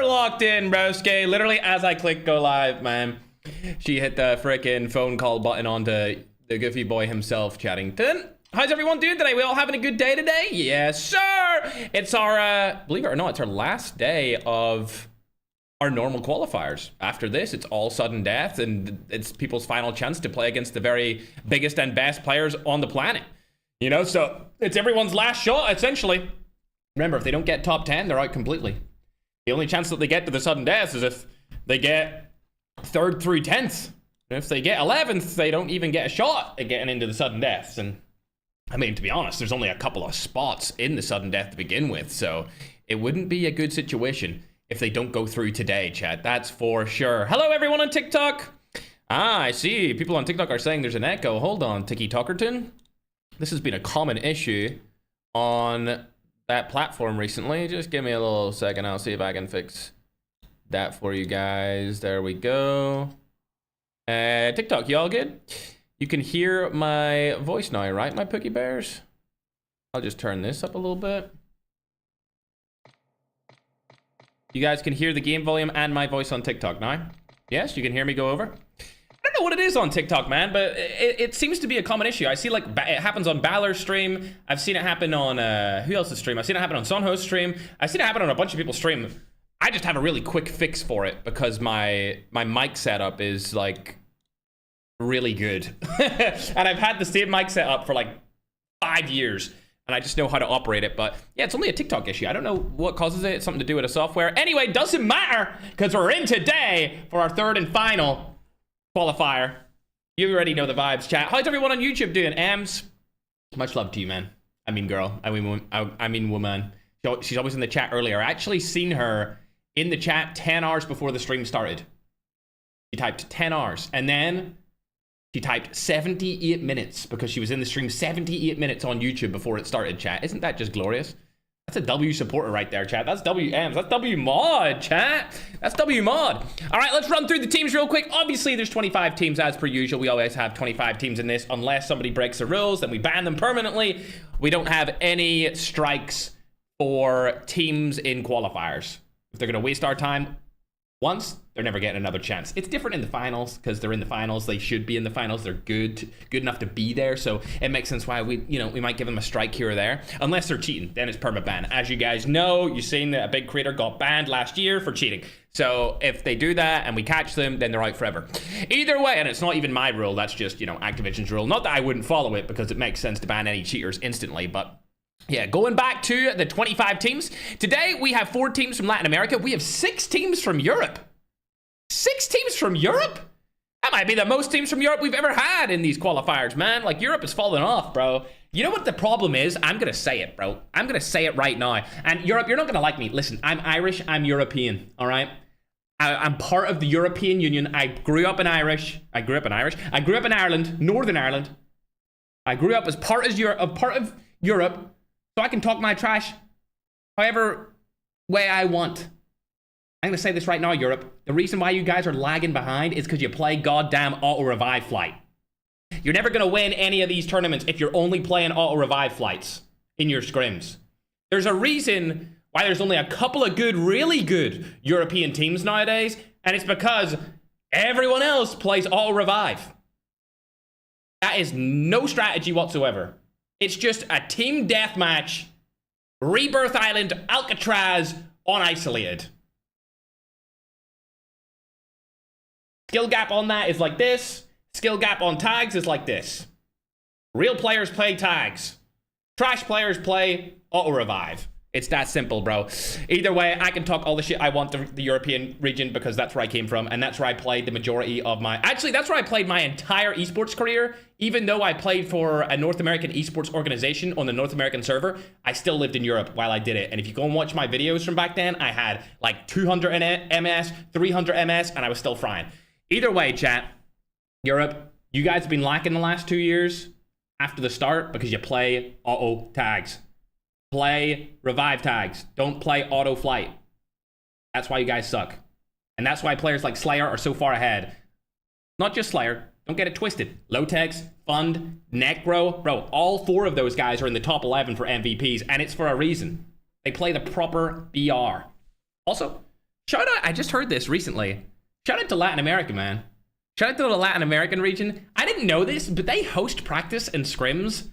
You're locked in, broski. Literally, as I click go live, man, she hit the freaking phone call button onto the goofy boy himself, Chattington. How's everyone doing today? We all having a good day today? Yes, sir. It's our, believe it or not, it's our last day of our normal qualifiers. After this, it's all sudden death, and it's people's final chance to play against the very biggest and best players on the planet. You know, so it's everyone's last shot, essentially. Remember, if they don't get top 10, they're out completely. The only chance that they get to the sudden death is if they get 3rd through 10th. And if they get 11th, they don't even get a shot at getting into the sudden deaths. And I mean, to be honest, there's only a couple of spots in the sudden death to begin with, so it wouldn't be a good situation if they don't go through today, chat. That's for sure. Hello, everyone on TikTok. I see. People on TikTok are saying there's an echo. Hold on, Tiki Talkerton. This has been a common issue on that platform recently. Just give me a little second. I'll see if I can fix that for you guys. There we go. TikTok, you all good? You can hear my voice now, right, my Pookie Bears? I'll just turn this up a little bit. You guys can hear the game volume and my voice on TikTok now? Yes, you can hear me go over? I don't know what it is on TikTok, man, but it seems to be a common issue. I see, like, it happens on Balor's stream. I've seen it happen on, who else's stream? I've seen it happen on Sonho's stream. I've seen it happen on a bunch of people's stream. I just have a really quick fix for it because my mic setup is, like, really good. And I've had the same mic setup for, like, 5 years. And I just know how to operate it, but yeah, it's only a TikTok issue. I don't know what causes it. It's something to do with the software. Anyway, doesn't matter, because we're in today for our 3rd and final qualifier. You already know the vibes, chat. How's everyone on YouTube doing? Ams, much love to you, man. I mean, girl. I mean, woman. She's always in the chat earlier. I actually seen her in the chat 10 hours before the stream started. She typed 10 hours, and then she typed 78 minutes because she was in the stream 78 minutes on YouTube before it started, chat. Isn't that just glorious? That's a W supporter right there, chat. That's WMs. That's W mod, chat. That's W mod. All right, let's run through the teams real quick. Obviously, there's 25 teams as per usual. We always have 25 teams in this. Unless somebody breaks the rules, then we ban them permanently. We don't have any strikes for teams in qualifiers. If they're going to waste our time once, they're never getting another chance. It's different in the finals because they're in the finals. They should be in the finals. They're good enough to be there. So it makes sense why we might give them a strike here or there. Unless they're cheating, then it's perma ban. As you guys know, you've seen that a big creator got banned last year for cheating. So if they do that and we catch them, then they're out forever. Either way, and it's not even my rule. That's just, Activision's rule. Not that I wouldn't follow it because it makes sense to ban any cheaters instantly, but yeah, going back to the 25 teams. Today, we have 4 teams from Latin America. We have 6 teams from Europe. 6 teams from Europe? That might be the most teams from Europe we've ever had in these qualifiers, man. Like, Europe is falling off, bro. You know what the problem is? I'm going to say it, bro. I'm going to say it right now. And Europe, you're not going to like me. Listen, I'm Irish. I'm European, all right? I'm part of the European Union. I grew up in Irish. I grew up in Ireland, Northern Ireland. I grew up as part of Europe. So I can talk my trash however way I want. I'm going to say this right now, Europe. The reason why you guys are lagging behind is because you play goddamn auto-revive flight. You're never going to win any of these tournaments if you're only playing auto-revive flights in your scrims. There's a reason why there's only a couple of good, really good European teams nowadays, and it's because everyone else plays auto-revive. That is no strategy whatsoever. It's just a team deathmatch, Rebirth Island, Alcatraz, on Isolated. Skill gap on that is like this. Skill gap on tags is like this. Real players play tags. Trash players play auto-revive. It's that simple, bro. Either way, I can talk all the shit I want to the European region because that's where I came from, and that's where I played the majority of my... Actually, that's where I played my entire esports career. Even though I played for a North American esports organization on the North American server, I still lived in Europe while I did it. And if you go and watch my videos from back then, I had like 200 MS, 300 MS, and I was still frying. Either way, chat, Europe, you guys have been lacking the last 2 years after the start because you play auto tags. Play revive tags. Don't play auto flight. That's why you guys suck. And that's why players like Slayer are so far ahead. Not just Slayer. Don't get it twisted. Lotex, Fund, Necro. Bro, all 4 of those guys are in the top 11 for MVPs, and it's for a reason. They play the proper BR. Also, Shout out, I just heard this recently. Shout out to Latin America, man. Shout out to the Latin American region. I didn't know this, but they host practice and scrims,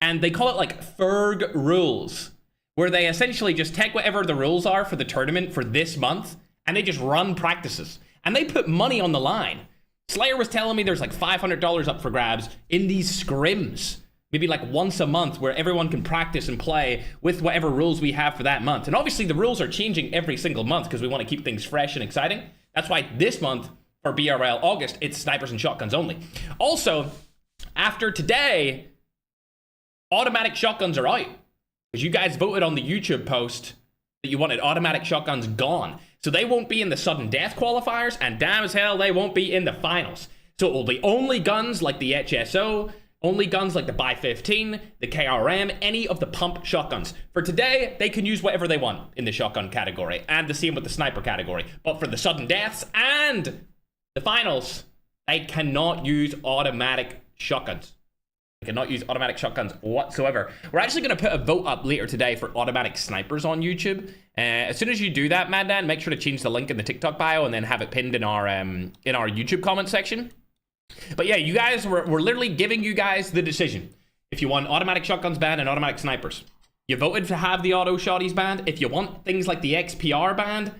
and they call it like Ferg rules, where they essentially just take whatever the rules are for the tournament for this month, and they just run practices. And they put money on the line. Slayer was telling me there's like $500 up for grabs in these scrims. Maybe like once a month where everyone can practice and play with whatever rules we have for that month. And obviously the rules are changing every single month because we want to keep things fresh and exciting. That's why this month for BRL August, it's snipers and shotguns only. Also, after today, automatic shotguns are out. Because you guys voted on the YouTube post that you wanted automatic shotguns gone. So they won't be in the sudden death qualifiers, and damn as hell they won't be in the finals. So it will be only guns like the HSO, only guns like the Buy 15, the KRM, any of the pump shotguns. For today, they can use whatever they want in the shotgun category, and the same with the sniper category. But for the sudden deaths and the finals, they cannot use automatic shotguns. They cannot use automatic shotguns whatsoever. We're actually going to put a vote up later today for automatic snipers on YouTube. As soon as you do that, Maddan, make sure to change the link in the TikTok bio and then have it pinned in our YouTube comment section. But yeah, you guys, we're literally giving you guys the decision. If you want automatic shotguns banned and automatic snipers. You voted to have the auto shotties banned. If you want things like the XPR banned,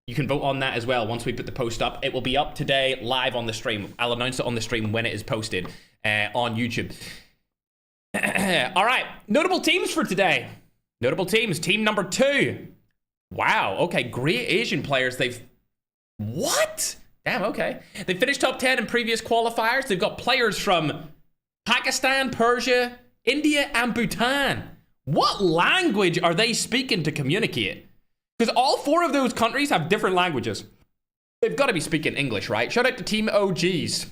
you can vote on that as well once we put the post up. It will be up today live on the stream. I'll announce it on the stream when it is posted on YouTube. All right, notable teams for today. Notable teams. Team number 2. Wow, okay, great Asian players. What? Damn, okay. They finished top 10 in previous qualifiers. They've got players from Pakistan, Persia, India, and Bhutan. What language are they speaking to communicate? Because all 4 of those countries have different languages. They've got to be speaking English, right? Shout out to Team OGs.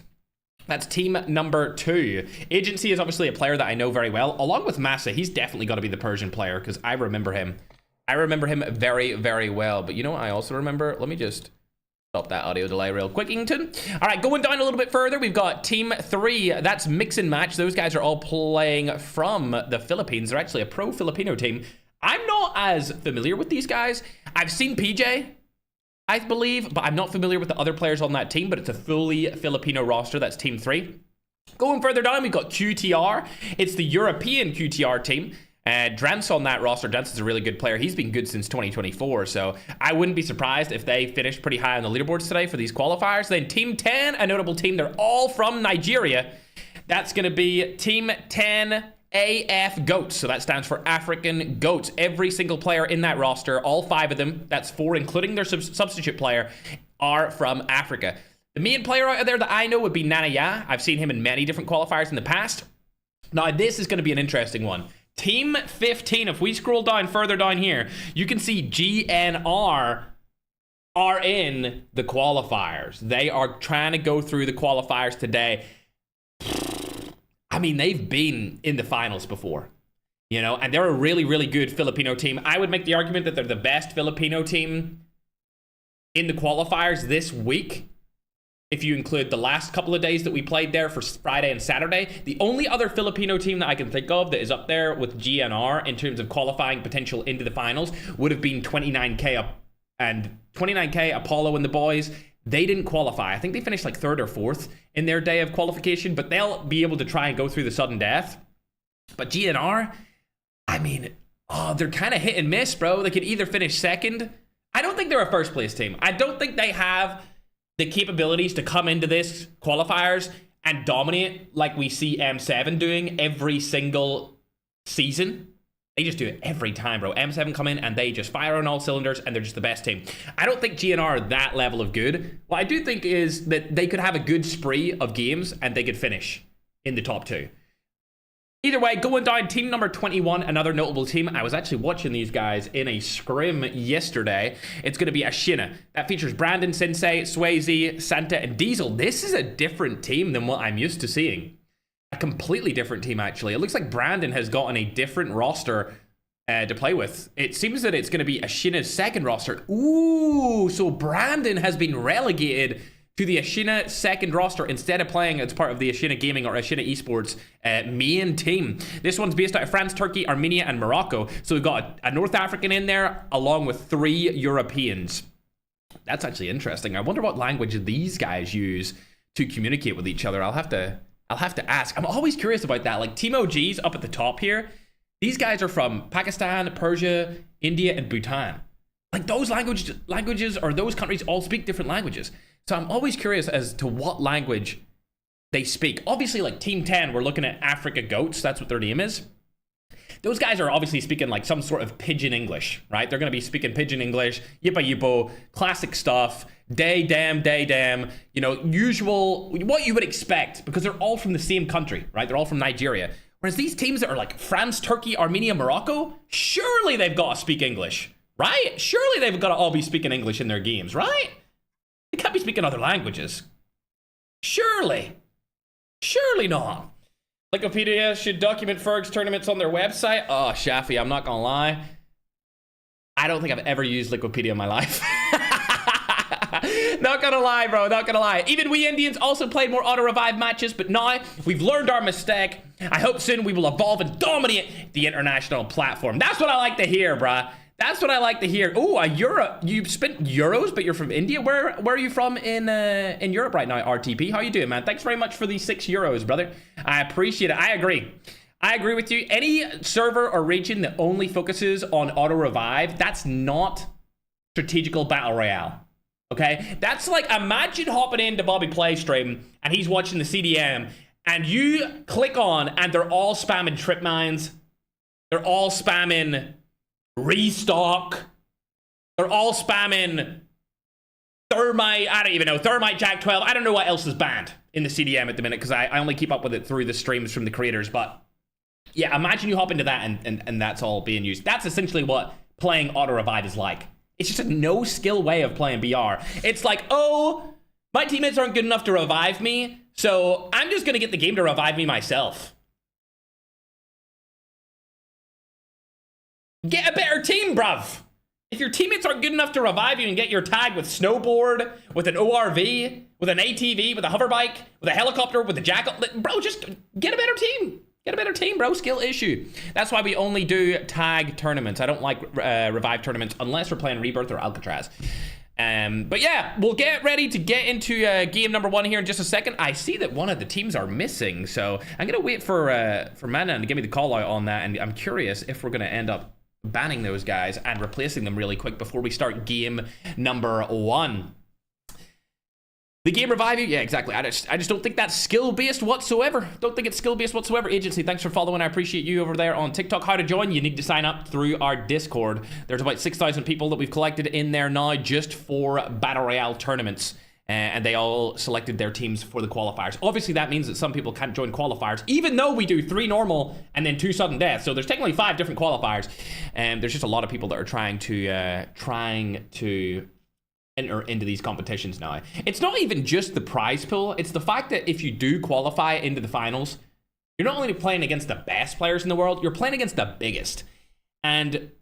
That's team number 2. Agency is obviously a player that I know very well, along with Massa. He's definitely got to be the Persian player because I remember him. I remember him very, very well. But you know what I also remember? Let me just stop that audio delay real quickington. All right, going down a little bit further, we've got team 3. That's mix and match. Those guys are all playing from the Philippines. They're actually a pro-Filipino team. I'm not as familiar with these guys. I've seen PJ, I believe, but I'm not familiar with the other players on that team, but it's a fully Filipino roster. That's team 3. Going further down, we've got QTR. It's the European QTR team. Drance on that roster. Drance is a really good player. He's been good since 2024, so I wouldn't be surprised if they finished pretty high on the leaderboards today for these qualifiers. Then Team 10, a notable team. They're all from Nigeria. That's going to be Team 10 AF Goats. So that stands for African Goats. Every single player in that roster, all 5 of them, that's 4, including their substitute player, are from Africa. The main player out there that I know would be Nanaya. I've seen him in many different qualifiers in the past. Now, this is going to be an interesting one. Team 15, if we scroll down further down here, you can see GNR are in the qualifiers. They are trying to go through the qualifiers today. I mean, they've been in the finals before, you know, and they're a really, really good Filipino team. I would make the argument that they're the best Filipino team in the qualifiers this week. If you include the last couple of days that we played there for Friday and Saturday. The only other Filipino team that I can think of that is up there with GNR in terms of qualifying potential into the finals would have been 29K and 29K, Apollo and the boys. They didn't qualify. I think they finished like 3rd or 4th in their day of qualification, but they'll be able to try and go through the sudden death. But GNR, I mean, they're kind of hit and miss, bro. They could either finish 2nd. I don't think they're a first place team. I don't think they have the capabilities to come into this qualifiers and dominate like we see M7 doing every single season. They just do it every time, bro. M7 come in and they just fire on all cylinders and they're just the best team. I don't think GNR are that level of good. What I do think is that they could have a good spree of games and they could finish in the top 2. Either way, going down, team number 21, another notable team. I was actually watching these guys in a scrim yesterday. It's going to be Ashina. That features Brandon, Sensei, Swayze, Santa, and Diesel. This is a different team than what I'm used to seeing. A completely different team, actually. It looks like Brandon has gotten a different roster to play with. It seems that it's going to be Ashina's 2nd roster. Ooh, so Brandon has been relegated to the Ashina 2nd roster instead of playing as part of the Ashina Gaming or Ashina Esports main team. This one's based out of France, Turkey, Armenia, and Morocco. So we've got a North African in there along with 3 Europeans. That's actually interesting. I wonder what language these guys use to communicate with each other. I'll have to ask. I'm always curious about that. Like Team OG's up at the top here. These guys are from Pakistan, Persia, India, and Bhutan. Like those languages or those countries all speak different languages. So I'm always curious as to what language they speak. Obviously, like Team 10, we're looking at Africa Goats. That's what their name is. Those guys are obviously speaking like some sort of pidgin English, right? They're going to be speaking pidgin English, yippa yippo, classic stuff, day damn, you know, usual, what you would expect, because they're all from the same country, right? They're all from Nigeria. Whereas these teams that are like France, Turkey, Armenia, Morocco, surely they've got to speak English, right? Surely they've got to all be speaking English in their games, right? They can't be speaking other languages. Surely not. Wikipedia should document Ferg's tournaments on their website. Oh, Shafi, I'm not gonna lie. I don't think I've ever used Wikipedia in my life. Not gonna lie, bro, not gonna lie. Even we Indians also played more auto-revive matches, but now we've learned our mistake. I hope soon we will evolve and dominate the international platform. That's what I like to hear, bruh. That's what I like to hear. Oh, a euro. You spent euros, but you're from India. Where are you from in Europe right now, RTP? How you doing, man? Thanks very much for the 6 euros, brother. I appreciate it. I agree with you. Any server or region that only focuses on auto revive, that's not strategical battle royale. Okay, that's like, imagine hopping into Bobby Play stream and he's watching the CDM, and you click on and they're all spamming trip mines. They're all spamming restock. They're all spamming thermite. I don't even know, thermite jack 12. I don't know what else is banned in the CDM at the minute, because I only keep up with it through the streams from the creators. But yeah, imagine you hop into that and that's all being used. That's essentially what playing auto revive is like. It's just a no skill way of playing BR. It's like, oh, my teammates aren't good enough to revive me, so I'm just gonna get the game to revive me myself. Get a better team, bruv. If your teammates aren't good enough to revive you and get your tag with snowboard, with an ORV, with an ATV, with a hoverbike, with a helicopter, with a jackal, bro, just get a better team. Get a better team, bro. Skill issue. That's why we only do tag tournaments. I don't like revive tournaments unless we're playing Rebirth or Alcatraz. But yeah, we'll get ready to get into game number 1 here in just a second. I see that one of the teams are missing, so I'm gonna wait for Manan to give me the call out on that, and I'm curious if we're gonna end up banning those guys and replacing them really quick before we start game number 1. The game revive you? Yeah, exactly. I just don't think that's skill-based whatsoever. Don't think it's skill-based whatsoever. Agency, thanks for following. I appreciate you over there on TikTok. How to join? You need to sign up through our Discord. There's about 6,000 people that we've collected in there now just for Battle Royale tournaments. And they all selected their teams for the qualifiers. Obviously, that means that some people can't join qualifiers, even though we do 3 normal and then 2 sudden death. So there's technically 5 different qualifiers. And there's just a lot of people that are trying to enter into these competitions now. It's not even just the prize pool. It's the fact that if you do qualify into the finals, you're not only playing against the best players in the world, you're playing against the biggest. And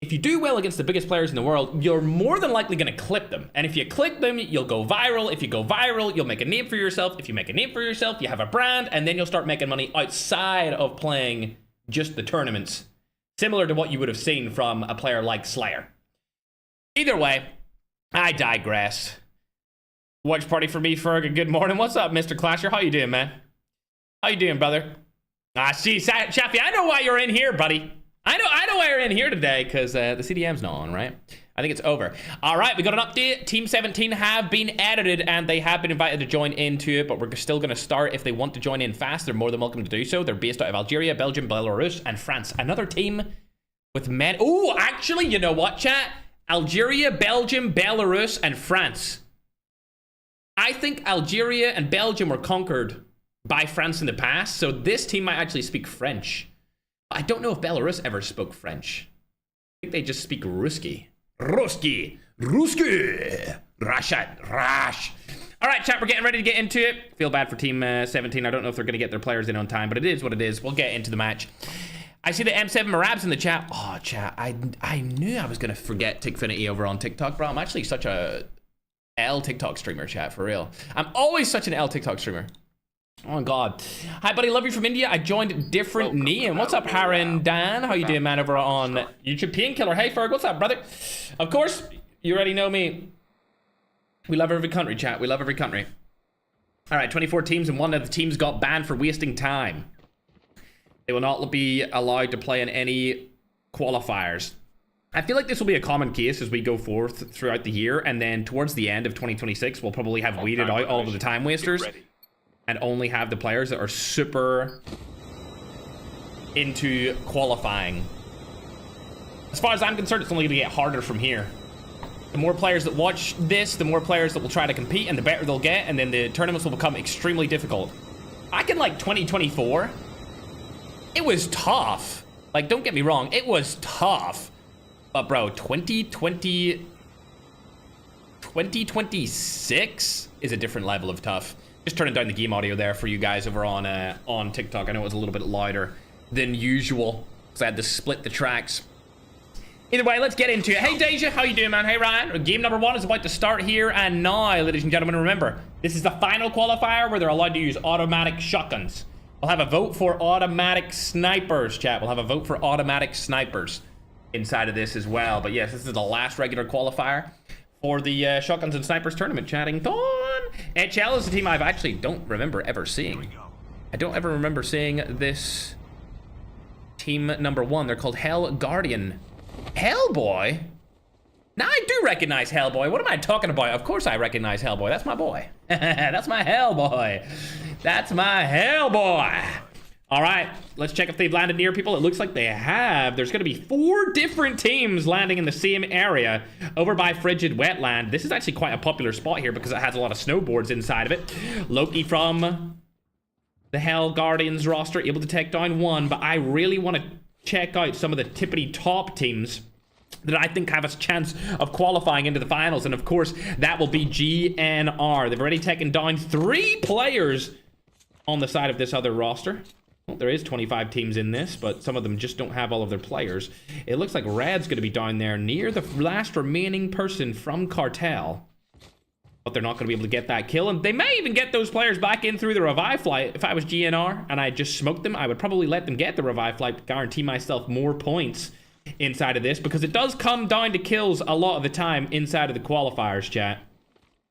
if you do well against the biggest players in the world, you're more than likely going to clip them. And if you clip them, you'll go viral. If you go viral, you'll make a name for yourself. If you make a name for yourself, you have a brand, and then you'll start making money outside of playing just the tournaments, similar to what you would have seen from a player like Slayer. Either way, I digress. Watch party for me, Ferg. Good morning. What's up, Mr. Clasher? How you doing, man? How you doing, brother? See, Chaffee, I know why you're in here, buddy. I know why you're in here today, because the CDM's not on, right? I think it's over. All right, we got an update. Team 17 have been edited, and they have been invited to join into it, but we're still going to start. If they want to join in fast, they're more than welcome to do so. They're based out of Algeria, Belgium, Belarus, and France. Another team with men. Oh, actually, you know what, chat? Algeria, Belgium, Belarus, and France. I think Algeria and Belgium were conquered by France in the past, so this team might actually speak French. I don't know if Belarus ever spoke French. I think they just speak Ruski. Ruski. Rash. All right, chat, we're getting ready to get into it. Feel bad for Team 17. I don't know if they're going to get their players in on time, but it is what it is. We'll get into the match. I see the M7 Marabs in the chat. Oh, chat, I knew I was going to forget Tickfinity over on TikTok, bro. I'm actually such a L TikTok streamer, chat, for real. I'm always such an L TikTok streamer. Oh my god. Hi buddy, love you from India. I joined different knee. And what's up, Haran Dan? How you doing, man, over on YouTube? Painkiller. Hey Ferg, what's up, brother? Of course, you already know me. We love every country, chat. We love every country. All right, 24 teams, and one of the teams got banned for wasting time. They will not be allowed to play in any qualifiers. I feel like this will be a common case as we go forth throughout the year, and then towards the end of 2026, we'll probably have weeded out all of the time wasters and only have the players that are super into qualifying. As far as I'm concerned, it's only going to get harder from here. The more players that watch this, the more players that will try to compete, and the better they'll get, and then the tournaments will become extremely difficult. Back in like 2024, it was tough. Like, don't get me wrong, it was tough. But bro, 2026 is a different level of tough. Just turning down the game audio there for you guys over on TikTok. I know it was a little bit louder than usual, because I had to split the tracks. Either way, let's get into it. Hey, Deja, how you doing, man? Hey, Ryan. Game number 1 is about to start here and now, ladies and gentlemen. Remember, this is the final qualifier where they're allowed to use automatic shotguns. We'll have a vote for automatic snipers, chat. We'll have a vote for automatic snipers inside of this as well. But yes, this is the last regular qualifier for the shotguns and snipers tournament. Chatting Dawn. HL is a team I actually don't remember ever seeing. I don't ever remember seeing this team number 1. They're called Hell Guardian. Hellboy? Now I do recognize Hellboy. What am I talking about? Of course I recognize Hellboy. That's my boy. That's my Hellboy. That's my Hellboy. All right, let's check if they've landed near people. It looks like they have. There's going to be 4 different teams landing in the same area over by Frigid Wetland. This is actually quite a popular spot here because it has a lot of snowboards inside of it. Loki from the Hell Guardians roster able to take down 1, but I really want to check out some of the tippity top teams that I think have a chance of qualifying into the finals. And of course, that will be GNR. They've already taken down 3 players on the side of this other roster. Well, there is 25 teams in this, but some of them just don't have all of their players. It looks like Red's going to be down there near the last remaining person from Cartel. But they're not going to be able to get that kill. And they may even get those players back in through the revive flight. If I was GNR and I just smoked them, I would probably let them get the revive flight to guarantee myself more points inside of this. Because it does come down to kills a lot of the time inside of the qualifiers, chat.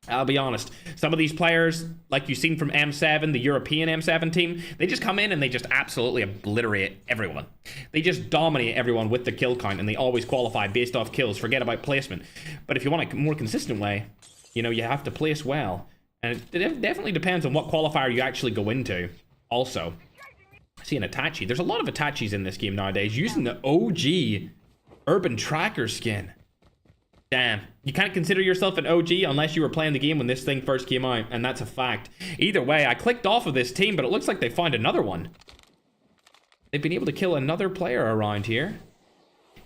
I'll be honest. Some of these players, like you've seen from M7, the European M7 team, they just come in and they just absolutely obliterate everyone. They just dominate everyone with the kill count. And they always qualify based off kills. Forget about placement. But if you want a more consistent way, you know, you have to place well. And it definitely depends on what qualifier you actually go into. Also, I see an Itachi. There's a lot of Itachis in this game nowadays using the OG Urban Tracker skin. Damn. You can't consider yourself an OG unless you were playing the game when this thing first came out. And that's a fact. Either way, I clicked off of this team, but it looks like they found another one. They've been able to kill another player around here.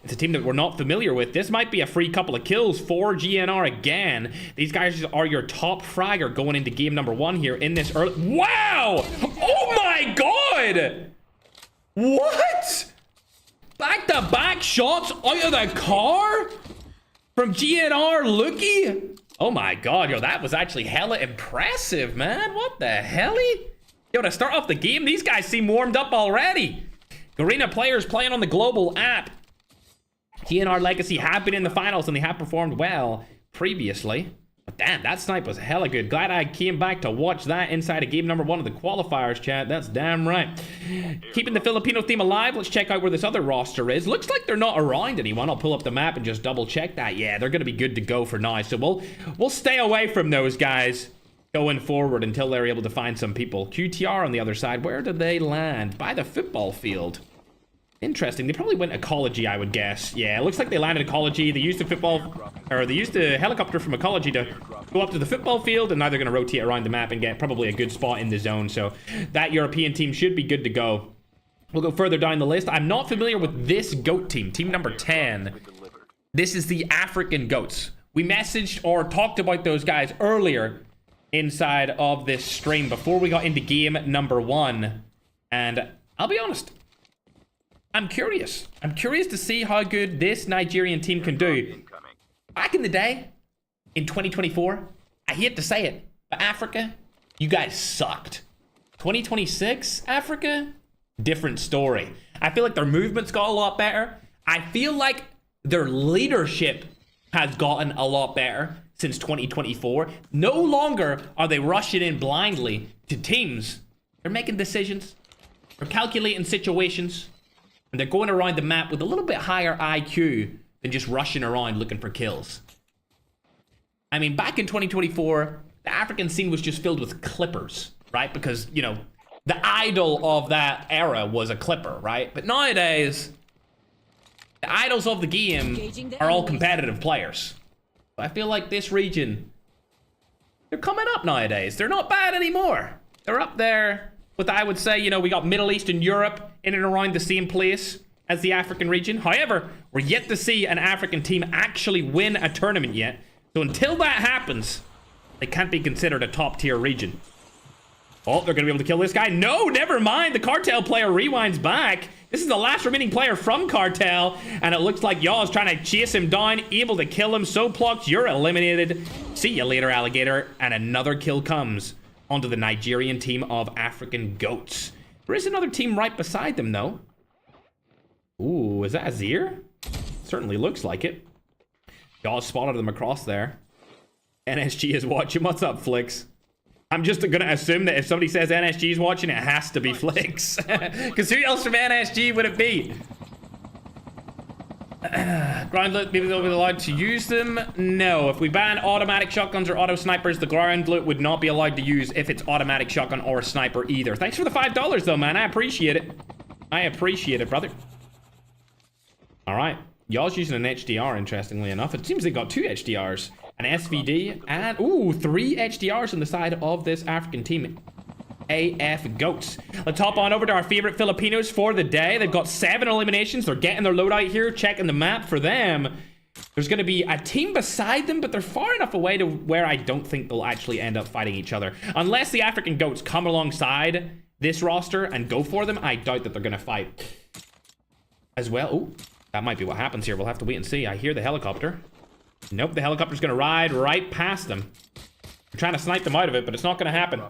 It's a team that we're not familiar with. This might be a free couple of kills for GNR again. These guys are your top fragger going into game number 1 here in this early... Wow! Oh my god! What? Back-to-back shots out of the car? From GNR Lookie? Oh my god, yo, that was actually hella impressive, man. What the helly? Yo, to start off the game, these guys seem warmed up already. Garena players playing on the global app. GNR Legacy have been in the finals and they have performed well previously. But damn, that snipe was hella good. Glad I came back to watch that inside of game number 1 of the qualifiers, chat. That's damn right. Keeping the Filipino theme alive, let's check out where this other roster is. Looks like they're not around anyone. I'll pull up the map and just double check that. Yeah, they're going to be good to go for now. So we'll stay away from those guys going forward until they're able to find some people. QTR on the other side, where did they land? By the football field. Interesting. They probably went ecology, I would guess. Yeah, it looks like they landed ecology. They used the football, or they used the helicopter from ecology to go up to the football field, and now they're going to rotate around the map and get probably a good spot in the zone. So that European team should be good to go. We'll go further down the list. I'm not familiar with this GOAT team, team number 10. This is the African GOATs. We messaged or talked about those guys earlier inside of this stream before we got into game number 1. And I'll be honest, I'm curious. I'm curious to see how good this Nigerian team can do. Back in the day, in 2024, I hate to say it, but Africa, you guys sucked. 2026, Africa, different story. I feel like their movements got a lot better. I feel like their leadership has gotten a lot better. since 2024. No longer are they rushing in blindly to teams. They're making decisions. They're calculating situations. And they're going around the map with a little bit higher IQ than just rushing around looking for kills. I mean, back in 2024, the African scene was just filled with clippers, right? Because, you know, the idol of that era was a clipper, right? But nowadays, the idols of the game are all competitive players. I feel like this region, they're coming up nowadays. They're not bad anymore. They're up there with, I would say, you know, we got Middle East and Europe in and around the same place as the African region. However, we're yet to see an African team actually win a tournament yet. So until that happens, they can't be considered a top tier region. Oh, they're going to be able to kill this guy. No, never mind. The Cartel player rewinds back. This is the last remaining player from Cartel. And it looks like Yaw is trying to chase him down. Able to kill him. So plucked. You're eliminated. See you later, alligator. And another kill comes onto the Nigerian team of African goats. There is another team right beside them, though. Ooh, is that Azir? Certainly looks like it. Yaw spotted them across there. NSG is watching. What's up, Flicks? I'm just gonna assume that if somebody says NSG is watching, it has to be Flicks. Because who else from NSG would it be? Ground loot, maybe they'll be allowed to use them? No. If we ban automatic shotguns or auto snipers, the ground loot would not be allowed to use if it's automatic shotgun or sniper either. Thanks for the $5 though, man. I appreciate it. I appreciate it, brother. Alright. Y'all's using an HDR, interestingly enough. It seems they got 2 HDRs. An SVD and, ooh, 3 HDRs on the side of this African team. AF Goats. Let's hop on over to our favorite Filipinos for the day. They've got 7 eliminations. They're getting their loadout here, checking the map for them. There's going to be a team beside them, but they're far enough away to where I don't think they'll actually end up fighting each other. Unless the African Goats come alongside this roster and go for them, I doubt that they're going to fight as well. Ooh, that might be what happens here. We'll have to wait and see. I hear the helicopter. Nope, the helicopter's gonna ride right past them. We're trying to snipe them out of it, but it's not gonna happen.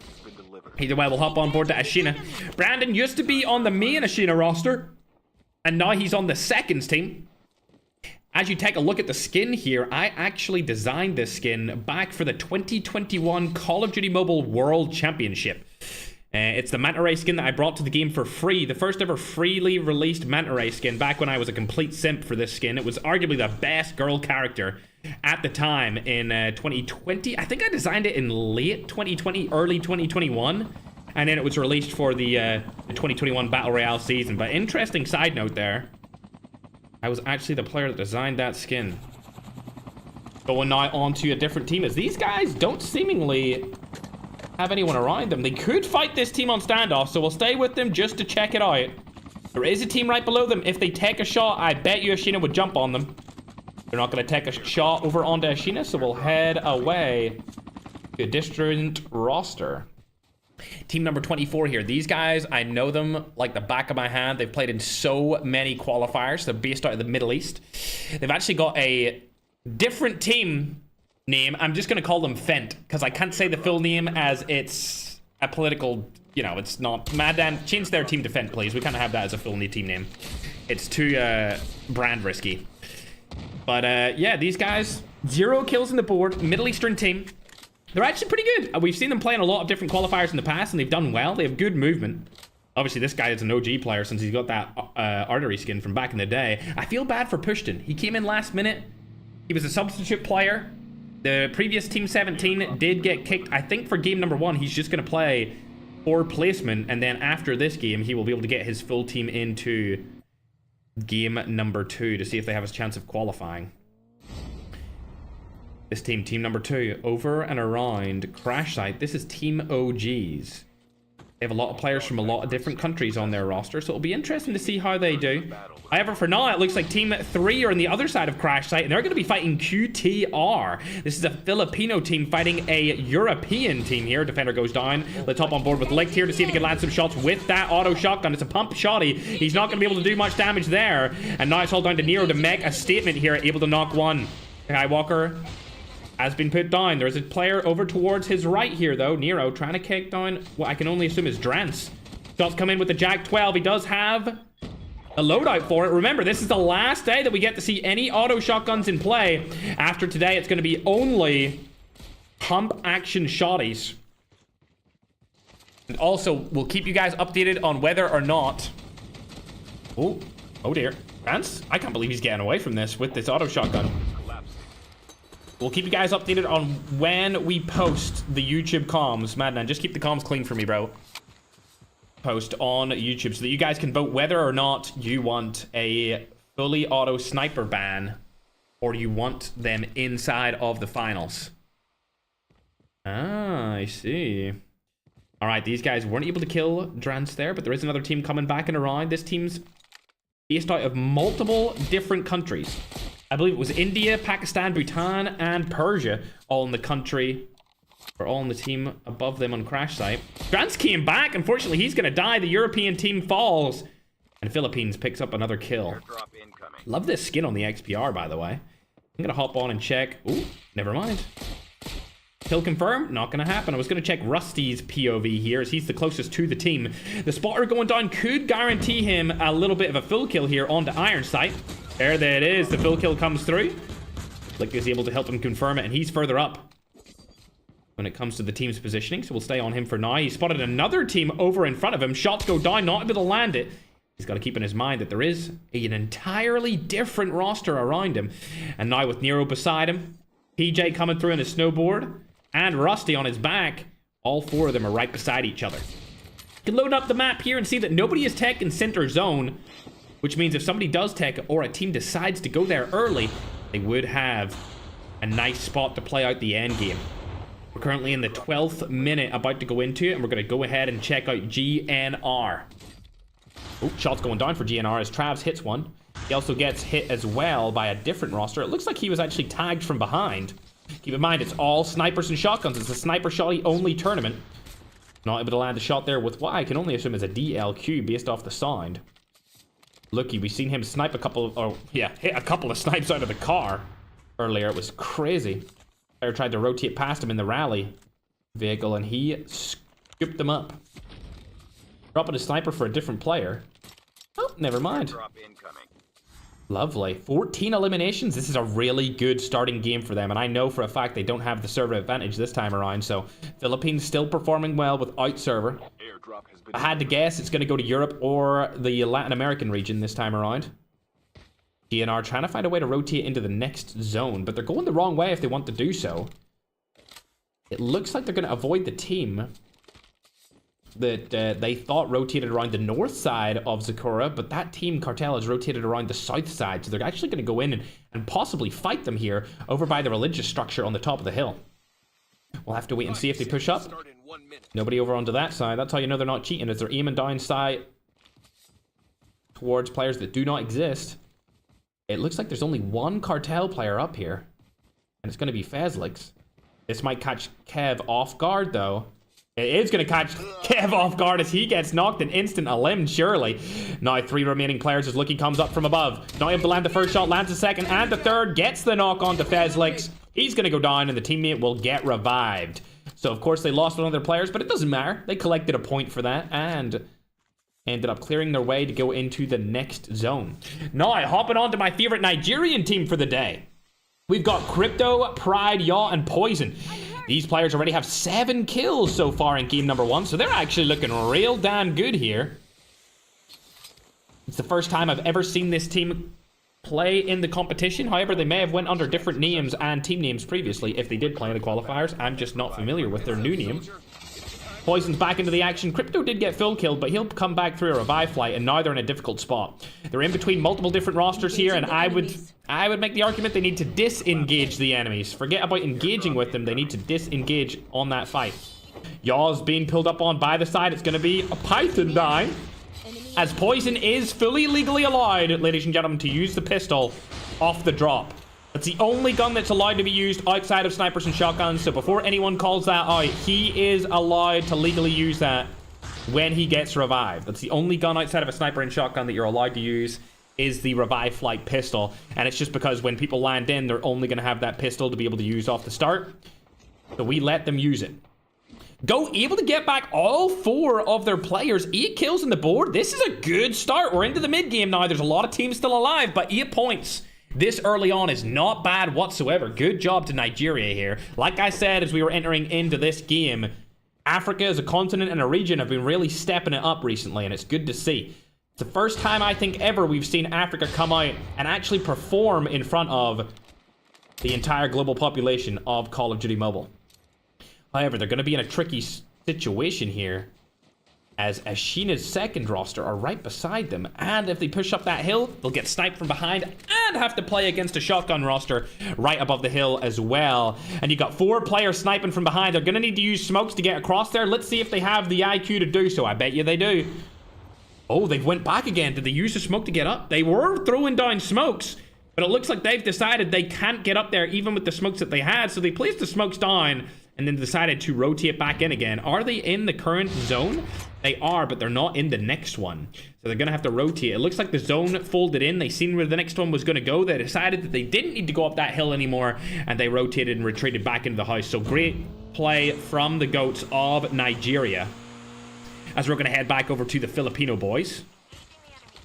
Either way, we'll hop on board to Ashina. Brandon used to be on the main Ashina roster, and now he's on the seconds team. As you take a look at the skin here, I actually designed this skin back for the 2021 Call of Duty Mobile World Championship. It's the Manta Ray skin that I brought to the game for free. The first ever freely released Manta Ray skin back when I was a complete simp for this skin. It was arguably the best girl character at the time in 2020. I think I designed it in late 2020, early 2021. And then it was released for the 2021 Battle Royale season. But interesting side note there. I was actually the player that designed that skin. Going now on to a different team, as these guys don't seemingly have anyone around them. They could fight this team on standoff, so we'll stay with them just to check it out. There is a team right below them. If they take a shot, I bet you Ashina would jump on them. They're not going to take a shot over onto Ashina, so we'll head away to a distant roster. Team number 24 here. These guys, I know them like the back of my hand. They've played in so many qualifiers. They're based out of the Middle East. They've actually got a different team name. I'm just going to call them Fent, because I can't say the full name as it's a political, you know, it's not. Madam, change their team to Fent, please. We can't have that as a full team name. It's too brand risky. But yeah, these guys, 0 kills on the board, Middle Eastern team. They're actually pretty good. We've seen them play in a lot of different qualifiers in the past, and they've done well. They have good movement. Obviously, this guy is an OG player since he's got that artery skin from back in the day. I feel bad for Pushton. He came in last minute. He was a substitute player. The previous Team 17 did get kicked, I think, for game number 1. He's just going to play for placement, and then after this game, he will be able to get his full team into game number 2 to see if they have a chance of qualifying. This team, team number 2, over and around Crash Site. This is Team OGs. They have a lot of players from a lot of different countries on their roster, so it'll be interesting to see how they do. However, for now, it looks like Team 3 are on the other side of Crash Site, and they're going to be fighting QTR. This is a Filipino team fighting a European team here. Defender goes down. Let's hop on board with Licht here to see if he can land some shots with that auto shotgun. It's a pump shotty. He's not going to be able to do much damage there. And now it's all down to Nero to make a statement here, able to knock one. Skywalker has been put down. There's a player over towards his right here, though. Nero trying to kick down what I can only assume is Drance. Shots come in with the Jack 12. He does have a loadout for it. Remember, this is the last day that we get to see any auto shotguns in play. After today, it's going to be only pump action shotties. And also, we'll keep you guys updated on whether or not... Oh dear. Vance, I can't believe he's getting away from this with this auto shotgun. We'll keep you guys updated on when we post the YouTube comms. Madman, just keep the comms clean for me, bro. Post on YouTube so that you guys can vote whether or not you want a fully auto sniper ban or you want them inside of the finals. Ah, I see. All right, these guys weren't able to kill Drance there, but there is another team coming back and around. This team's based out of multiple different countries. I believe it was India, Pakistan, Bhutan, and Persia, all in the country, or all in the team above them on crash site. Drance came back. Unfortunately, he's going to die. The European team falls, and Philippines picks up another kill. Love this skin on the XPR, by the way. I'm going to hop on and check. Ooh, never mind. Kill confirm, not going to happen. I was going to check Rusty's POV here as he's the closest to the team. The spotter going down could guarantee him a little bit of a full kill here onto Iron Sight. There it is. The full kill comes through. Flick is able to help him confirm it, and he's further up when it comes to the team's positioning, so we'll stay on him for now. He spotted another team over in front of him. Shots go down, not able to land it. He's got to keep in his mind that there is an entirely different roster around him. And now with Nero beside him, PJ coming through on his snowboard, and Rusty on his back, all four of them are right beside each other. You can load up the map here and see that nobody is tech in center zone, which means if somebody does tech or a team decides to go there early, they would have a nice spot to play out the end game. We're currently in the 12th minute, about to go into it, and we're going to go ahead and check out GNR. Oh, shots going down for GNR as Travs hits one. He also gets hit as well by a different roster. It looks like he was actually tagged from behind. Keep in mind, it's all snipers and shotguns. It's a sniper shotty only tournament. Not able to land a shot there with what I can only assume is a DLQ based off the sound. Looky, we've seen him snipe a couple of, hit a couple of snipes out of the car earlier. It was crazy. Player tried to rotate past him in the rally vehicle, and he scooped them up. Dropping a sniper for a different player. Oh, never mind. Lovely. 14 eliminations. This is a really good starting game for them, and I know for a fact they don't have the server advantage this time around, so Philippines still performing well without server. I had to guess it's going to go to Europe or the Latin American region this time around. GNR trying to find a way to rotate into the next zone, but they're going the wrong way if they want to do so. It looks like they're going to avoid the team that they thought rotated around the north side of Zakura, but that team Cartel has rotated around the south side, so they're actually going to go in and possibly fight them here over by the religious structure on the top of the hill. We'll have to wait and see if they push up. Nobody over onto that side. That's how you know they're not cheating, is they're aiming down side towards players that do not exist. It looks like there's only one Cartel player up here, and it's going to be Fezlix. This might catch Kev off guard, though. It is going to catch Kev off guard as he gets knocked an instant limb, surely. Now 3 remaining players as Lucky comes up from above. Not able to land the first shot, lands the second, and the third. Gets the knock on to Fezlix. He's going to go down, and the teammate will get revived. So, of course, they lost one of their players, but it doesn't matter. They collected a point for that, and ended up clearing their way to go into the next zone. Now, hopping on to my favorite Nigerian team for the day. We've got Crypto, Pride, Yaw, and Poison. These players already have 7 kills so far in game number 1, so they're actually looking real damn good here. It's the first time I've ever seen this team play in the competition. However, they may have went under different names and team names previously if they did play in the qualifiers. I'm just not familiar with their new name. Poison's back into the action. Crypto did get full killed, but he'll come back through a revive flight, and now they're in a difficult spot. They're in between multiple different rosters here, and I would make the argument they need to disengage the enemies. Forget about engaging with them. They need to disengage on that fight. Yaw's being pulled up on by the side. It's going to be a Python die, as Poison is fully legally allowed, ladies and gentlemen, to use the pistol off the drop. That's the only gun that's allowed to be used outside of snipers and shotguns, so before anyone calls that out, he is allowed to legally use that when he gets revived. That's the only gun outside of a sniper and shotgun that you're allowed to use is the revive flight pistol, and it's just because when people land in, they're only going to have that pistol to be able to use off the start, so we let them use it. Go able to get back all 4 of their players. 8 kills on the board. This is a good start. We're into the mid game now. There's a lot of teams still alive, but 8 points this early on is not bad whatsoever. Good job to Nigeria here. Like I said, as we were entering into this game, Africa as a continent and a region have been really stepping it up recently, and it's good to see. It's the first time I think ever we've seen Africa come out and actually perform in front of the entire global population of Call of Duty Mobile. However, they're going to be in a tricky situation here, as Ashina's second roster are right beside them, and if they push up that hill, they'll get sniped from behind and have to play against a shotgun roster right above the hill as well. And you got 4 players sniping from behind. They're gonna need to use smokes to get across there. Let's see if they have the IQ to do so. I bet you they do. Oh, they went back again. Did they use the smoke to get up? They were throwing down smokes, but it looks like they've decided they can't get up there even with the smokes that they had, so they placed the smokes down and then decided to rotate back in again. Are they in the current zone? They are, but they're not in the next one. So they're going to have to rotate. It looks like the zone folded in. They seen where the next one was going to go. They decided that they didn't need to go up that hill anymore, and they rotated and retreated back into the house. So great play from the GOATs of Nigeria. As we're going to head back over to the Filipino boys.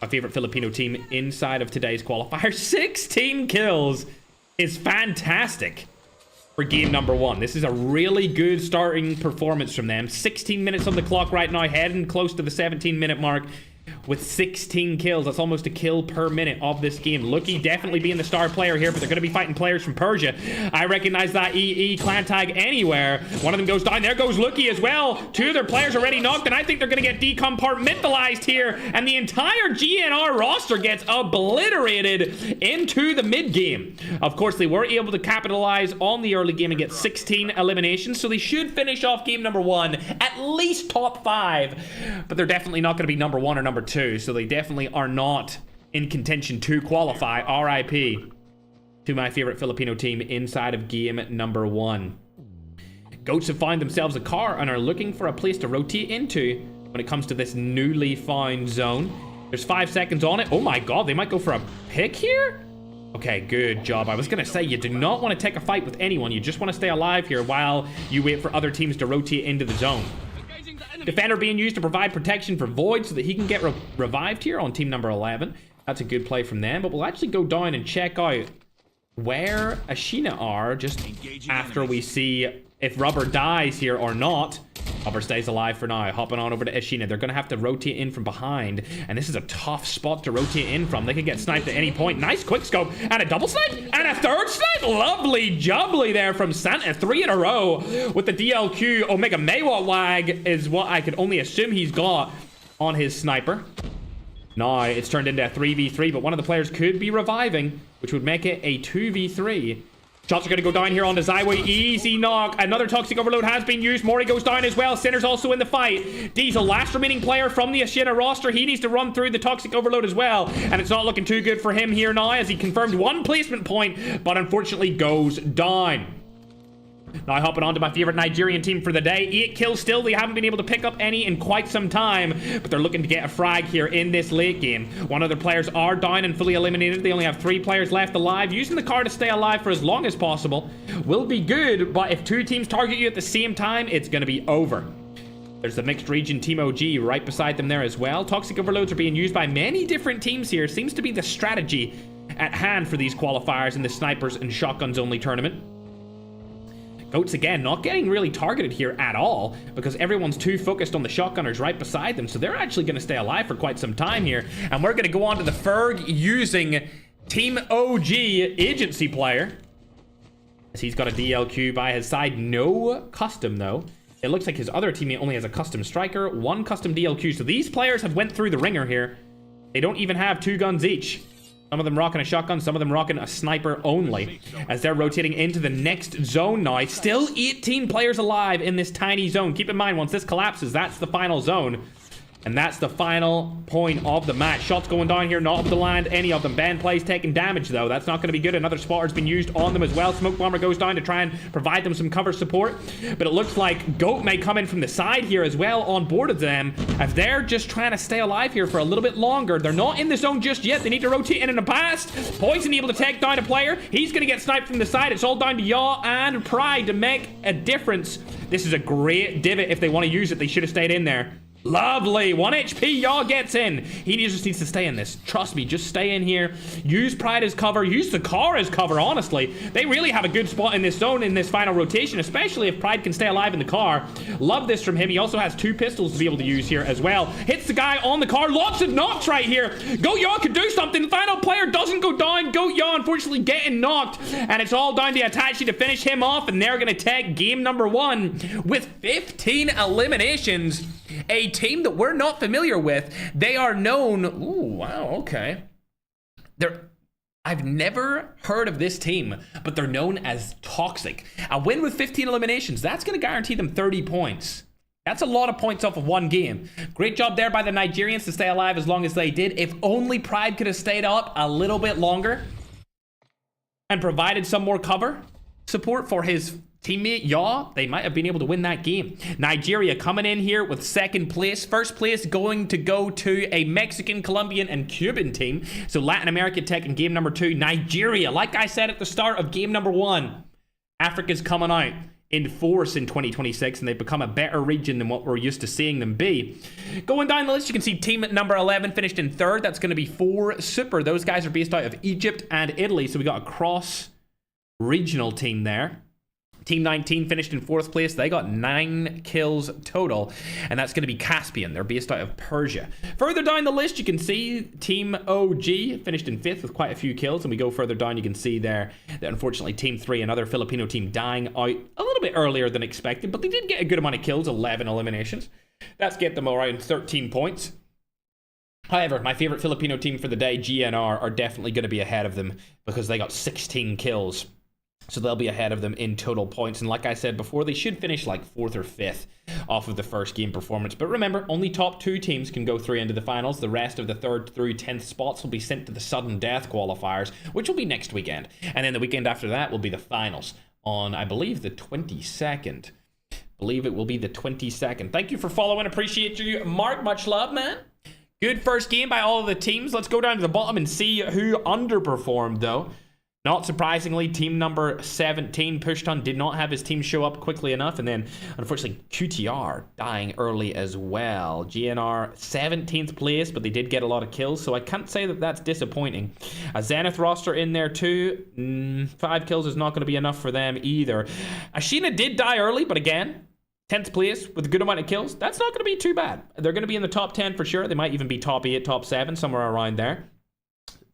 My favorite Filipino team inside of today's qualifier. 16 kills is fantastic for game number 1. This is a really good starting performance from them. 16 minutes on the clock right now, heading close to the 17-minute mark with 16 kills. That's almost a kill per minute of this game. Lucky definitely being the star player here, but they're going to be fighting players from Persia. I recognize that EE clan tag anywhere. One of them goes down. There goes Lucky as well. 2 of their players already knocked, and I think they're going to get decompartmentalized here, and the entire GNR roster gets obliterated into the mid game. Of course, they were able to capitalize on the early game and get 16 eliminations, so they should finish off game number 1 at least top 5, but they're definitely not going to be number 1 or number 2, so they definitely are not in contention to qualify. RIP to my favorite Filipino team inside of game number 1. Goats have found themselves a car and are looking for a place to rotate into when it comes to this newly found zone. There's 5 seconds on it. Oh my god, they might go for a pick here? Okay, good job. I was gonna say, you do not want to take a fight with anyone. You just want to stay alive here while you wait for other teams to rotate into the zone. Defender being used to provide protection for Void so that he can get revived here on team number 11. That's a good play from them, but we'll actually go down and check out where Ashina are just after we see if Rubber dies here or not. Rubber stays alive for now. Hopping on over to Ashina. They're going to have to rotate in from behind, and this is a tough spot to rotate in from. They could get sniped at any point. Nice quick scope, and a double snipe, and a third snipe. Lovely jubbly there from Santa. 3 in a row with the DLQ. Omega Maywatt Wag is what I could only assume he's got on his sniper. Now it's turned into a 3v3, but one of the players could be reviving, which would make it a 2v3. Shots are going to go down here on the Zyway. Easy knock. Another Toxic Overload has been used. Mori goes down as well. Sinner's also in the fight. Diesel, last remaining player from the Ashina roster. He needs to run through the Toxic Overload as well. And it's not looking too good for him here now, as he confirmed 1 placement point, but unfortunately goes down. Now hopping on to my favorite Nigerian team for the day. 8 kills still. They haven't been able to pick up any in quite some time, but they're looking to get a frag here in this late game. One of their players are down and fully eliminated. They only have 3 players left alive. Using the car to stay alive for as long as possible will be good, but if 2 teams target you at the same time, it's going to be over. There's the mixed region Team OG right beside them there as well. Toxic Overloads are being used by many different teams here. Seems to be the strategy at hand for these qualifiers in the snipers and shotguns only tournament. Goats again not getting really targeted here at all because everyone's too focused on the shotgunners right beside them, so they're actually going to stay alive for quite some time here. And we're going to go on to the Ferg using Team OG agency player, as he's got a DLQ by his side. No custom though. It looks like his other teammate only has a custom striker, 1 custom DLQ. So these players have went through the ringer here. They don't even have 2 guns each. Some of them rocking a shotgun, some of them rocking a sniper only, as they're rotating into the next zone now. Still 18 players alive in this tiny zone. Keep in mind, once this collapses, that's the final zone. And that's the final point of the match. Shots going down here, not able to land any of them. Ben plays taking damage, though. That's not going to be good. Another spotter's been used on them as well. Smoke bomber goes down to try and provide them some cover support. But it looks like Goat may come in from the side here as well on board of them. If they're just trying to stay alive here for a little bit longer. They're not in the zone just yet. They need to rotate in and past. Poison able to take down a player. He's going to get sniped from the side. It's all down to Yaw and Pride to make a difference. This is a great divot. If they want to use it, they should have stayed in there. Lovely. 1 HP. Yaw gets in. He just needs to stay in this. Trust me. Just stay in here. Use Pride as cover. Use the car as cover, honestly. They really have a good spot in this zone in this final rotation, especially if Pride can stay alive in the car. Love this from him. He also has 2 pistols to be able to use here as well. Hits the guy on the car. Lots of knocks right here. Goat Yaw could do something. The final player doesn't go down. Goat Yaw, unfortunately, getting knocked. And it's all down to Itachi to finish him off. And they're going to take game number 1 with 15 eliminations. A team that we're not familiar with. They are known... Ooh, wow, okay. I've never heard of this team, but they're known as Toxic. A win with 15 eliminations, that's going to guarantee them 30 points. That's a lot of points off of 1 game. Great job there by the Nigerians to stay alive as long as they did. If only Pride could have stayed up a little bit longer and provided some more cover support for his teammate Yaw, they might have been able to win that game. Nigeria coming in here with 2nd place. 1st place going to go to a Mexican, Colombian, and Cuban team. So Latin America taking game number 2. Nigeria, like I said at the start of game number 1, Africa's coming out in force in 2026, and they've become a better region than what we're used to seeing them be. Going down the list, you can see team at number 11 finished in 3rd. That's going to be 4 Super. Those guys are based out of Egypt and Italy, so we got a cross-regional team there. Team 19 finished in 4th place. They got 9 kills total, and that's going to be Caspian. They're based out of Persia. Further down the list, you can see Team OG finished in 5th with quite a few kills, and we go further down, you can see there that unfortunately Team 3, another Filipino team, dying out a little bit earlier than expected, but they did get a good amount of kills, 11 eliminations. That's get them around 13 points. However, my favorite Filipino team for the day, GNR, are definitely going to be ahead of them because they got 16 kills. So they'll be ahead of them in total points. And like I said before, they should finish like 4th or 5th off of the first game performance. But remember, only top 2 teams can go through into the finals. The rest of the 3rd through 10th spots will be sent to the sudden death qualifiers, which will be next weekend. And then the weekend after that will be the finals on, I believe, the 22nd. I believe it will be the 22nd. Thank you for following. Appreciate you, Mark. Much love, man. Good first game by all of the teams. Let's go down to the bottom and see who underperformed, though. Not surprisingly, team number 17, Pushton, did not have his team show up quickly enough. And then, unfortunately, QTR dying early as well. GNR, 17th place, but they did get a lot of kills. So I can't say that that's disappointing. A Zenith roster in there too. 5 kills is not going to be enough for them either. Ashina did die early, but again, 10th place with a good amount of kills. That's not going to be too bad. They're going to be in the top 10 for sure. They might even be top 8, top 7, somewhere around there.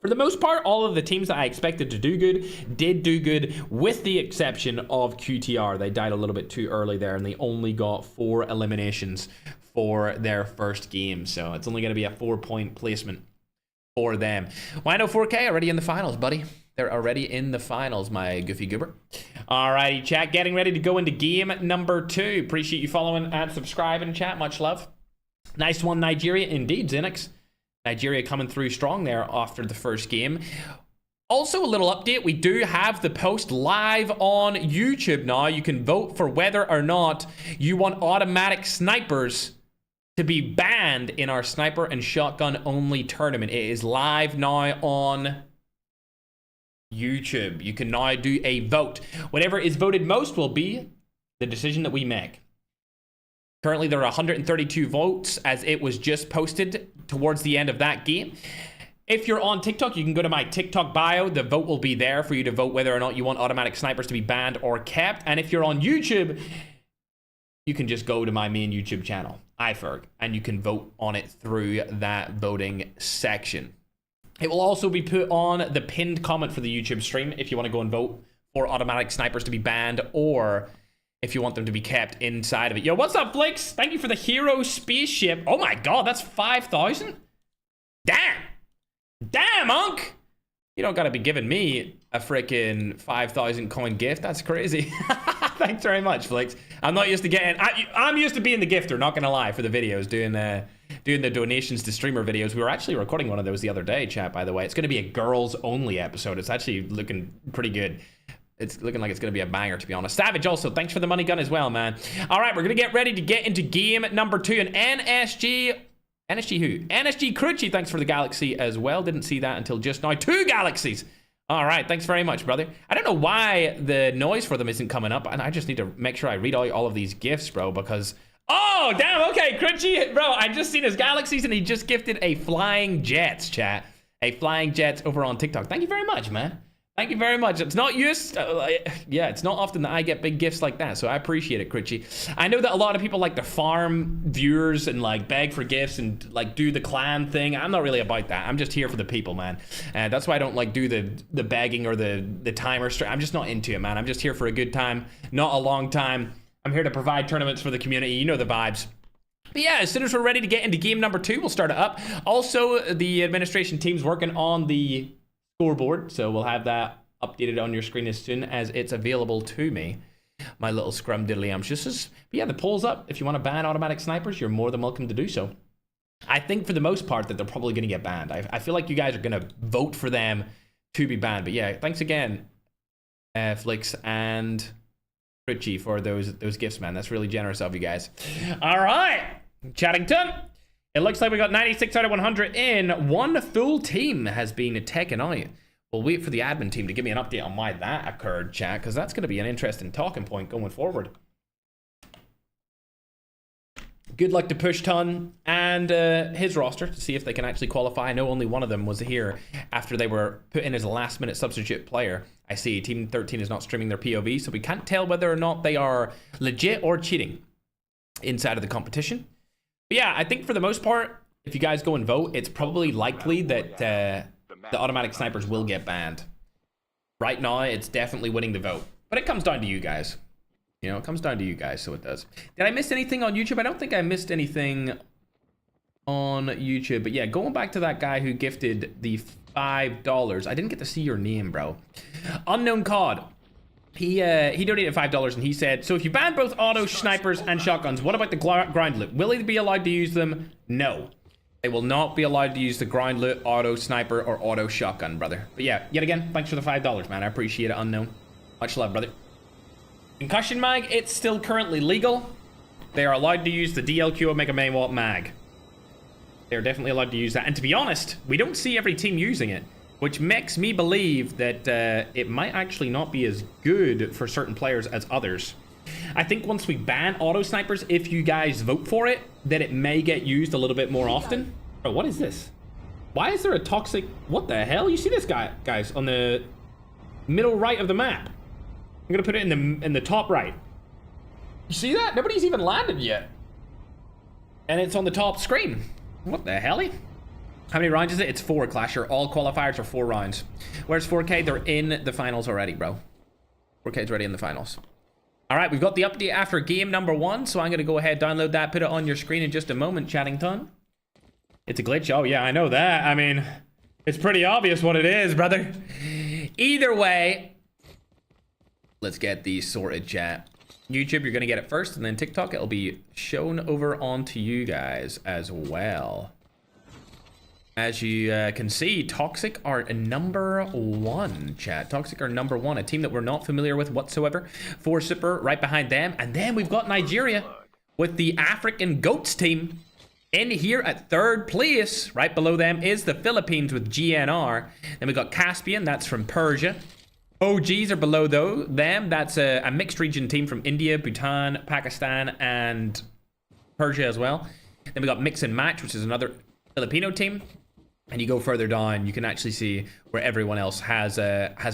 For the most part, all of the teams that I expected to do good did do good, with the exception of QTR. They died a little bit too early there, and they only got 4 eliminations for their first game. So it's only going to be a 4-point placement for them. Wino 4K already in the finals, buddy. They're already in the finals, my goofy goober. Alrighty, chat, getting ready to go into game number 2. Appreciate you following and subscribing, chat. Much love. Nice one, Nigeria. Indeed, Xenix. Nigeria coming through strong there after the first game. Also, a little update. We do have the post live on YouTube now. You can vote for whether or not you want automatic snipers to be banned in our sniper and shotgun only tournament. It is live now on YouTube. You can now do a vote. Whatever is voted most will be the decision that we make. Currently, there are 132 votes as it was just posted towards the end of that game. If you're on TikTok, you can go to my TikTok bio. The vote will be there for you to vote whether or not you want automatic snipers to be banned or kept. And if you're on YouTube, you can just go to my main YouTube channel, iFerg, and you can vote on it through that voting section. It will also be put on the pinned comment for the YouTube stream if you want to go and vote for automatic snipers to be banned, or if you want them to be kept inside of it. Yo, what's up, Flix? Thank you for the hero spaceship. Oh my god, that's 5,000? Damn! Damn, Unc! You don't gotta be giving me a freaking 5,000 coin gift. That's crazy. Thanks very much, Flix. I'm not used to getting... I'm used to being the gifter, not gonna lie, for the videos, doing the donations to streamer videos. We were actually recording one of those the other day, chat, by the way. It's going to be a girls only episode. It's actually looking pretty good. It's looking like it's going to be a banger, to be honest. Savage also, thanks for the money gun as well, man. All right, we're going to get ready to get into game number 2. And NSG who? NSG Crucci, thanks for the galaxy as well. Didn't see that until just now. 2 galaxies. All right, thanks very much, brother. I don't know why the noise for them isn't coming up, and I just need to make sure I read out all of these gifts, bro, because... Oh, damn, okay, Crunchy, bro, I just seen his galaxies, and he just gifted a Flying Jets, chat. A Flying Jets over on TikTok. Thank you very much, man. Thank you very much. It's not used. Yeah, it's not often that I get big gifts like that, so I appreciate it, Critchy. I know that a lot of people like to farm viewers and like beg for gifts and like do the clan thing. I'm not really about that. I'm just here for the people, man. That's why I don't like do the begging or the timer. I'm just not into it, man. I'm just here for a good time, not a long time. I'm here to provide tournaments for the community. You know the vibes. But yeah, as soon as we're ready to get into game number 2, we'll start it up. Also, the administration team's working on the scoreboard, so we'll have that updated on your screen as soon as it's available to me. My little scrum diddly but yeah, the poll's up. If you want to ban automatic snipers, you're more than welcome to do so. I think for the most part that they're probably going to get banned. I feel like you guys are going to vote for them to be banned. But yeah, thanks again, Flix and Richie, for those gifts, man. That's really generous of you guys. All right, Chattington. It looks like we got 96 out of 100 in. One full team has been taken out. We'll wait for the admin team to give me an update on why that occurred, chat, because that's going to be an interesting talking point going forward. Good luck to Push Ton and his roster to see if they can actually qualify. I know only one of them was here after they were put in as a last-minute substitute player. I see Team 13 is not streaming their POV, so we can't tell whether or not they are legit or cheating inside of the competition. But yeah, I think for the most part, if you guys go and vote, it's probably likely that the automatic snipers will get banned. Right now, it's definitely winning the vote. But it comes down to you guys. You know, it comes down to you guys, so it does. Did I miss anything on YouTube? I don't think I missed anything on YouTube. But yeah, going back to that guy who gifted the $5. I didn't get to see your name, bro. Unknown COD. He donated $5 and he said, so if you ban both auto snipers and shotguns, what about the ground loot? Will they be allowed to use them? No. They will not be allowed to use the ground loot, auto sniper, or auto shotgun, brother. But yeah, yet again, thanks for the $5, man. I appreciate it, Unknown. Much love, brother. Concussion mag, it's still currently legal. They are allowed to use the DLQ Omega Maywalt mag. They're definitely allowed to use that. And to be honest, we don't see every team using it, which makes me believe that it might actually not be as good for certain players as others. I think once we ban auto snipers, if you guys vote for it, then it may get used a little bit more often. Bro, what is this? Why is there a toxic... What the hell? You see this guy, guys, on the middle right of the map. I'm gonna put it in the top right. You see that? Nobody's even landed yet. And it's on the top screen. What the hell? How many rounds is it? It's 4, Clasher. All qualifiers are 4 rounds. Where's 4K? They're in the finals already, bro. 4K's already in the finals. All right, we've got the update after game number 1, so I'm going to go ahead, download that, put it on your screen in just a moment, Chattington. It's a glitch. Oh, yeah, I know that. I mean, it's pretty obvious what it is, brother. Either way, let's get these sorted, chat. YouTube, you're going to get it first, and then TikTok, it'll be shown over onto you guys as well. As you can see, Toxic are number 1, chat. Toxic are number 1, a team that we're not familiar with whatsoever. 4Super right behind them. And then we've got Nigeria with the African Goats team in here at 3rd place. Right below them is the Philippines with GNR. Then we've got Caspian, that's from Persia. OGs are below them. That's a mixed region team from India, Bhutan, Pakistan, and Persia as well. Then we got Mix and Match, which is another Filipino team. And you go further down, you can actually see where everyone else has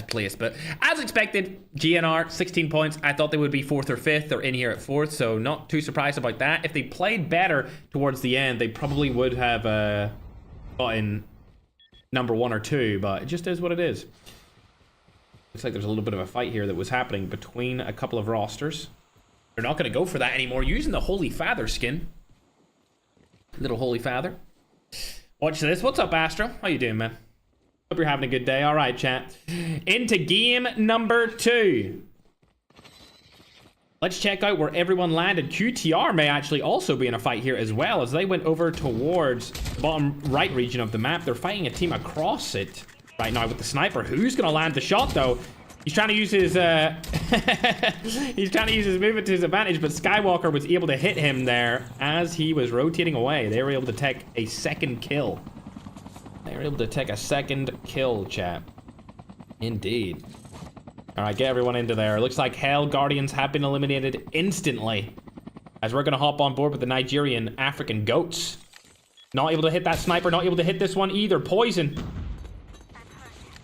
placed. But as expected, GNR, 16 points. I thought they would be 4th or 5th. They're in here at 4th, so not too surprised about that. If they played better towards the end, they probably would have gotten number 1 or 2, but it just is what it is. Looks like there's a little bit of a fight here that was happening between a couple of rosters. They're not going to go for that anymore, using the Holy Father skin. Little Holy Father. Watch this. What's up, Astro? How you doing, man? Hope you're having a good day. All right, chat. Into game number 2. Let's check out where everyone landed. QTR may actually also be in a fight here as well, as they went over towards the bottom right region of the map. They're fighting a team across it right now with the sniper. Who's going to land the shot, though? He's trying to use his he's trying to use his movement to his advantage, but Skywalker was able to hit him there as he was rotating away. They were able to take a second kill. They were able to take a second kill, chat. Indeed. All right, get everyone into there. Looks like Hell Guardians have been eliminated instantly, as we're going to hop on board with the Nigerian African goats. Not able to hit that sniper. Not able to hit this one either. Poison.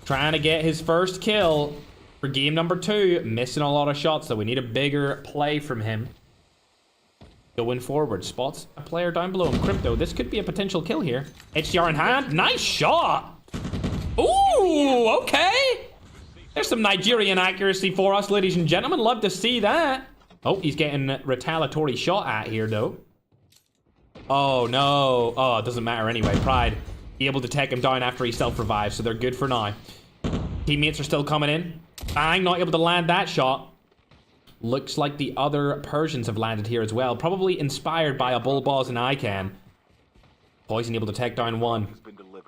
Trying to get his first kill for game number 2. Missing a lot of shots, so we need a bigger play from him. Going forward. Spots a player down below him. Crypto. This could be a potential kill here. HDR in hand. Nice shot. Ooh, okay. There's some Nigerian accuracy for us, ladies and gentlemen. Love to see that. Oh, he's getting retaliatory shot at here, though. Oh, no. Oh, it doesn't matter anyway. Pride able to take him down after he self-revives, so they're good for now. Teammates are still coming in. Bang, not able to land that shot. Looks like the other Persians have landed here as well. Probably inspired by a Bull Boss and Ican. Poison able to take down one.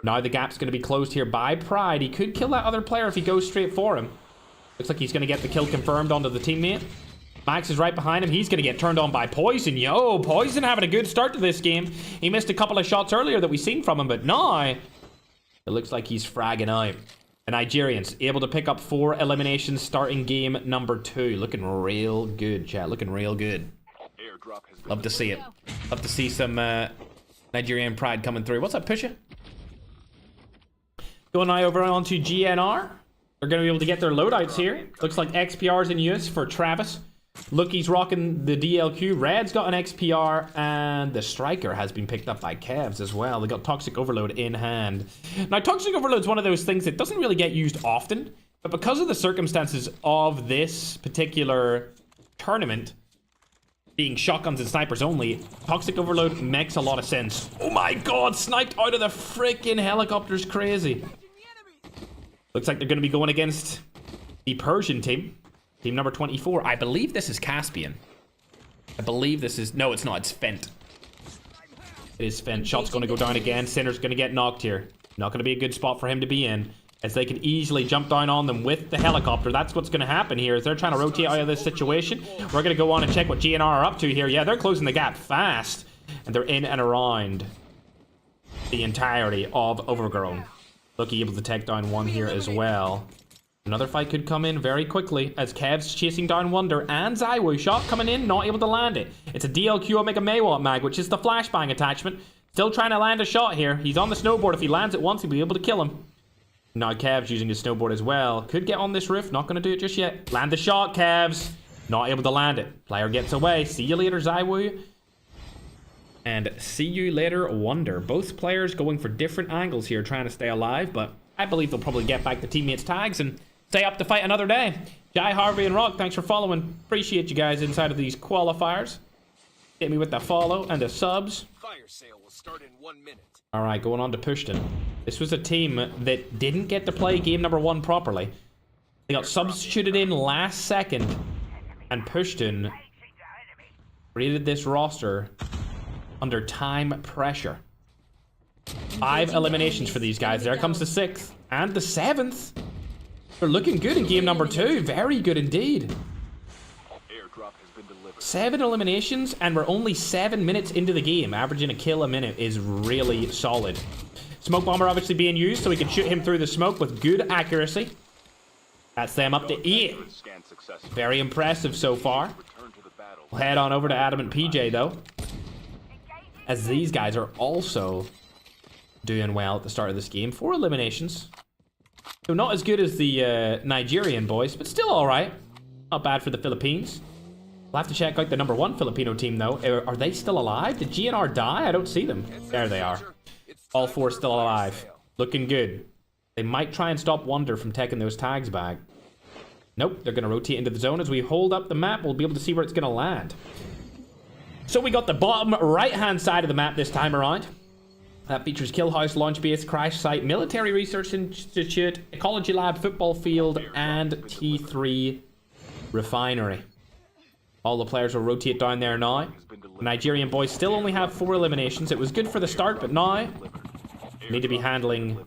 Now the gap's going to be closed here by Pride. He could kill that other player if he goes straight for him. Looks like he's going to get the kill confirmed onto the teammate. Max is right behind him. He's going to get turned on by Poison. Yo, Poison having a good start to this game. He missed a couple of shots earlier that we seen from him, but now it looks like he's fragging out. The Nigerians able to pick up 4 eliminations starting game number 2. Looking real good, chat. Looking real good. Love to see it. Love to see some Nigerian pride coming through. What's up, Pusha? Going now over onto GNR. They're going to be able to get their loadouts here. Looks like XPR's in use for Travis. Lookie's rocking the DLQ. Red's got an XPR, and the Striker has been picked up by Kevs as well. They got Toxic Overload in hand. Now, Toxic Overload's one of those things that doesn't really get used often, but because of the circumstances of this particular tournament, being shotguns and snipers only, Toxic Overload makes a lot of sense. Oh my god, sniped out of the freaking helicopters, crazy. Looks like they're going to be going against the Persian team. Team number 24. I believe this is Caspian. I believe this is... No, it's not. It's Fent. It is Fent. Shot's going to go down again. Sinner's going to get knocked here. Not going to be a good spot for him to be in, as they can easily jump down on them with the helicopter. That's what's going to happen here, is they're trying to rotate out of this situation. We're going to go on and check what GNR are up to here. Yeah, they're closing the gap fast, and they're in and around the entirety of Overgrown. Looking able to take down one here as well. Another fight could come in very quickly, as Kev's chasing down Wonder and Zywoo. Shot coming in, not able to land it. It's a DLQ Omega Maywat mag, which is the flashbang attachment. Still trying to land a shot here. He's on the snowboard. If he lands it once, he'll be able to kill him. Now Kev's using his snowboard as well. Could get on this roof. Not going to do it just yet. Land the shot, Kevs. Not able to land it. Player gets away. See you later, Zywoo. And see you later, Wonder. Both players going for different angles here, trying to stay alive, but I believe they'll probably get back the teammates' tags and stay up to fight another day. Jai, Harvey, and Rock, thanks for following. Appreciate you guys inside of these qualifiers. Hit me with the follow and the subs. Fire sale will start in 1 minute. All right, going on to Pushton. This was a team that didn't get to play game number 1 properly. They got substituted in last second, and Pushton created this roster under time pressure. 5 eliminations for these guys. There comes the 6th and the 7th. They're looking good in game number 2. Very good indeed. 7 eliminations, and we're only 7 minutes into the game. Averaging a kill a minute is really solid. Smoke bomber obviously being used, so we can shoot him through the smoke with good accuracy. That's them up to 8. Very impressive so far. We'll head on over to Adam and PJ, though, as these guys are also doing well at the start of this game. 4 eliminations. So not as good as the Nigerian boys, but still alright. Not bad for the Philippines. We'll have to check out the number 1 Filipino team, though. Are they still alive? Did GNR die? I don't see them. There they are. All 4 still alive. Looking good. They might try and stop Wonder from taking those tags back. Nope, they're going to rotate into the zone. As we hold up the map, we'll be able to see where it's going to land. So we got the bottom right-hand side of the map this time around. That features Kill House, Launch Base, Crash Site, Military Research Institute, Ecology Lab, Football Field, and T3 Refinery. All the players will rotate down there now. The Nigerian boys still only have 4 eliminations. It was good for the start, but now need to be handling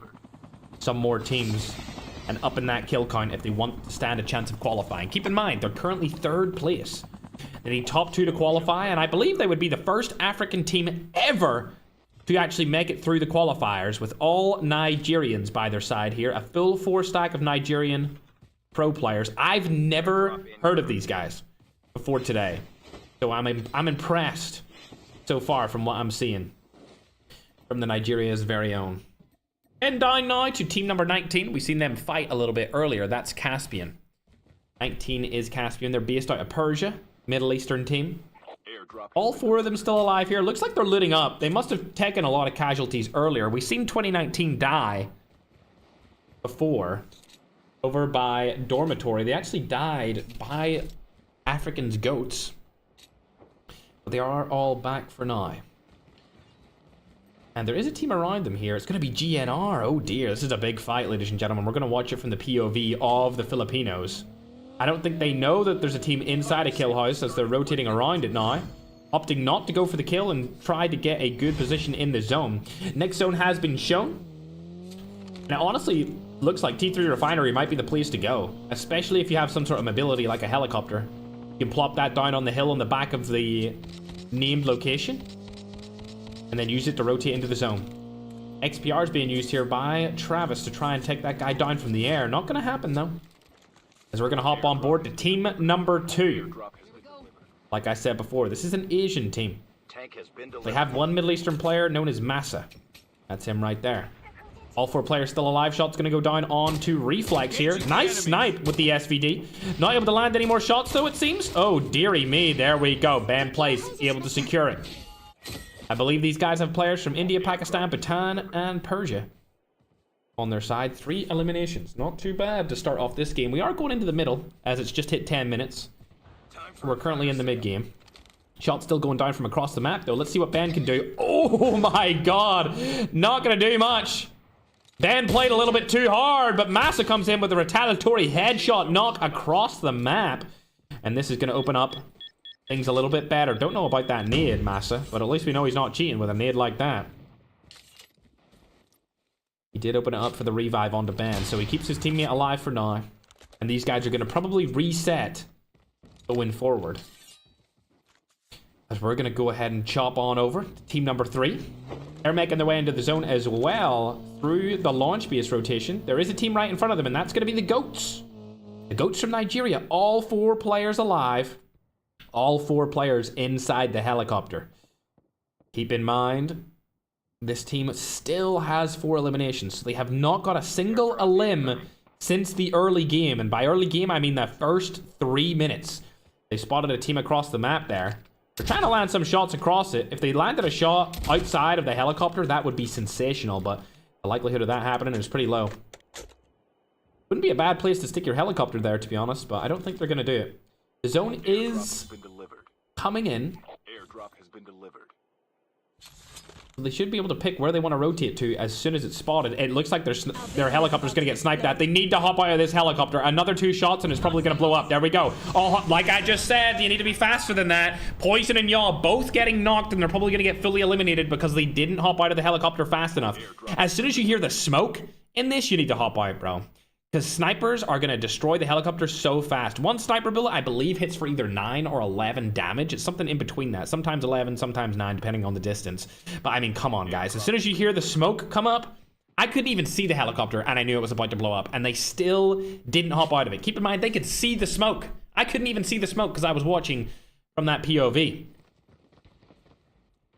some more teams and up in that kill count if they want to stand a chance of qualifying. Keep in mind, they're currently 3rd place. They need top 2 to qualify, and I believe they would be the first African team ever to actually make it through the qualifiers with all Nigerians by their side here. A full 4 stack of Nigerian pro players. I've never heard of these guys before today, so I'm impressed so far from what I'm seeing from the Nigeria's very own. And down now to team number 19. We've seen them fight a little bit earlier. That's Caspian. 19 is Caspian. They're based out of Persia, Middle Eastern team. All 4 of them still alive here. Looks like they're looting up. They must have taken a lot of casualties earlier. We've seen 2019 die before over by Dormitory. They actually died by Africans' goats. But they are all back for now. And there is a team around them here. It's going to be GNR. Oh dear, this is a big fight, ladies and gentlemen. We're going to watch it from the POV of the Filipinos. I don't think they know that there's a team inside a kill house as they're rotating around it now. Opting not to go for the kill and try to get a good position in the zone. Next zone has been shown. Now, honestly, looks like T3 Refinery might be the place to go. Especially if you have some sort of mobility like a helicopter. You can plop that down on the hill on the back of the named location. And then use it to rotate into the zone. XPR is being used here by Travis to try and take that guy down from the air. Not going to happen, though. As we're going to hop on board to team number 2. Like I said before, this is an Asian team. They have one Middle Eastern player known as Massa. That's him right there. All 4 players still alive. Shot's going to go down on to Reflex here. Nice snipe with the SVD. Not able to land any more shots, though, it seems. Oh, dearie me. There we go. Bam place. Able to secure it. I believe these guys have players from India, Pakistan, Bhutan, and Persia on their side. 3 eliminations. Not too bad to start off this game. We are going into the middle, as it's just hit 10 minutes. We're currently in the mid-game. Shot still going down from across the map, though. Let's see what Ben can do. Oh, my God. Not going to do much. Ben played a little bit too hard, but Massa comes in with a retaliatory headshot knock across the map. And this is going to open up things a little bit better. Don't know about that nade, Massa, but at least we know he's not cheating with a nade like that. He did open it up for the revive onto Ben, so he keeps his teammate alive for now. And these guys are going to probably reset going forward. As we're going to go ahead and chop on over to team number 3. They're making their way into the zone as well through the launch base rotation. There is a team right in front of them, and that's going to be the Goats. The Goats from Nigeria. All 4 players alive. All 4 players inside the helicopter. Keep in mind, this team still has 4 eliminations. So they have not got a single elim since the early game. And by early game, I mean the first 3 minutes. They spotted a team across the map there. They're trying to land some shots across it. If they landed a shot outside of the helicopter, that would be sensational. But the likelihood of that happening is pretty low. Wouldn't be a bad place to stick your helicopter there, to be honest. But I don't think they're going to do it. The zone is coming in. Airdrop has been delivered. They should be able to pick where they want to rotate to as soon as it's spotted. It looks like their helicopter's going to get sniped at. They need to hop out of this helicopter. Another 2 shots and it's probably going to blow up. There we go. Oh, like I just said, you need to be faster than that. Poison and Yaw both getting knocked, and they're probably going to get fully eliminated because they didn't hop out of the helicopter fast enough. As soon as you hear the smoke in this, you need to hop out, bro. Because snipers are going to destroy the helicopter so fast. One sniper bullet, I believe, hits for either 9 or 11 damage. It's something in between that. Sometimes 11, sometimes 9, depending on the distance. But, I mean, come on, guys. As soon as you hear the smoke come up, I couldn't even see the helicopter, and I knew it was about to blow up. And they still didn't hop out of it. Keep in mind, they could see the smoke. I couldn't even see the smoke because I was watching from that POV.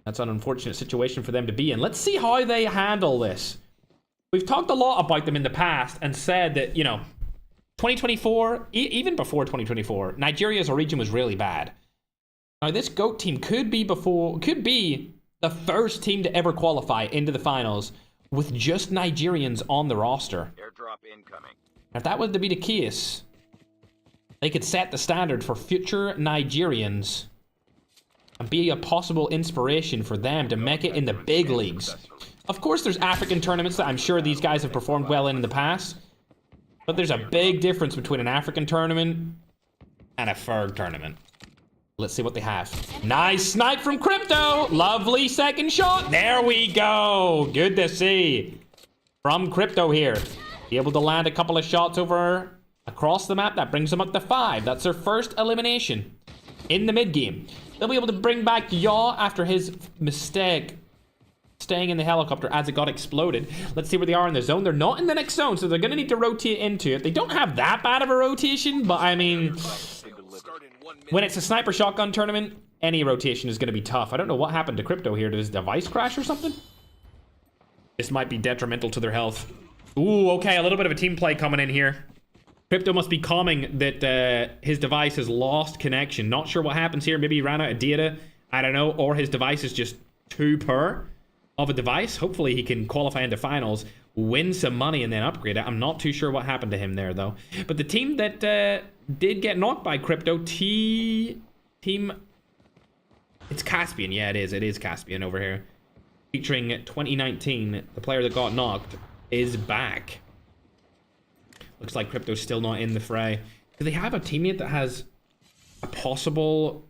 That's an unfortunate situation for them to be in. Let's see how they handle this. We've talked a lot about them in the past and said that, you know, 2024, even before 2024, Nigeria as a region was really bad. Now, this GOAT team could be the first team to ever qualify into the finals with just Nigerians on the roster. Airdrop incoming. If that was to be the case, they could set the standard for future Nigerians and be a possible inspiration for them to make it in the big leagues. Of course, there's African tournaments that I'm sure these guys have performed well in the past. But there's a big difference between an African tournament and a FERG tournament. Let's see what they have. Nice snipe from Crypto. Lovely second shot. There we go. Good to see. From Crypto here. Be able to land a couple of shots over across the map. That brings them up to 5. That's their first elimination in the mid-game. They'll be able to bring back Yaw after his mistake staying in the helicopter as it got exploded. Let's see where they are in the zone. They're not in the next zone, so they're going to need to rotate into it. They don't have that bad of a rotation, but I mean, when it's a sniper shotgun tournament, any rotation is going to be tough. I don't know what happened to Crypto here. Did his device crash or something? This might be detrimental to their health. Ooh, okay, a little bit of a team play coming in here. Crypto must be calming that his device has lost connection. Not sure what happens here. Maybe he ran out of data. I don't know. Or his device is just too poor of a device. Hopefully he can qualify into finals, win some money, and then upgrade it. I'm not too sure what happened to him there, though. But the team that did get knocked by Crypto, team... It's Caspian. Yeah, it is. It is Caspian over here. Featuring 2019, the player that got knocked is back. Looks like Crypto's still not in the fray. Do they have a teammate that has a possible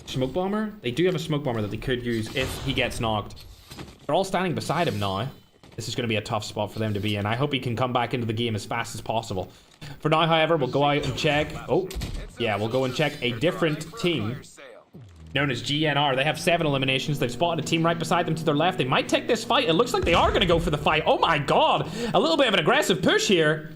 smoke bomber? They do have a smoke bomber that they could use if he gets knocked. They're all standing beside him now. This is going to be a tough spot for them to be in. I hope he can come back into the game as fast as possible. For now, however, we'll go out and check. Oh, yeah, we'll go and check a different team known as GNR. They have 7 eliminations. They've spotted a team right beside them to their left. They might take this fight. It looks like they are going to go for the fight. Oh my god. A little bit of an aggressive push here.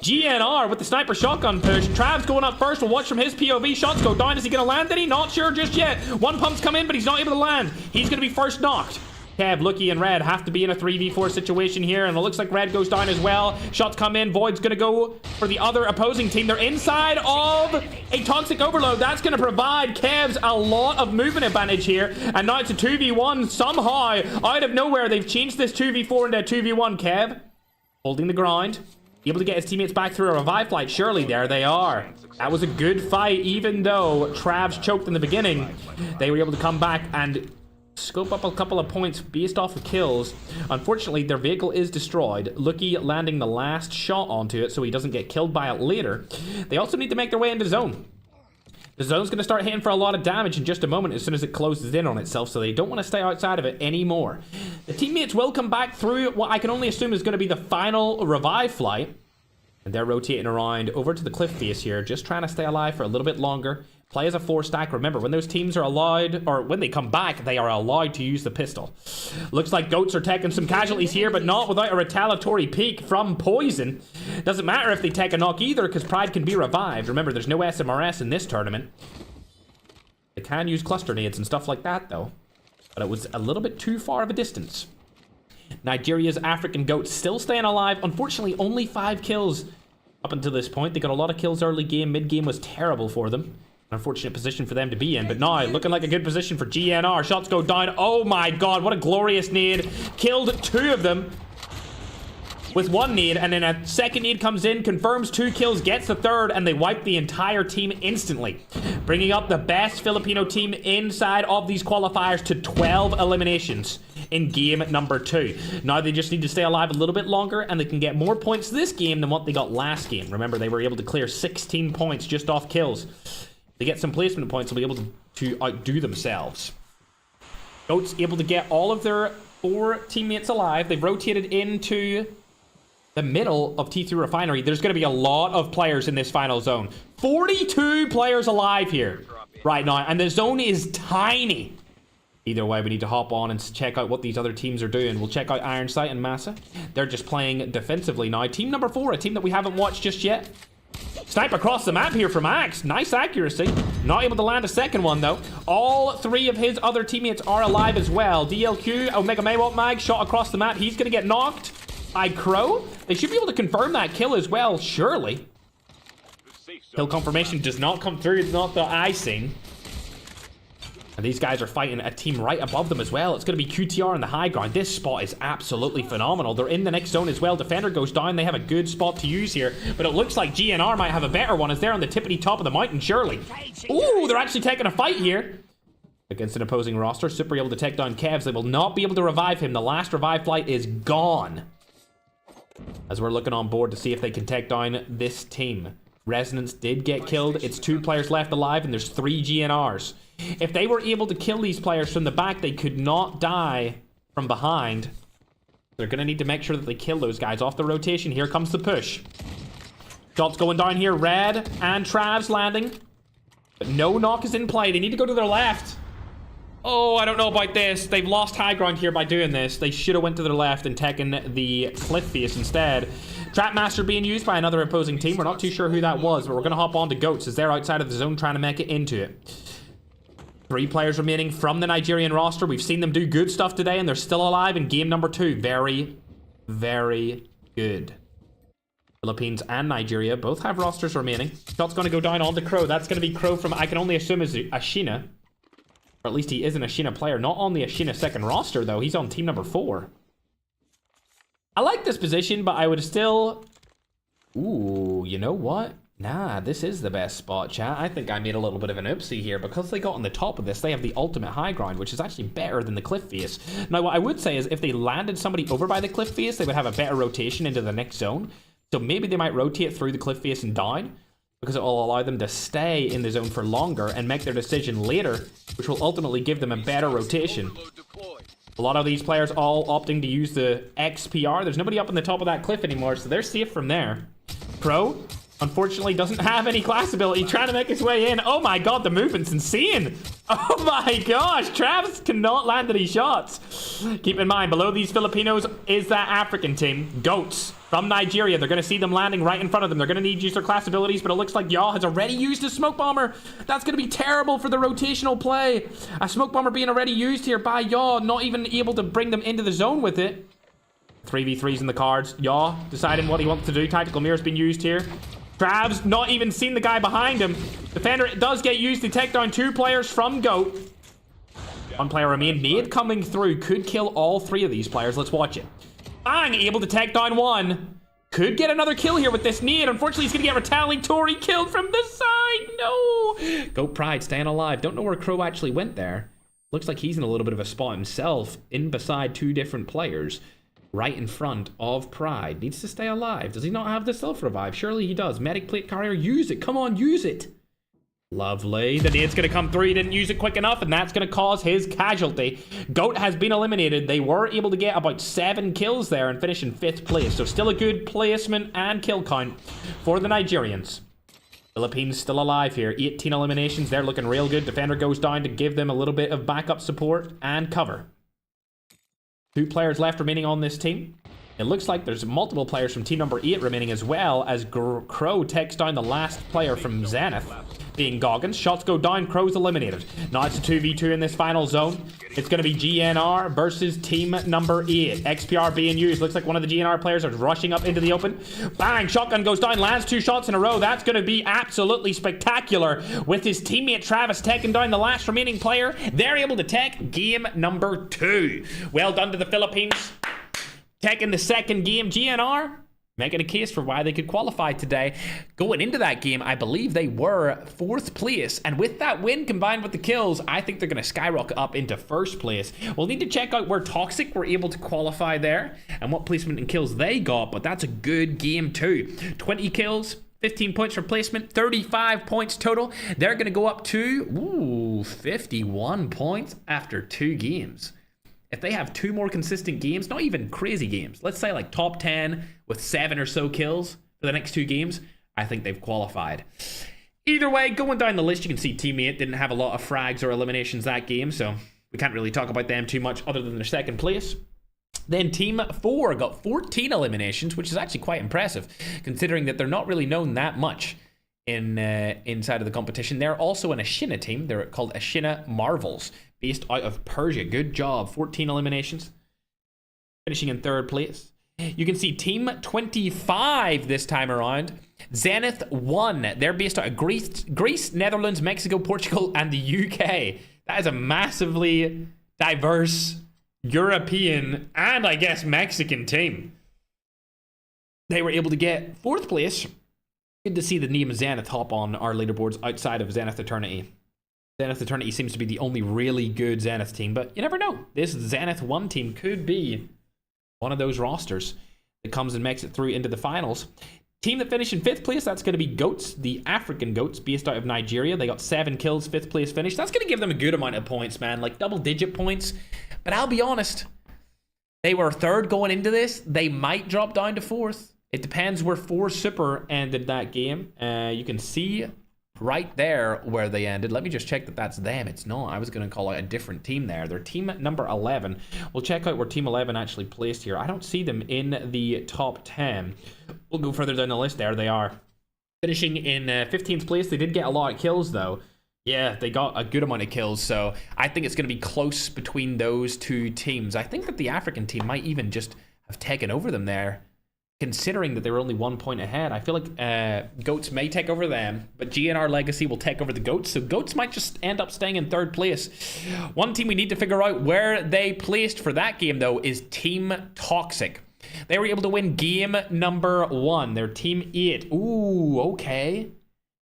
GNR with the sniper shotgun push. Trav's going up first. We'll watch from his POV. Shots go down. Is he going to land any? Not sure just yet. One pump's come in, but he's not able to land. He's going to be first knocked. Kev, Lucky, and Red have to be in a 3v4 situation here, and it looks like Red goes down as well. Shots come in. Void's going to go for the other opposing team. They're inside of a Toxic Overload. That's going to provide Kev's a lot of movement advantage here, and now it's a 2v1. Somehow, out of nowhere, they've changed this 2v4 into a 2v1. Kev, holding the ground. Able to get his teammates back through a revive flight. Surely, there they are. That was a good fight, even though Trav's choked in the beginning. They were able to come back and scope up a couple of points based off of kills. Unfortunately, their vehicle is destroyed. Lucky landing the last shot onto it so he doesn't get killed by it later. They also need to make their way into zone. The zone's going to start hitting for a lot of damage in just a moment as soon as it closes in on itself, so they don't want to stay outside of it anymore. The teammates will come back through what I can only assume is going to be the final revive flight. And they're rotating around over to the cliff face here, just trying to stay alive for a little bit longer. Play as a 4-stack. Remember, when those teams are allowed, or when they come back, they are allowed to use the pistol. Looks like Goats are taking some casualties here, but not without a retaliatory peek from Poison. Doesn't matter if they take a knock either, because Pride can be revived. Remember, there's no SMRS in this tournament. They can use cluster nades and stuff like that, though. But it was a little bit too far of a distance. Nigeria's African Goats still staying alive. Unfortunately, only 5 kills up until this point. They got a lot of kills early game. Mid-game was terrible for them. Unfortunate position for them to be in, but now looking like a good position for GNR. Shots go down. Oh my god, what a glorious nade. Killed 2 of them with 1 nade, and then a second nade comes in, confirms 2 kills, gets the 3rd, and they wipe the entire team instantly, bringing up the best Filipino team inside of these qualifiers to 12 eliminations in game number 2. Now they just need to stay alive a little bit longer, and they can get more points this game than what they got last game. Remember, they were able to clear 16 points just off kills. They get some placement points, they'll be able to outdo themselves. Goats able to get all of their 4 teammates alive. They've rotated into the middle of T3 Refinery. There's going to be a lot of players in this final zone. 42 players alive here right now, and the zone is tiny. Either way, we need to hop on and check out what these other teams are doing. We'll check out Iron Sight and Massa. They're just playing defensively now. Team number 4, a team that we haven't watched just yet. Snipe across the map here from Axe. Nice accuracy. Not able to land a second one, though. All 3 of his other teammates are alive as well. DLQ, Omega Maywalt Mag, shot across the map. He's going to get knocked by Crow. They should be able to confirm that kill as well, surely. Kill confirmation does not come through. It's not the icing. And these guys are fighting a team right above them as well. It's going to be QTR on the high ground. This spot is absolutely phenomenal. They're in the next zone as well. Defender goes down. They have a good spot to use here. But it looks like GNR might have a better one as they're on the tippity top of the mountain, surely. Ooh, they're actually taking a fight here against an opposing roster. Super able to take down Kevs. They will not be able to revive him. The last revive flight is gone. As we're looking on board to see if they can take down this team. Resonance did get killed. It's 2 players left alive, and there's 3 GNRs. If they were able to kill these players from the back, they could not die from behind. They're going to need to make sure that they kill those guys off the rotation. Here comes the push. Shots going down here. Red and Trav's landing. But no knock is in play. They need to go to their left. Oh, I don't know about this. They've lost high ground here by doing this. They should have went to their left and taken the cliff face instead. Trapmaster being used by another opposing team. We're not too sure who that was, but we're going to hop on to Goats as they're outside of the zone trying to make it into it. 3 players remaining from the Nigerian roster. We've seen them do good stuff today, and they're still alive in game number 2. Very, very good. Philippines and Nigeria both have rosters remaining. Shot's going to go down on the Crow. That's going to be Crow from, I can only assume, is Ashina. Or at least he is an Ashina player. Not on the Ashina second roster, though. He's on team number 4. I like this position, but I would still... Ooh, you know what? Nah, this is the best spot, chat. I think I made a little bit of an oopsie here. Because they got on the top of this, they have the ultimate high ground, which is actually better than the cliff face. Now, what I would say is if they landed somebody over by the cliff face, they would have a better rotation into the next zone. So maybe they might rotate through the cliff face and down, because it will allow them to stay in the zone for longer and make their decision later, which will ultimately give them a better rotation. A lot of these players all opting to use the XPR. There's nobody up on the top of that cliff anymore, so they're safe from there. Crow, unfortunately, doesn't have any class ability, trying to make his way in. Oh my god, the movement's insane. Oh my gosh, Travis cannot land any shots. Keep in mind, below these Filipinos is that African team, Goats, from Nigeria. They're going to see them landing right in front of them. They're going to need to use their class abilities, but it looks like Yaw has already used a smoke bomber. That's going to be terrible for the rotational play. A smoke bomber being already used here by Yaw, not even able to bring them into the zone with it. 3v3s in the cards. Yaw deciding what he wants to do. Tactical mirror's been used here. Trav's not even seen the guy behind him. Defender does get used to take down 2 players from Goat. 1 player remain. Nade coming through could kill all 3 of these players. Let's watch it. Bang! Able to take down 1. Could get another kill here with this nade. Unfortunately, he's going to get retaliatory killed from the side. No! Goat Pride staying alive. Don't know where Crow actually went there. Looks like he's in a little bit of a spot himself, in beside 2 different players. Right in front of Pride. Needs to stay alive. Does he not have the self-revive? Surely he does. Medic plate carrier, use it. Come on, use it. Lovely. The nade's going to come through. He didn't use it quick enough, and that's going to cause his casualty. Goat has been eliminated. They were able to get about 7 kills there and finish in 5th place. So still a good placement and kill count for the Nigerians. Philippines still alive here. 18 eliminations. They're looking real good. Defender goes down to give them a little bit of backup support and cover. 2 players left remaining on this team. It looks like there's multiple players from team number 8 remaining, as well as Crow takes down the last player from Zenith, being Goggins. Shots go down, Crow's eliminated. Now it's a 2v2 in this final zone. It's going to be GNR versus team number 8. XPR being used. Looks like one of the GNR players are rushing up into the open. Bang! Shotgun goes down, lands 2 shots in a row. That's going to be absolutely spectacular. With his teammate Travis taking down the last remaining player, they're able to take game number 2. Well done to the Philippines. Taking the second game. GNR making a case for why they could qualify today. Going into that game, I believe they were 4th place, and with that win combined with the kills, I think they're going to skyrocket up into 1st place. We'll need to check out where Toxic were able to qualify there and what placement and kills they got, but that's a good game too. 20 kills, 15 points for placement, 35 points total. They're going to go up to 51 points after 2 games. If they have 2 more consistent games, not even crazy games, let's say like top 10 with 7 or so kills for the next 2 games, I think they've qualified. Either way, going down the list, you can see Team 8 didn't have a lot of frags or eliminations that game, so we can't really talk about them too much other than their 2nd place. Then Team 4 got 14 eliminations, which is actually quite impressive, considering that they're not really known that much inside of the competition. They're also an Ashina team. They're called Ashina Marvels, based out of Persia. Good job. 14 eliminations. Finishing in 3rd place. You can see Team 25 this time around. Zenith 1. They're based out of Greece, Netherlands, Mexico, Portugal, and the UK. That is a massively diverse European and, I guess, Mexican team. They were able to get 4th place. Good to see the name of Zenith hop on our leaderboards outside of Zenith Eternity. Zenith Eternity seems to be the only really good Zenith team, but you never know. This Zenith 1 team could be one of those rosters that comes and makes it through into the finals. Team that finished in 5th place, that's going to be Goats, the African Goats, based out of Nigeria. They got 7 kills, 5th place finish. That's going to give them a good amount of points, man, like double-digit points. But I'll be honest, they were 3rd going into this. They might drop down to 4th. It depends where 4 Super ended that game. You can see right there where they ended. Let me just check that that's them. It's not. I was going to call out a different team there. They're team number 11. We'll check out where team 11 actually placed here. I don't see them in the top 10. We'll go further down the list. There they are. Finishing in 15th place. They did get a lot of kills, though. Yeah, they got a good amount of kills, so I think it's going to be close between those 2 teams. I think that the African team might even just have taken over them there, considering that they were only 1 point ahead. I feel like Goats may take over them, but GNR Legacy will take over the Goats, so Goats might just end up staying in 3rd place. One team we need to figure out where they placed for that game, though, is Team Toxic. They were able to win game number 1. They're Team 8. Ooh, okay.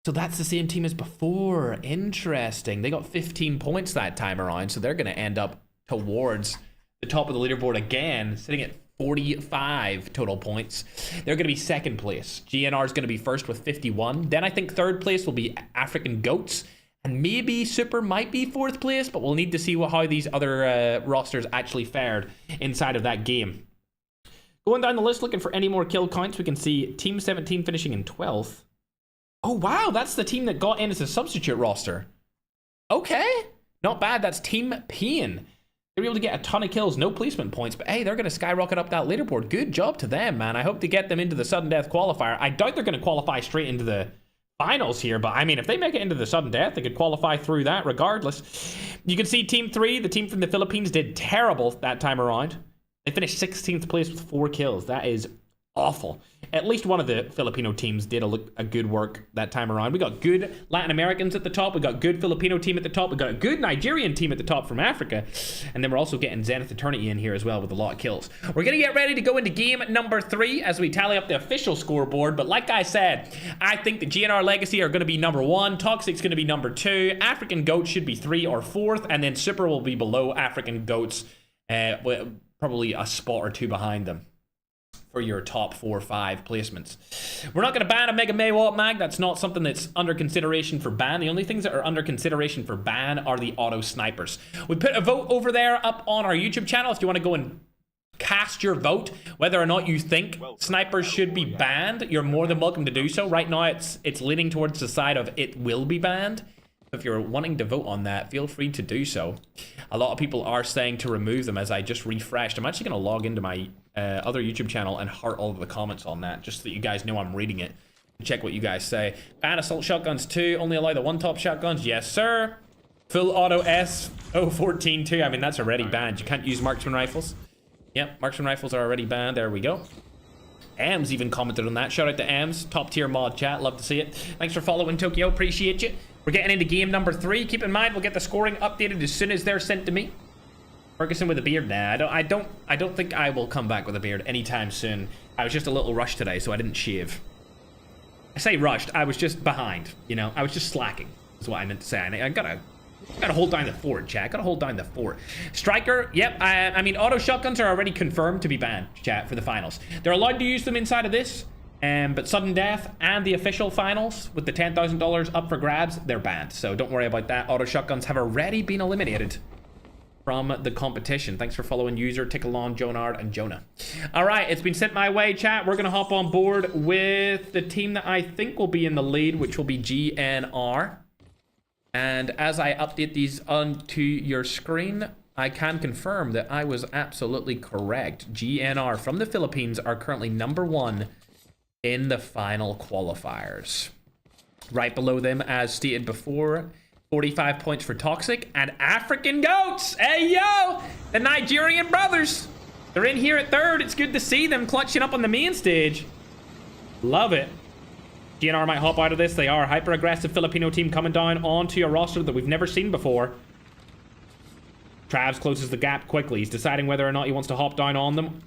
So that's the same team as before. Interesting. They got 15 points that time around, so they're going to end up towards the top of the leaderboard again, sitting at 45 total points. They're going to be 2nd place. GNR is going to be 1st with 51. Then I think 3rd place will be African Goats. And maybe Super might be 4th place, but we'll need to see how these other rosters actually fared inside of that game. Going down the list, looking for any more kill counts, we can see Team 17 finishing in 12th. Oh, wow, that's the team that got in as a substitute roster. Okay, not bad. That's Team Pain. They were able to get a ton of kills, no placement points, but hey, they're going to skyrocket up that leaderboard. Good job to them, man. I hope to get them into the sudden death qualifier. I doubt they're going to qualify straight into the finals here, but I mean, if they make it into the sudden death, they could qualify through that regardless. You can see Team 3, the team from the Philippines, did terrible that time around. They finished 16th place with 4 kills. That is awful. At least one of the Filipino teams did a good work that time around. We got good Latin Americans at the top. We got good Filipino team at the top. We got a good Nigerian team at the top from Africa. And then we're also getting Zenith Eternity in here as well with a lot of kills. We're going to get ready to go into game number 3 as we tally up the official scoreboard. But like I said, I think the GNR Legacy are going to be number 1. Toxic's going to be number 2. African Goats should be 3 or 4th. And then Super will be below African Goats. Probably a spot or 2 behind them for your top 4 or 5 placements. We're not going to ban a Mega Maywalt Mag. That's not something that's under consideration for ban. The only things that are under consideration for ban are the auto snipers. We put a vote over there up on our YouTube channel if you want to go and cast your vote whether or not you think snipers should be banned. You're more than welcome to do so. Right now it's leaning towards the side of it will be banned. If you're wanting to vote on that, feel free to do so. A lot of people are saying to remove them as I just refreshed. I'm actually going to log into my other YouTube channel and heart all of the comments on that, just so that you guys know I'm reading it. Check what you guys say. Ban assault shotguns too. Only allow the 1-top shotguns. Yes, sir. Full auto S014 too. I mean, that's already banned. You can't use marksman rifles. Yep, marksman rifles are already banned. There we go. Ams even commented on that. Shout out to Ams. Top tier mod chat. Love to see it. Thanks for following, Tokyo. Appreciate you. We're getting into game number 3. Keep in mind, we'll get the scoring updated as soon as they're sent to me. Ferguson with a beard? Nah, I don't think I will come back with a beard anytime soon. I was just a little rushed today, so I didn't shave. I say rushed. I was just behind. You know, I was just slacking. Is what I meant to say. I gotta hold down the fort, chat. Gotta hold down the fort. Striker, yep. I mean, auto shotguns are already confirmed to be banned, chat, for the finals. They're allowed to use them inside of this. But sudden death and the official finals with the $10,000 up for grabs, they're banned. So don't worry about that. Auto shotguns have already been eliminated from the competition. Thanks for following user Tickalon, Jonard, and Jonah. All right, it's been sent my way, chat. We're gonna hop on board with the team that I think will be in the lead, which will be GNR. And as I update these onto your screen, I can confirm that I was absolutely correct. GNR from the Philippines are currently number 1 in the final qualifiers. Right below them, as stated before, 45 points for Toxic and African Goats. Hey, yo! The Nigerian brothers. They're in here at 3rd. It's good to see them clutching up on the main stage. Love it. GNR might hop out of this. They are a hyper-aggressive Filipino team coming down onto a roster that we've never seen before. Travs closes the gap quickly. He's deciding whether or not he wants to hop down on them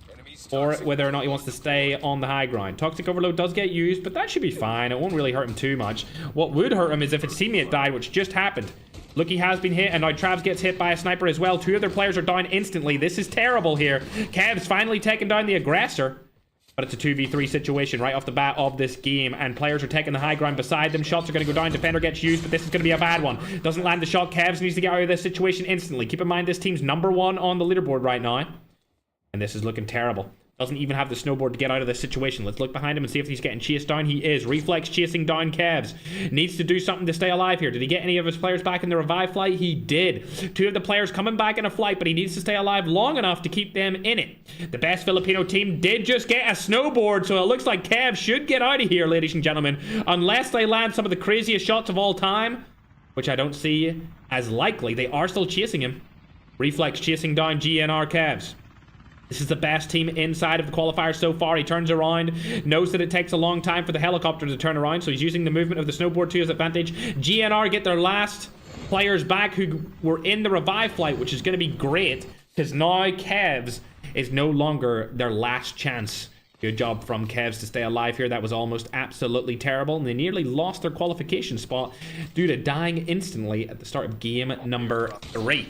or whether or not he wants to stay on the high ground. Toxic Overload does get used, but that should be fine. It won't really hurt him too much. What would hurt him is if his teammate died, which just happened. Lucky has been hit, and now Travs gets hit by a sniper as well. 2 other players are down instantly. This is terrible here. Kev's finally taken down the aggressor. But it's a 2v3 situation right off the bat of this game, and players are taking the high ground beside them. Shots are going to go down. Defender gets used, but this is going to be a bad one. Doesn't land the shot. Kevs needs to get out of this situation instantly. Keep in mind, this team's #1 on the leaderboard right now. And this is looking terrible. Doesn't even have the snowboard to get out of this situation. Let's look behind him and see if he's getting chased down. He is. Reflex chasing down Kevs. Needs to do something to stay alive here. Did he get any of his players back in the revive flight? He did. 2 of the players coming back in a flight, but he needs to stay alive long enough to keep them in it. The best Filipino team did just get a snowboard, so it looks like Kevs should get out of here, ladies and gentlemen, unless they land some of the craziest shots of all time, which I don't see as likely. They are still chasing him. Reflex chasing down GNR Kevs. This is the best team inside of the qualifiers so far. He turns around, knows that it takes a long time for the helicopter to turn around, so he's using the movement of the snowboard to his advantage. GNR get their last players back who were in the revive flight, which is going to be great, because now Kevs is no longer their last chance. Good job from Kevs to stay alive here. That was almost absolutely terrible, and they nearly lost their qualification spot due to dying instantly at the start of game number 3.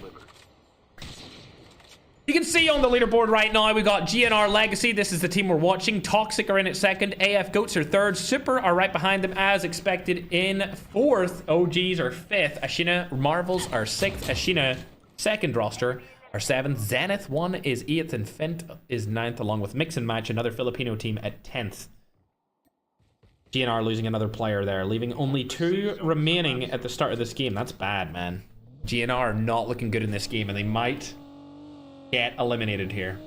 You can see on the leaderboard right now, we got GNR Legacy. This is the team we're watching. Toxic are in at 2nd. AF Goats are 3rd. Super are right behind them as expected in 4th. OGs are 5th. Ashina Marvels are 6th. Ashina 2nd roster are 7th. Zenith 1 is 8th. And Fent is 9th, along with Mix and Match, another Filipino team, at 10th. GNR losing another player there, leaving only 2 remaining at the start of this game. That's bad, man. GNR are not looking good in this game, and they might get eliminated here.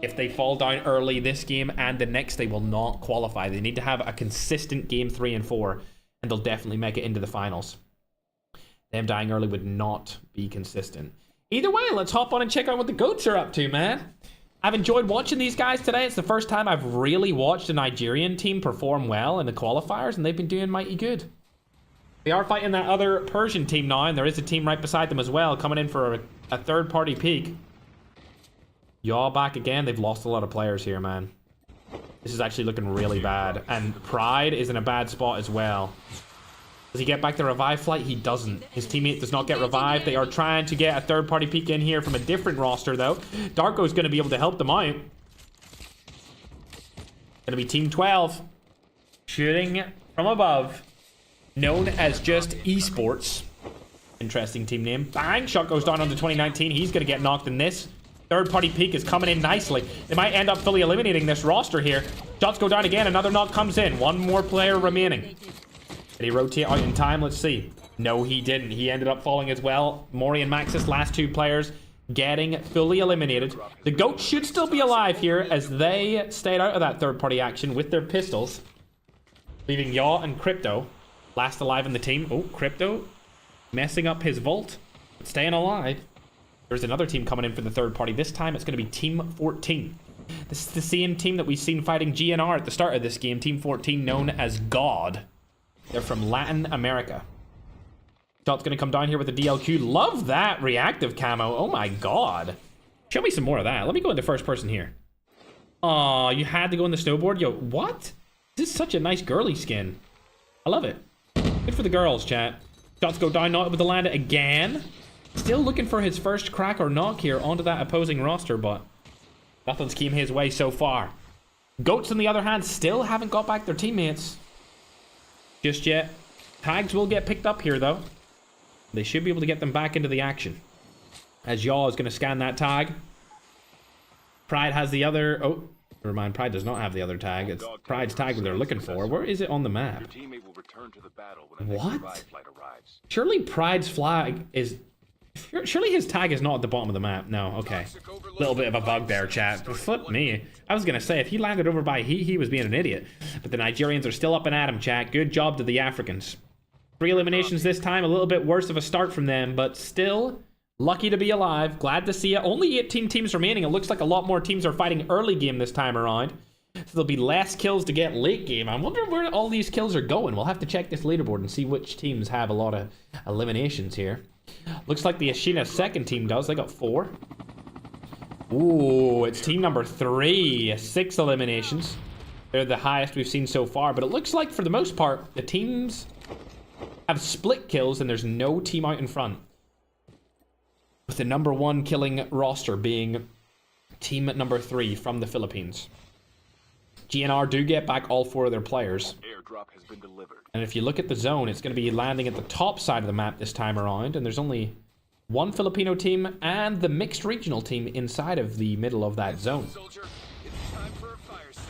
If they fall down early this game and the next, they will not qualify. They need to have a consistent game 3 and 4, and they'll definitely make it into the finals. Them dying early would not be consistent. Either way, let's hop on and check out what the Goats are up to, man. I've enjoyed watching these guys today. It's the first time I've really watched a Nigerian team perform well in the qualifiers, and they've been doing mighty good. They are fighting that other Persian team now, and there is a team right beside them as well, coming in for a third-party peek. Y'all back again. They've lost a lot of players here, man. This is actually looking really bad. And Pride is in a bad spot as well. Does he get back the revive flight? He doesn't. His teammate does not get revived. They are trying to get a third-party peek in here from a different roster, though. Darko's going to be able to help them out. Going to be Team 12. Shooting from above. Known as just esports. Interesting team name. Bang! Shot goes down on the 2019. He's going to get knocked in this. Third-party peek is coming in nicely. They might end up fully eliminating this roster here. Shots go down again. Another knock comes in. 1 more player remaining. Did he rotate out in time? Let's see. No, he didn't. He ended up falling as well. Mori and Maxis, last 2 players, getting fully eliminated. The Goats should still be alive here as they stayed out of that third-party action with their pistols, leaving Yaw and Crypto last alive in the team. Oh, Crypto messing up his vault, but staying alive. There's another team coming in for the third party. This time it's going to be Team 14. This is the same team that we've seen fighting GNR at the start of this game. Team 14, known as God. They're from Latin America. Shot's going to come down here with a DLQ. Love that reactive camo. Oh my god. Show me some more of that. Let me go into first person here. Aw, you had to go in the snowboard? Yo, what? This is such a nice girly skin. I love it. Good for the girls, chat. Shots go down, not with the land again. Still looking for his first crack or knock here onto that opposing roster, but nothing's came his way so far. Goats, on the other hand, still haven't got back their teammates just yet. Tags will get picked up here, though. They should be able to get them back into the action. As Yaw is going to scan that tag. Pride has the other... Oh, never mind. Pride does not have the other tag. It's Pride's tag that they're looking for. Where is it on the map? What? Surely Pride's flag is... Surely his tag is not at the bottom of the map. No, okay. Little bit of a bug there, chat. Flip me. I was going to say, if he landed over by he was being an idiot. But the Nigerians are still up and at him, chat. Good job to the Africans. 3 eliminations this time. A little bit worse of a start from them, but still lucky to be alive. Glad to see it. Only 18 teams remaining. It looks like a lot more teams are fighting early game this time around. So there'll be less kills to get late game. I wonder where all these kills are going. We'll have to check this leaderboard and see which teams have a lot of eliminations here. Looks like the Ashina second team does. They got 4. Ooh, it's team number 3. 6 eliminations. They're the highest we've seen so far. But it looks like, for the most part, the teams have split kills and there's no team out in front. With the number 1 killing roster being team number 3 from the Philippines. GNR do get back all 4 of their players. Airdrop has been delivered. And if you look at the zone, it's going to be landing at the top side of the map this time around. And there's only 1 Filipino team and the mixed regional team inside of the middle of that zone. Soldier, it's time for a fire sale.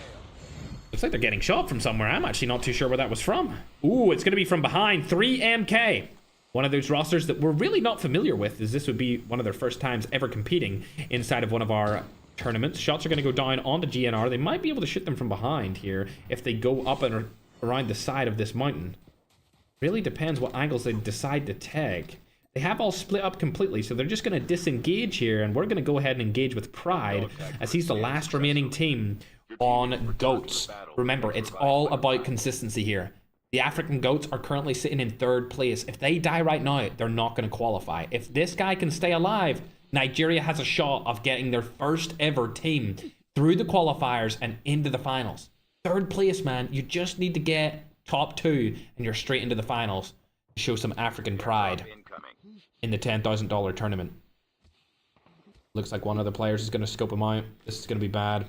Looks like they're getting shot from somewhere. I'm actually not too sure where that was from. Ooh, it's going to be from behind. 3MK. One of those rosters that we're really not familiar with, as this would be one of their first times ever competing inside of one of our tournaments. Shots are going to go down onto GNR. They might be able to shoot them from behind here if they go up and around the side of this mountain. Really depends what angles they decide to tag. They have all split up completely, so they're just going to disengage here, and we're going to go ahead and engage with Pride, as he's the last remaining team on Goats. Remember, it's all about consistency here. The African Goats are currently sitting in 3rd place. If they die right now, they're not going to qualify. If this guy can stay alive, Nigeria has a shot of getting their first ever team through the qualifiers and into the finals. 3rd place, man. You just need to get top 2 and you're straight into the finals to show some African pride in the $10,000 tournament. Looks like one of the players is going to scope him out. This is going to be bad.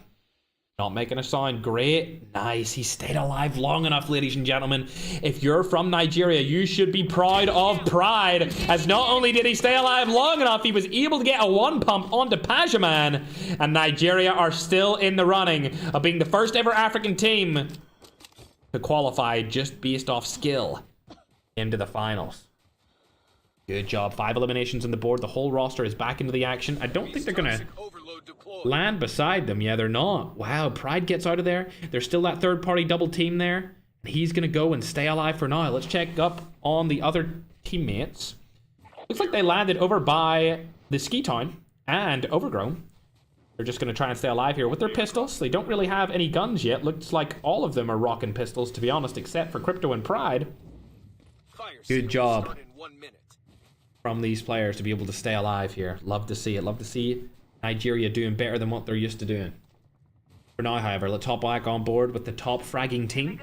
Not making a sound. Great. Nice. He stayed alive long enough, ladies and gentlemen. If you're from Nigeria, you should be proud of Pride. As not only did he stay alive long enough, he was able to get a 1 pump onto Pajaman. And Nigeria are still in the running of being the first ever African team to qualify just based off skill into the finals. Good job. 5 eliminations on the board. The whole roster is back into the action. I don't think they're going to land beside them. Yeah, they're not. Wow, Pride gets out of there. There's still that 3rd-party double team there. He's going to go and stay alive for now. Let's check up on the other teammates. Looks like they landed over by the Ski Town and Overgrown. They're just going to try and stay alive here with their pistols. They don't really have any guns yet. Looks like all of them are rocking pistols, to be honest, except for Crypto and Pride. Good job from these players to be able to stay alive here. Love to see it. Love to see Nigeria doing better than what they're used to doing. For now, however, let's hop back on board with the top fragging team,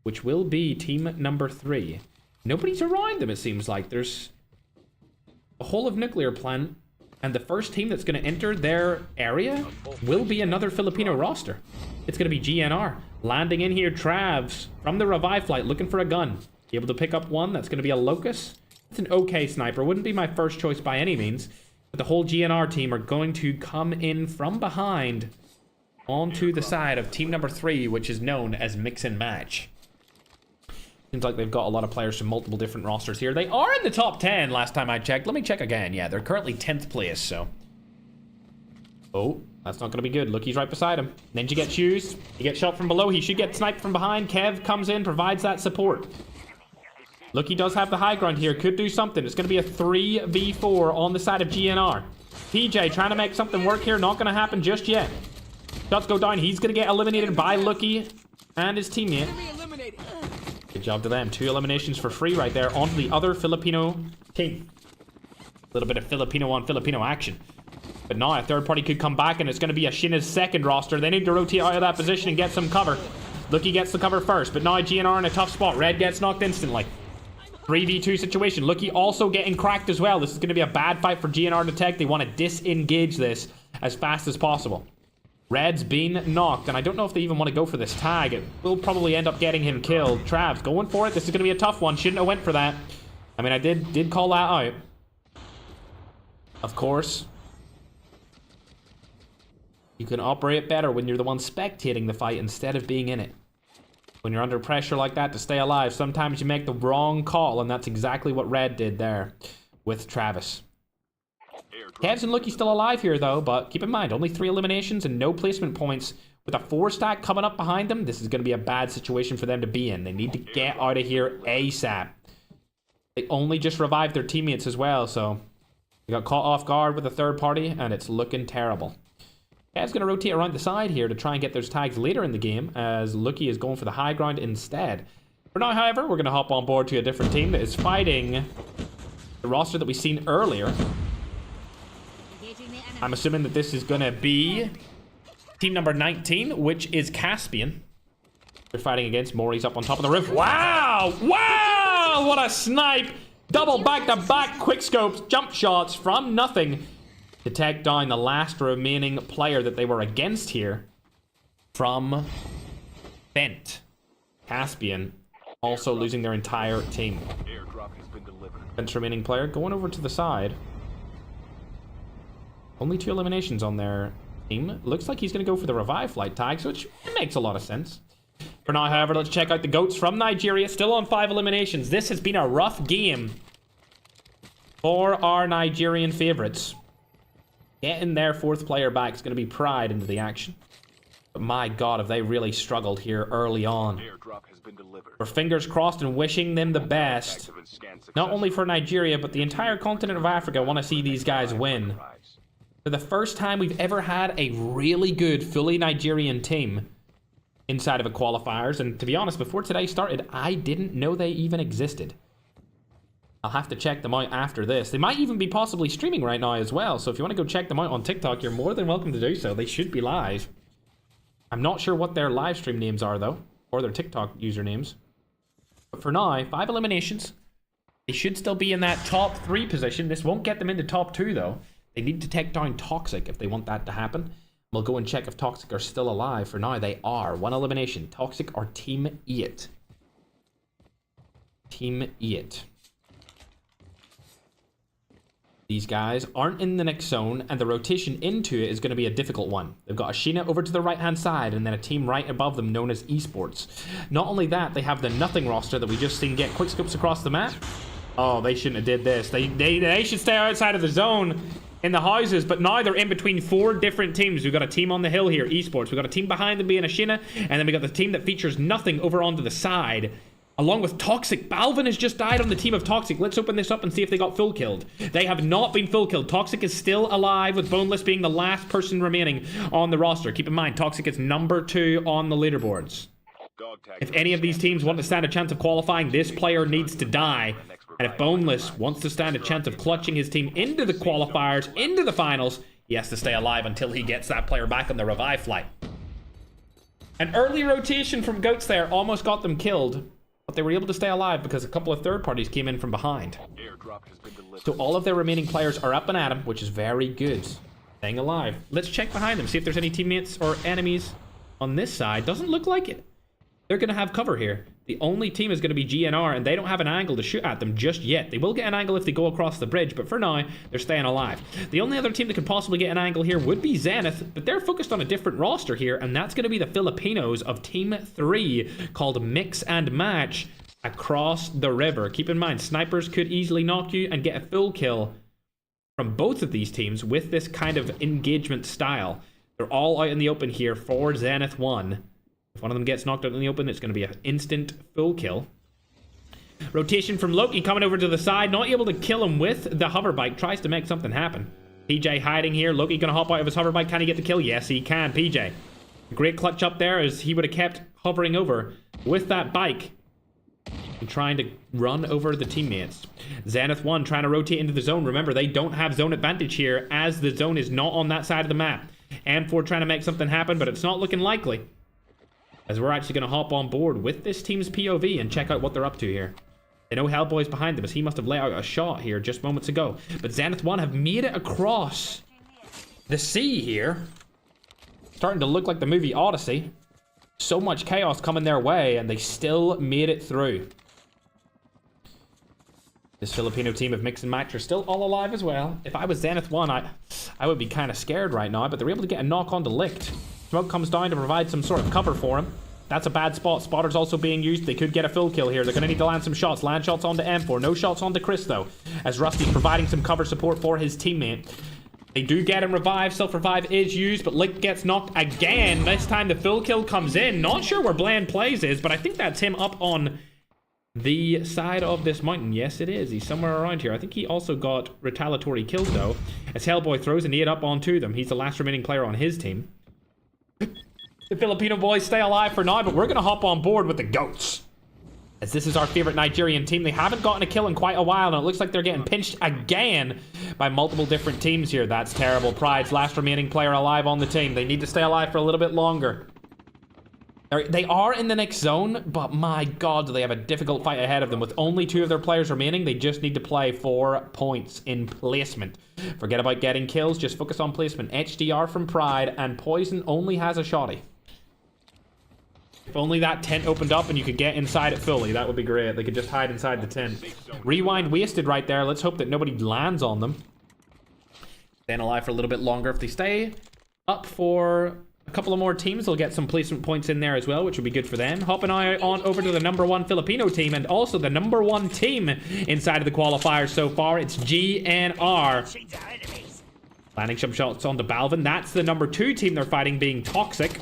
which will be team number 3. Nobody's around them, it seems like. There's a whole of nuclear plant, and the first team that's going to enter their area will be another Filipino roster. It's going to be GNR. Landing in here, Travs from the revive flight, looking for a gun. Be able to pick up one. That's going to be a Locust. It's an okay sniper. Wouldn't be my first choice by any means. But the whole GNR team are going to come in from behind onto the side of team number 3, which is known as Mix and Match. Seems like they've got a lot of players from multiple different rosters here. They are in the top 10 last time I checked. Let me check again. Yeah, they're currently 10th place, so. Oh, that's not going to be good. Look, he's right beside him. Ninja gets used. He gets shot from below. He should get sniped from behind. Kev comes in, provides that support. Look, he does have the high ground here. Could do something. It's going to be a 3v4 on the side of GNR. PJ trying to make something work here. Not going to happen just yet. Shots go down. He's going to get eliminated by Lucky and his teammate. Good job to them. 2 eliminations for free right there onto the other Filipino team. A little bit of Filipino on Filipino action. But now a 3rd party could come back, and it's going to be Ashina's 2nd roster. They need to rotate out of that position and get some cover. Lucky gets the cover first, but now GNR in a tough spot. Red gets knocked instantly. 3v2 situation. Lucky also getting cracked as well. This is going to be a bad fight for GNR to take. They want to disengage this as fast as possible. Red's been knocked, and I don't know if they even want to go for this tag. It will probably end up getting him killed. Travs going for it. This is going to be a tough one. Shouldn't have went for that. I mean, I did call that out. Of course. You can operate better when you're the one spectating the fight instead of being in it. When you're under pressure like that to stay alive, sometimes you make the wrong call, and that's exactly what Red did there with Travis. Kevs and Lucky still alive here, though, but keep in mind, only 3 eliminations and no placement points. With a 4 stack coming up behind them, this is going to be a bad situation for them to be in. They need to get out of here ASAP. They only just revived their teammates as well, so they got caught off guard with a 3rd party, and it's looking terrible. Kev's going to rotate around the side here to try and get those tags later in the game, as Lucky is going for the high ground instead. For now, however, we're going to hop on board to a different team that is fighting the roster that we've seen earlier. I'm assuming that this is going to be team number 19, which is Caspian. They're fighting against Maury's up on top of the roof. Wow! Wow! What a snipe! Double back-to-back quickscopes, jump shots from nothing to take down the last remaining player that they were against here from Bent. Caspian also losing their entire team. Airdrop has been delivered. Bent's remaining player going over to the side. Only 2 eliminations on their team. Looks like he's going to go for the revive flight tags, which makes a lot of sense. For now, however, let's check out the GOATs from Nigeria. Still on 5 eliminations. This has been a rough game for our Nigerian favorites. Getting their 4th player back is going to be Pride into the action. But my God, have they really struggled here early on. Airdrop has been delivered. We're fingers crossed and wishing them the best. Active and scan Not only successful. for Nigeria, but the entire continent of Africa want to see these guys win. For the first time we've ever had a really good, fully Nigerian team inside of a qualifiers. And to be honest, before today started, I didn't know they even existed. I'll have to check them out after this. They might even be possibly streaming right now as well. So if you want to go check them out on TikTok, you're more than welcome to do so. They should be live. I'm not sure what their live stream names are, though. Or their TikTok usernames. But for now, 5 eliminations. They should still be in that top 3 position. This won't get them into top 2, though. They need to take down Toxic if they want that to happen. We'll go and check if Toxic are still alive. For now, they are. 1 elimination. Toxic are Team 8. Team 8. These guys aren't in the next zone, and the rotation into it is going to be a difficult one. They've got Ashina over to the right-hand side, and then a team right above them known as Esports. Not only that, they have the Nothing roster that we just seen get quickscopes across the map. Oh, they shouldn't have did this. They should stay outside of the zone in the houses, but now they're in between 4 different teams. We've got a team on the hill here, Esports. We've got a team behind them being Ashina, and then we got the team that features Nothing over onto the side. Along with Toxic. Balvin has just died on the team of Toxic. Let's open this up and see if they got full killed. They have not been full killed. Toxic is still alive, with Boneless being the last person remaining on the roster. Keep in mind, Toxic is number 2 on the leaderboards. If any of these teams want to stand a chance of qualifying, this player needs to die. And if Boneless wants to stand a chance of clutching his team into the qualifiers, into the finals, he has to stay alive until he gets that player back on the revive flight. An early rotation from GOATs there almost got them killed. But they were able to stay alive because a couple of third parties came in from behind. Airdrop has been delivered. So all of their remaining players are up and at 'em, which is very good. Staying alive. Let's check behind them, see if there's any teammates or enemies on this side. Doesn't look like it. They're going to have cover here. The only team is going to be GNR, and they don't have an angle to shoot at them just yet. They will get an angle if they go across the bridge, but for now, they're staying alive. The only other team that could possibly get an angle here would be Zenith, but they're focused on a different roster here, and that's going to be the Filipinos of Team 3, called Mix and Match, across the river. Keep in mind, snipers could easily knock you and get a full kill from both of these teams with this kind of engagement style. They're all out in the open here for Zenith 1. If one of them gets knocked out in the open, it's going to be an instant full kill. Rotation from Loki coming over to the side, not able to kill him with the hover bike. Tries to make something happen. PJ hiding here. Loki going to hop out of his hover bike. Can he get the kill? Yes, he can. PJ. Great clutch up there, as he would have kept hovering over with that bike and trying to run over the teammates. Zenith 1 trying to rotate into the zone. Remember, they don't have zone advantage here, as the zone is not on that side of the map. M4 trying to make something happen, but it's not looking likely, as we're actually going to hop on board with this team's POV and check out what they're up to here. They know Hellboy's behind them, as he must have let out a shot here just moments ago. But Zenith 1 have made it across the sea here. Starting to look like the movie Odyssey. So much chaos coming their way, and they still made it through. This Filipino team of Mix and Match are still all alive as well. If I was Zenith 1, I would be kind of scared right now, but they're able to get a knock on to Licht. Smoke comes down to provide some sort of cover for him. That's a bad spot. Spotter's also being used. They could get a full kill here. They're going to need to land some shots. Land shots onto M4. No shots onto Chris, though, as Rusty's providing some cover support for his teammate. They do get him revived. Self-revive is used, but Licht gets knocked again. This time the full kill comes in. Not sure where Bland Plays is, but I think that's him up on the side of this mountain. Yes, it is. He's somewhere around here. I think he also got retaliatory kills, though, as Hellboy throws a nade up onto them. He's the last remaining player on his team. The Filipino boys stay alive for now, but we're going to hop on board with the GOATs, as this is our favorite Nigerian team. They haven't gotten a kill in quite a while, and it looks like they're getting pinched again by multiple different teams here. That's terrible. Pride's last remaining player alive on the team. They need to stay alive for a little bit longer. They are in the next zone, but my God, do they have a difficult fight ahead of them. With only 2 of their players remaining, they just need to play 4 points in placement. Forget about getting kills, just focus on placement. HDR from Pride, and Poison only has a shotty. If only that tent opened up and you could get inside it fully. That would be great. They could just hide inside the tent. Rewind wasted right there. Let's hope that nobody lands on them. Staying alive for a little bit longer. If they stay up for a couple of more teams, they'll get some placement points in there as well, which would be good for them. Hopping on over to the #1 Filipino team and also the #1 team inside of the qualifiers so far. It's GNR. Landing some shots on the Balvin. That's the #2 team they're fighting, being Toxic.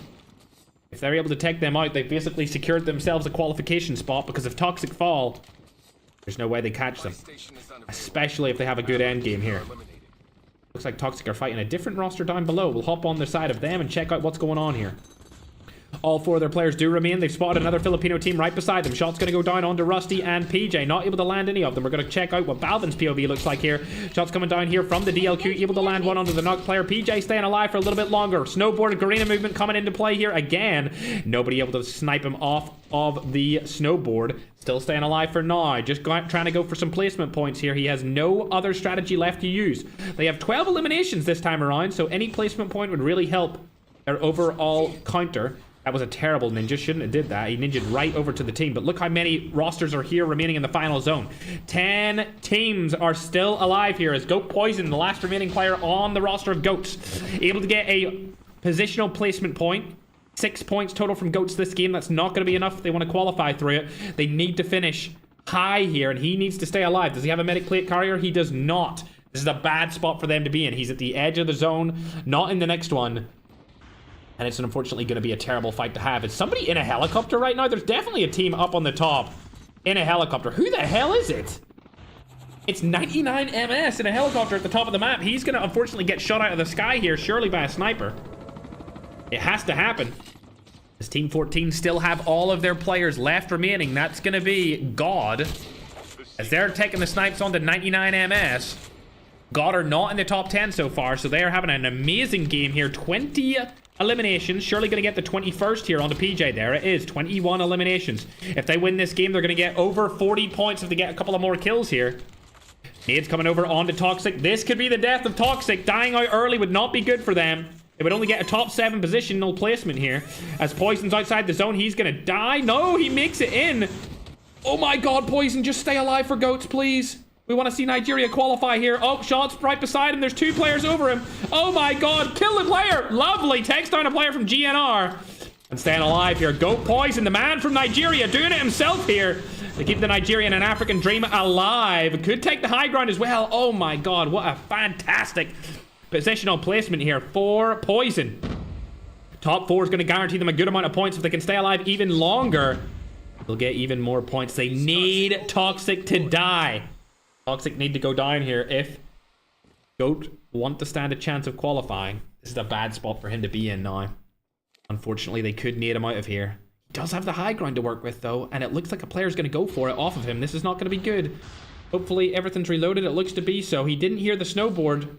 If they're able to take them out, they've basically secured themselves a qualification spot, because if Toxic fall, there's no way they catch them. Especially if they have a good end game here. Looks like Toxic are fighting a different roster down below. We'll hop on the side of them and check out what's going on here. All 4 of their players do remain. They've spotted another Filipino team right beside them. Shot's going to go down onto Rusty and PJ. Not able to land any of them. We're going to check out what Balvin's POV looks like here. Shot's coming down here from the DLQ. Able to land one onto the knocked player. PJ staying alive for a little bit longer. Snowboard Garena movement coming into play here again. Nobody able to snipe him off of the snowboard. Still staying alive for now. Just trying to go for some placement points here. He has no other strategy left to use. They have 12 eliminations this time around, so any placement point would really help their overall counter. That was a terrible ninja. Shouldn't have did that. He ninja'd right over to the team. But look how many rosters are here remaining in the final zone. 10 teams are still alive here as Goat Poison, the last remaining player on the roster of Goats, able to get a positional placement point. 6 points total from Goats this game. That's not going to be enough if they want to qualify through it. They need to finish high here, and he needs to stay alive. Does he have a medic plate carrier? He does not. This is a bad spot for them to be in. He's at the edge of the zone, not in the next one. And it's unfortunately going to be a terrible fight to have. Is somebody in a helicopter right now? There's definitely a team up on the top in a helicopter. Who the hell is it? It's 99MS in a helicopter at the top of the map. He's going to unfortunately get shot out of the sky here, surely by a sniper. It has to happen. Does Team 14 still have all of their players left remaining? That's going to be God. As they're taking the snipes onto 99MS. God are not in the top 10 so far, so they are having an amazing game here. 20 eliminations. Surely going to get the 21st here onto PJ. There it is. 21 eliminations. If they win this game, they're going to get over 40 points if they get a couple of more kills here. Nades coming over onto Toxic. This could be the death of Toxic. Dying out early would not be good for them. They would only get a top 7 positional placement here. As Poison's outside the zone, he's going to die. No, he makes it in. Oh my god, Poison, just stay alive for Goats, please. We want to see Nigeria qualify here. Oh, Shot's right beside him. There's 2 players over him. Oh my god, kill the player. Lovely. Takes down a player from GNR. And staying alive here. Goat Poison, the man from Nigeria, doing it himself here to keep the Nigerian and African dream alive. Could take the high ground as well. Oh my god, what a fantastic positional placement here for Poison. Top 4 is going to guarantee them a good amount of points. If they can stay alive even longer, they'll get even more points. They need Toxic to die. Toxic need to go down here if Goat want to stand a chance of qualifying. This is a bad spot for him to be in now. Unfortunately, they could nade him out of here. He does have the high ground to work with, though, and it looks like a player's going to go for it off of him. This is not going to be good. Hopefully, everything's reloaded. It looks to be so. He didn't hear the snowboard.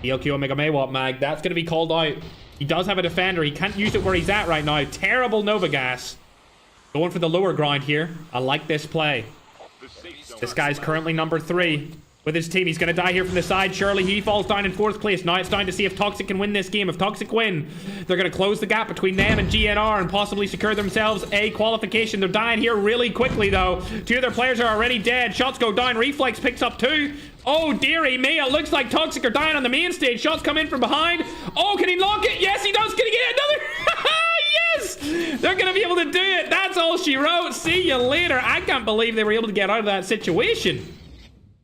ELQ Omega Maywap Mag. That's going to be called out. He does have a defender. He can't use it where he's at right now. Terrible Nova Gas. Going for the lower ground here. I like this play. This guy's currently number 3 with his team. He's going to die here from the side. Surely he falls down in 4th place. Now it's down to see if Toxic can win this game. If Toxic win, they're going to close the gap between them and GNR and possibly secure themselves a qualification. They're dying here really quickly, though. 2 of their players are already dead. Shots go down. Reflex picks up 2. Oh, dearie me. It looks like Toxic are dying on the main stage. Shots come in from behind. Oh, can he lock it? Yes, he does. Can he get another? Yes! They're going to be able to do it. That's all she wrote. See you later. I can't believe they were able to get out of that situation.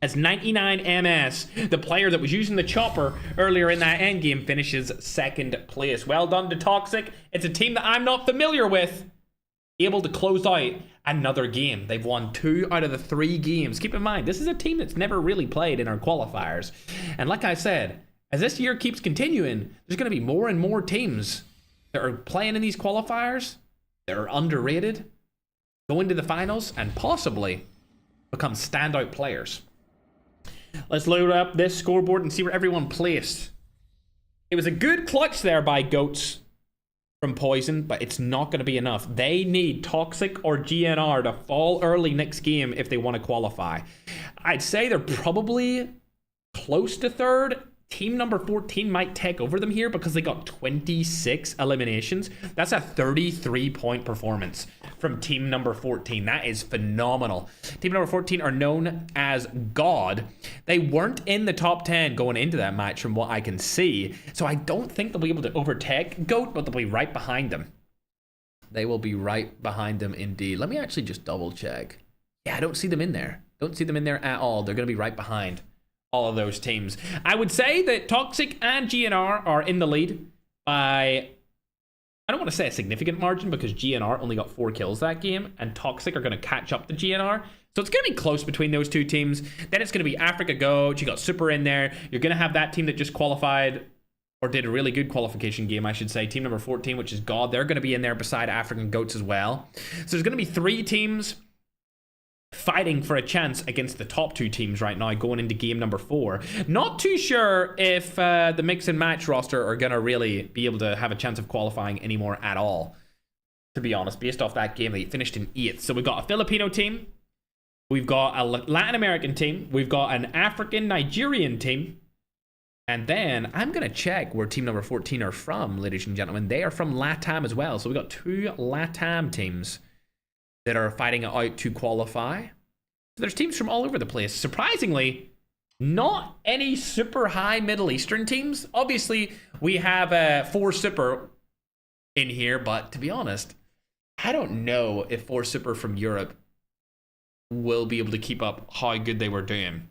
As 99MS, the player that was using the chopper earlier in that endgame, finishes 2nd place. Well done to Toxic. It's a team that I'm not familiar with. Able to close out another game. They've won 2 out of the 3 games. Keep in mind, this is a team that's never really played in our qualifiers. And like I said, as this year keeps continuing, there's going to be more and more teams that are playing in these qualifiers that are underrated, go into the finals, and possibly become standout players. Let's load up this scoreboard and see where everyone placed. It was a good clutch there by Goats from Poison, but it's not going to be enough. They need Toxic or GNR to fall early next game if they want to qualify. I'd say they're probably close to 3rd. team number 14 might take over them here because they got 26 eliminations. That's a 33-point performance from team number 14. That is phenomenal. Team number 14 are known as God. They weren't in the top 10 going into that match from what I can see. So I don't think they'll be able to overtake GOAT, but they'll be right behind them. They will be right behind them indeed. Let me actually just double check. Yeah, I don't see them in there. Don't see them in there at all. They're going to be right behind all of those teams. I would say that Toxic and GNR are in the lead by, I don't want to say a significant margin because GNR only got 4 kills that game and Toxic are going to catch up to GNR. So it's going to be close between those two teams. Then it's going to be Africa Goat. You got Super in there. You're going to have that team that just qualified or did a really good qualification game, I should say. Team number 14, which is God. They're going to be in there beside African Goats as well. So there's going to be 3 teams fighting for a chance against the top 2 teams right now going into game number 4. Not too sure if the mix and match roster are going to really be able to have a chance of qualifying anymore at all, to be honest, based off that game. They finished in 8th. So we've got a Filipino team, we've got a Latin American team, we've got an African Nigerian team, and then I'm going to check where team number 14 are from, ladies and gentlemen. They are from LATAM as well. So we've got 2 LATAM teams that are fighting it out to qualify. So there's teams from all over the place. Surprisingly, not any super high Middle Eastern teams. Obviously, we have 4 Super in here, but to be honest, I don't know if 4 Super from Europe will be able to keep up how good they were doing.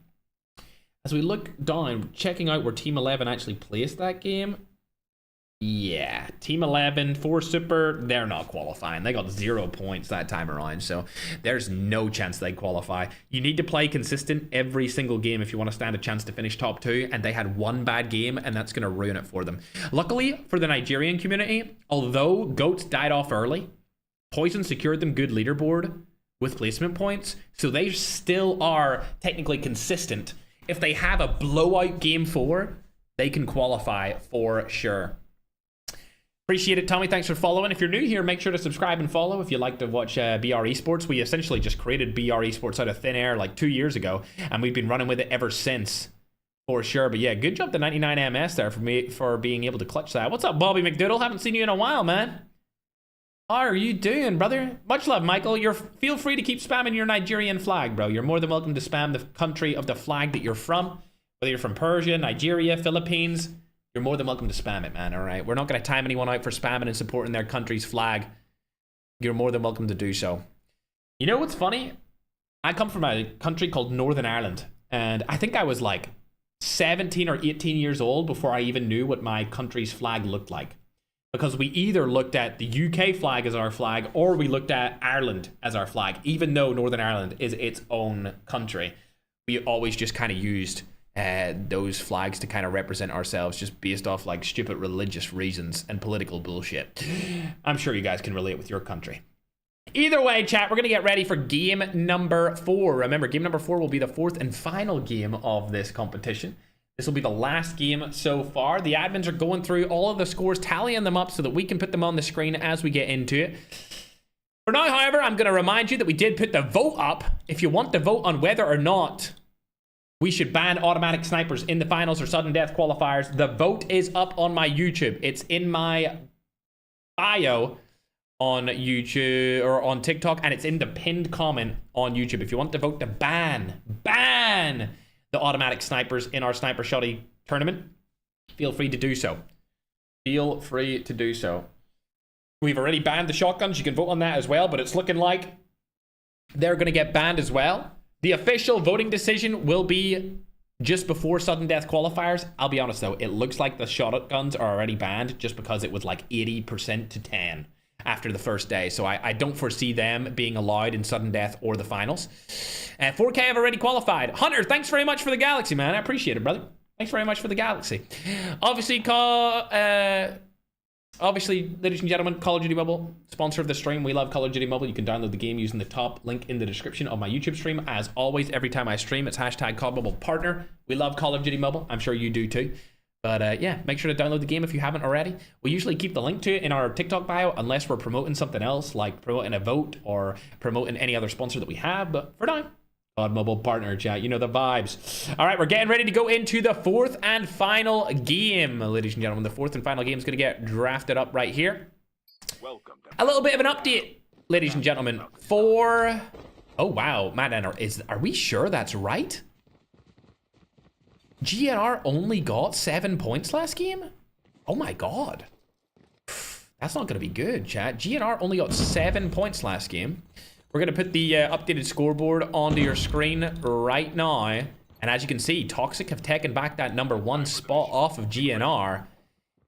As we look down, checking out where Team 11 actually placed that game, yeah, Team 11, 4 Super, they're not qualifying. They got 0 points that time around, so there's no chance they qualify. You need to play consistent every single game if you want to stand a chance to finish top 2, and they had 1 bad game, and that's going to ruin it for them. Luckily for the Nigerian community, although Goats died off early, Poison secured them good leaderboard with placement points, so they still are technically consistent. If they have a blowout game 4, they can qualify for sure. Appreciate it, Tommy. Thanks for following. If you're new here, make sure to subscribe and follow if you like to watch BR Esports. We essentially just created BR Esports out of thin air like 2 years ago, and we've been running with it ever since, for sure. But yeah, good job to 99 MS there for being able to clutch that. What's up, Bobby McDoodle? Haven't seen you in a while, man. How are you doing, brother? Much love, Michael. Feel free to keep spamming your Nigerian flag, bro. You're more than welcome to spam the country of the flag that you're from, whether you're from Persia, Nigeria, Philippines. You're more than welcome to spam it, man, all right? We're not going to time anyone out for spamming and supporting their country's flag. You're more than welcome to do so. You know what's funny? I come from a country called Northern Ireland, and I think I was like 17 or 18 years old before I even knew what my country's flag looked like. Because we either looked at the UK flag as our flag, or we looked at Ireland as our flag. Even though Northern Ireland is its own country, we always just kind of used those flags to kind of represent ourselves just based off like stupid religious reasons and political bullshit. I'm sure you guys can relate with your country. Either way, chat, we're going to get ready for game number 4. Remember, game number 4 will be the 4th and final game of this competition. This will be the last game so far. The admins are going through all of the scores, tallying them up so that we can put them on the screen as we get into it. For now, however, I'm going to remind you that we did put the vote up. If you want to vote on whether or not we should ban automatic snipers in the finals or sudden death qualifiers, the vote is up on my YouTube. It's in my bio on YouTube or on TikTok, and it's in the pinned comment on YouTube. If you want to vote to ban the automatic snipers in our Sniper Shotty tournament, feel free to do so. Feel free to do so. We've already banned the shotguns. You can vote on that as well, but it's looking like they're going to get banned as well. The official voting decision will be just before sudden death qualifiers. I'll be honest though, it looks like the shotguns are already banned just because it was like 80% to 10 after the first day. So I don't foresee them being allowed in sudden death or the finals. 4K have already qualified. Hunter, thanks very much for the galaxy, man. I appreciate it, brother. Thanks very much for the galaxy. Obviously, ladies and gentlemen, Call of Duty Mobile, sponsor of the stream. We love Call of Duty Mobile. You can download the game using the top link in the description of my YouTube stream. As always, every time I stream, it's hashtag COD Mobile Partner. We love Call of Duty Mobile. I'm sure you do too. But yeah, make sure to download the game if you haven't already. We usually keep the link to it in our TikTok bio unless we're promoting something else, like promoting a vote or promoting any other sponsor that we have. But for now, COD Mobile partner, chat. You know the vibes. All right, we're getting ready to go into the fourth and final game, ladies and gentlemen. The fourth and final game is going to get drafted up right here. Welcome to A little bit of an update, ladies and gentlemen, for... Oh, wow. Man, are we sure that's right? GNR only got 7 points last game? Oh, my God. That's not going to be good, chat. GNR only got 7 points last game. We're going to put the updated scoreboard onto your screen right now. And as you can see, Toxic have taken back that #1 spot off of GNR.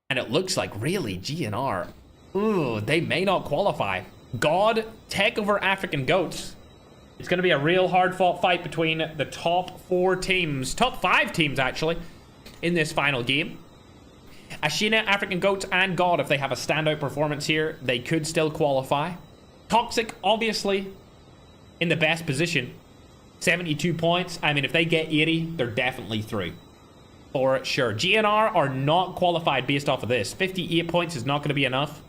And it looks like, really, GNR, ooh, they may not qualify. God, take over African Goats. It's going to be a real hard-fought fight between the top 4 teams, top 5 teams, actually, in this final game. Ashina, African Goats, and God, if they have a standout performance here, they could still qualify. Toxic, obviously, in the best position. 72 points. I mean, if they get 80, they're definitely through. For sure. GNR are not qualified based off of this. 58 points is not going to be enough.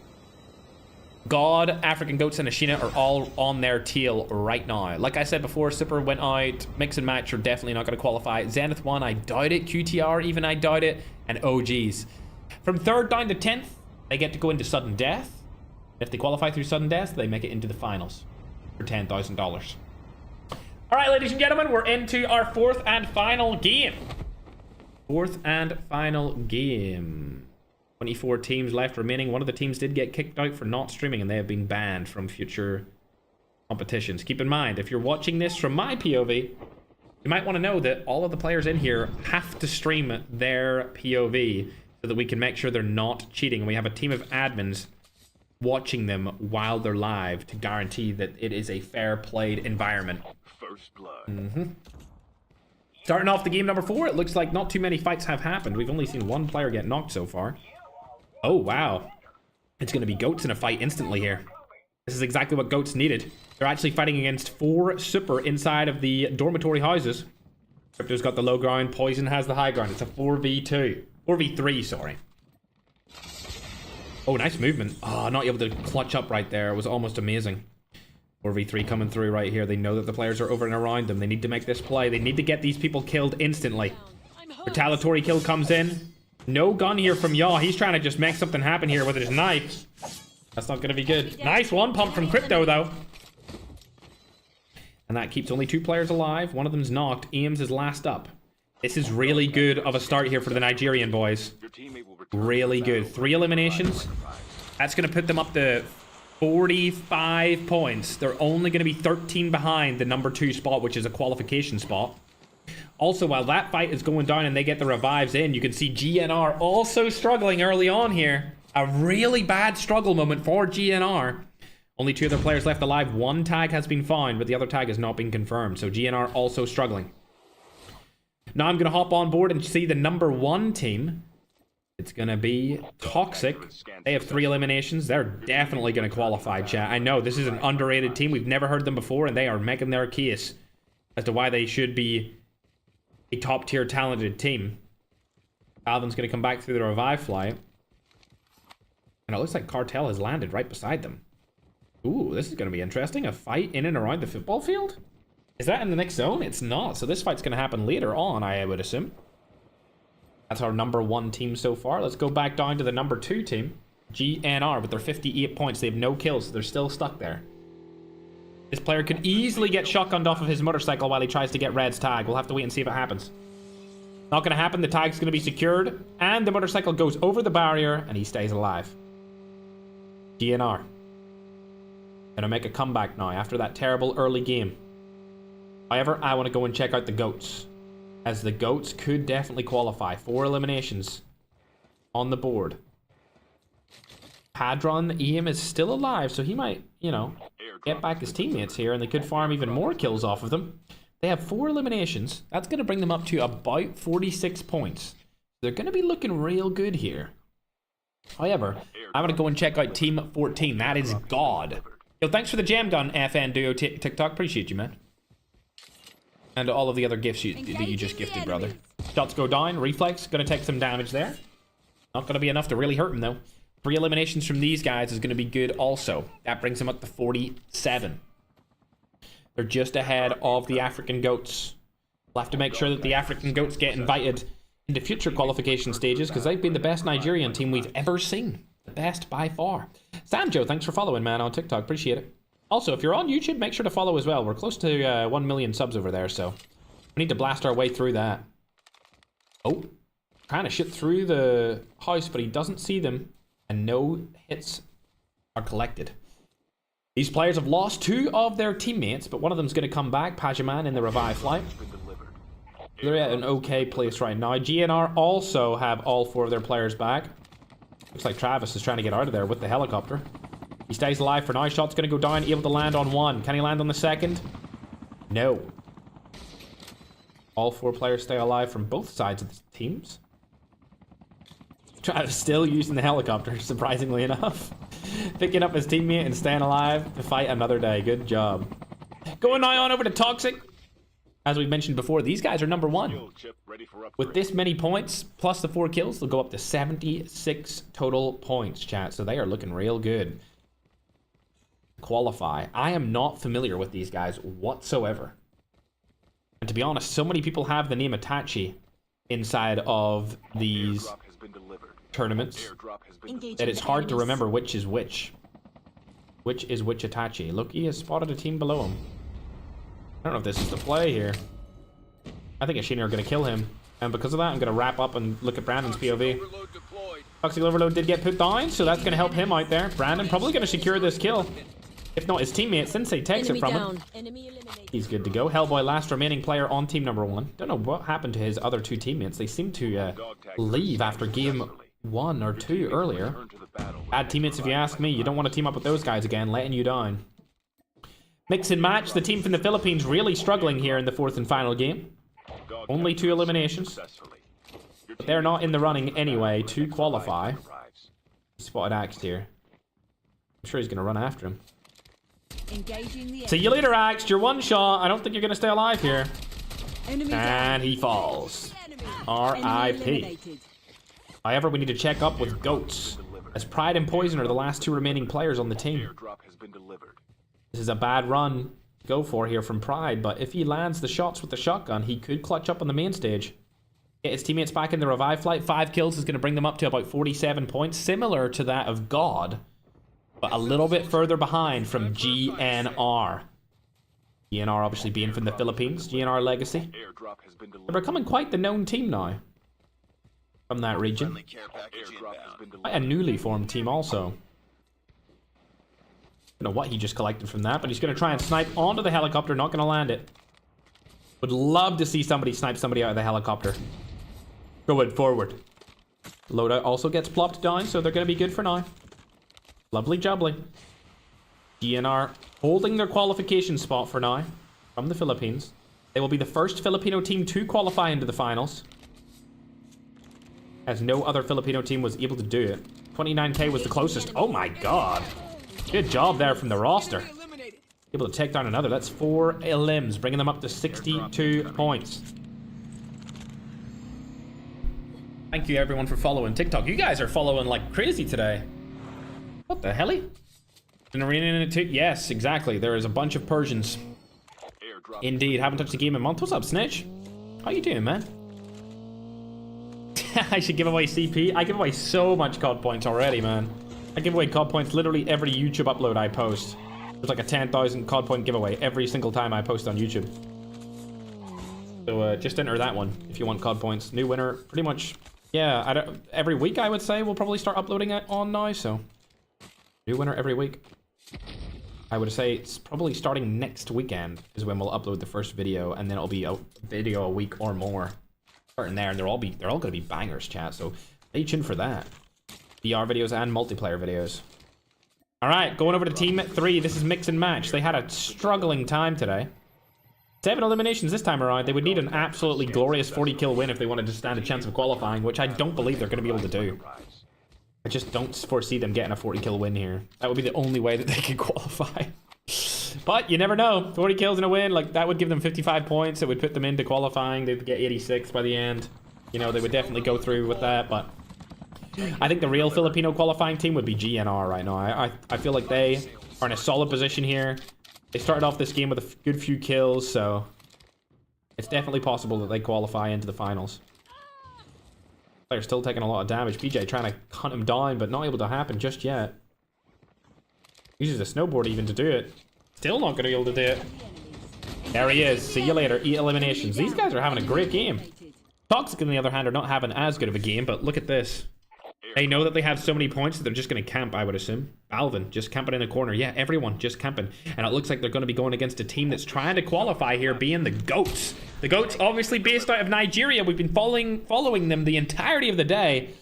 God, African Goats, and Ashina are all on their tail right now. Like I said before, Super went out. Mix and Match are definitely not going to qualify. Zenith 1, I doubt it. QTR, even I doubt it. And OGs. From 3rd down to 10th, they get to go into Sudden Death. If they qualify through Sudden Death, they make it into the finals for $10,000. All right, ladies and gentlemen, we're into our 4th and final game. 4th and final game. 24 teams left remaining. One of the teams did get kicked out for not streaming, and they have been banned from future competitions. Keep in mind, if you're watching this from my POV, you might want to know that all of the players in here have to stream their POV so that we can make sure they're not cheating. And we have a team of admins watching them while they're live to guarantee that it is a fair played environment. First blood. Starting off the game number 4, it looks like not too many fights have happened. We've only seen 1 player get knocked so far. Oh, wow. It's going to be Goats in a fight instantly here. This is exactly what Goats needed. They're actually fighting against 4 Super inside of the dormitory houses. Crypto's got the low ground. Poison has the high ground. It's a 4v2. 4v3, sorry. Oh, nice movement. Oh, not able to clutch up right there. It was almost amazing. 4v3 coming through right here. They know that the players are over and around them. They need to make this play. They need to get these people killed instantly. Retaliatory kill comes in. No gun here from Yaw. He's trying to just make something happen here with his knife. That's not going to be good. Nice one pump from Crypto, though. And that keeps only 2 players alive. One of them's knocked. Ames is last up. This is really good of a start here for the Nigerian boys. Really good. 3 eliminations. That's going to put them up to 45 points. They're only going to be 13 behind the #2 spot, which is a qualification spot. Also, while that fight is going down and they get the revives in, you can see GNR also struggling early on here. A really bad struggle moment for GNR. Only 2 other players left alive. 1 tag has been found, but the other tag has not been confirmed. So GNR also struggling. Now I'm going to hop on board and see the #1 team. It's going to be Toxic. They have 3 eliminations. They're definitely going to qualify, chat. I know, this is an underrated team. We've never heard them before, and they are making their case as to why they should be a top-tier talented team. Alvin's going to come back through the revive fly. And it looks like Cartel has landed right beside them. Ooh, this is going to be interesting. A fight in and around the football field? Is that in the next zone? It's not. So this fight's going to happen later on, I would assume. That's our #1 team so far. Let's go back down to the #2 team. GNR with their 58 points. They have no kills, so they're still stuck there. This player could easily get shotgunned off of his motorcycle while he tries to get Red's tag. We'll have to wait and see if it happens. Not going to happen. The tag's going to be secured. And the motorcycle goes over the barrier, and he stays alive. GNR. Going to make a comeback now after that terrible early game. However, I want to go and check out the Goats, as the Goats could definitely qualify. 4 eliminations on the board. Hadron EM is still alive, so he might, you know, get back his teammates here, and they could farm even more kills off of them. They have 4 eliminations. That's going to bring them up to about 46 points. They're going to be looking real good here. However, I'm going to go and check out Team 14. That is God. Yo, thanks for the jam gun, FN Duo TikTok. Appreciate you, man. And all of the other gifts that you just gifted, brother. Shots go down. Reflex. Going to take some damage there. Not going to be enough to really hurt him, though. 3 eliminations from these guys is going to be good also. That brings him up to 47. They're just ahead of the African goats. We'll have to make sure that the African goats get invited into future qualification stages, because they've been the best Nigerian team we've ever seen. The best by far. Sanjo, thanks for following, man, on TikTok. Appreciate it. Also, if you're on YouTube, make sure to follow as well. We're close to 1 million subs over there, so we need to blast our way through that. Oh, trying to shoot through the house, but he doesn't see them, and no hits are collected. These players have lost 2 of their teammates, but one of them's going to come back, Pajaman, in the revive flight. They're at an okay place right now. GNR also have all 4 of their players back. Looks like Travis is trying to get out of there with the helicopter. He stays alive for now. Shot's going to go down, able to land on 1. Can he land on the 2nd? No. All 4 players stay alive from both sides of the teams. Travis still using the helicopter, surprisingly enough. Picking up his teammate and staying alive to fight another day. Good job. Going now on over to Toxic. As we mentioned before, these guys are number 1. With this many points, plus the 4 kills, they'll go up to 76 total points, chat. So they are looking real good. Qualify. I am not familiar with these guys whatsoever. And to be honest, so many people have the name Itachi inside of these tournaments that it's hard to remember which is which. Which is which Itachi. Look, he has spotted a team below him. I don't know if this is the play here. I think Ashina are going to kill him. And because of that, I'm going to wrap up and look at Brandon's POV. Toxic Overload did get put down, so that's going to help him out there. Brandon probably going to secure this kill. If not, his teammate, Sensei, takes it from him. He's good to go. Hellboy, last remaining player on team number 1. Don't know what happened to his other 2 teammates. They seem to leave after game 1 or 2 earlier. Bad teammates if you ask me. You don't want to team up with those guys again, letting you down. Mix and match. The team from the Philippines really struggling here in the 4th and final game. Only 2 eliminations. But they're not in the running anyway to qualify. He spotted Axe here. I'm sure he's going to run after him. See you later, Axe. You're 1 shot. I don't think you're going to stay alive here. And he falls. R.I.P. However, we need to check up with Goats, as Pride and Poison are the last 2 remaining players on the team. This is a bad run to go for here from Pride, but if he lands the shots with the shotgun, he could clutch up on the main stage. Get his teammates back in the revive flight. 5 kills is going to bring them up to about 47 points, similar to that of God, but a little bit further behind from GNR. GNR obviously being from the Philippines, GNR legacy. They're becoming quite the known team now from that region. Quite a newly formed team also. I don't know what he just collected from that, but he's going to try and snipe onto the helicopter, not going to land it. Would love to see somebody snipe somebody out of the helicopter. Going forward. Loadout also gets plopped down, so they're going to be good for now. Lovely jubbly. GNR holding their qualification spot for now from the Philippines. They will be the first Filipino team to qualify into the finals, as no other Filipino team was able to do it. 29k was the closest. Oh my god. Good job there from the roster. Able to take down another. That's 4 elims, bringing them up to 62 points. Thank you everyone for following TikTok. You guys are following like crazy today. What the hell? An arena in it too? Yes, exactly. There is a bunch of Persians. Indeed. Haven't touched a game in a month. What's up, Snitch? How you doing, man? I should give away CP. I give away so much COD points already, man. I give away COD points literally every YouTube upload I post. There's like a 10,000 COD point giveaway every single time I post on YouTube. So just enter that one if you want COD points. New winner, pretty much. Yeah, every week I would say we'll probably start uploading it on now. So new winner every week. I would say it's probably starting next weekend is when we'll upload the first video, and then it'll be a video a week or more. Starting there, and they're all going to be bangers, chat. So stay tuned for that. VR videos and multiplayer videos. All right, going over to team 3. This is mix and match. They had a struggling time today. 7 eliminations this time around. They would need an absolutely glorious 40 kill win if they wanted to stand a chance of qualifying, which I don't believe they're going to be able to do. I just don't foresee them getting a 40 kill win here. That would be the only way that they could qualify. But you never know. 40 kills in a win, like that would give them 55 points. It would put them into qualifying. They'd get 86 by the end. You know, they would definitely go through with that, but I think the real Filipino qualifying team would be GNR right now. I feel like they are in a solid position here. They started off this game with a good few kills, so it's definitely possible that they qualify into the finals. They're still taking a lot of damage. PJ trying to hunt him down, but not able to happen just yet. Uses a snowboard even to do it. Still not going to be able to do it. There he is. See you later. 8 eliminations. These guys are having a great game. Toxic, on the other hand, are not having as good of a game, but look at this. They know that they have so many points that they're just going to camp, I would assume. Alvin just camping in a corner. Yeah, everyone just camping. And it looks like they're going to be going against a team that's trying to qualify here, being the GOATs. The GOATs, obviously based out of Nigeria. We've been following them the entirety of the day.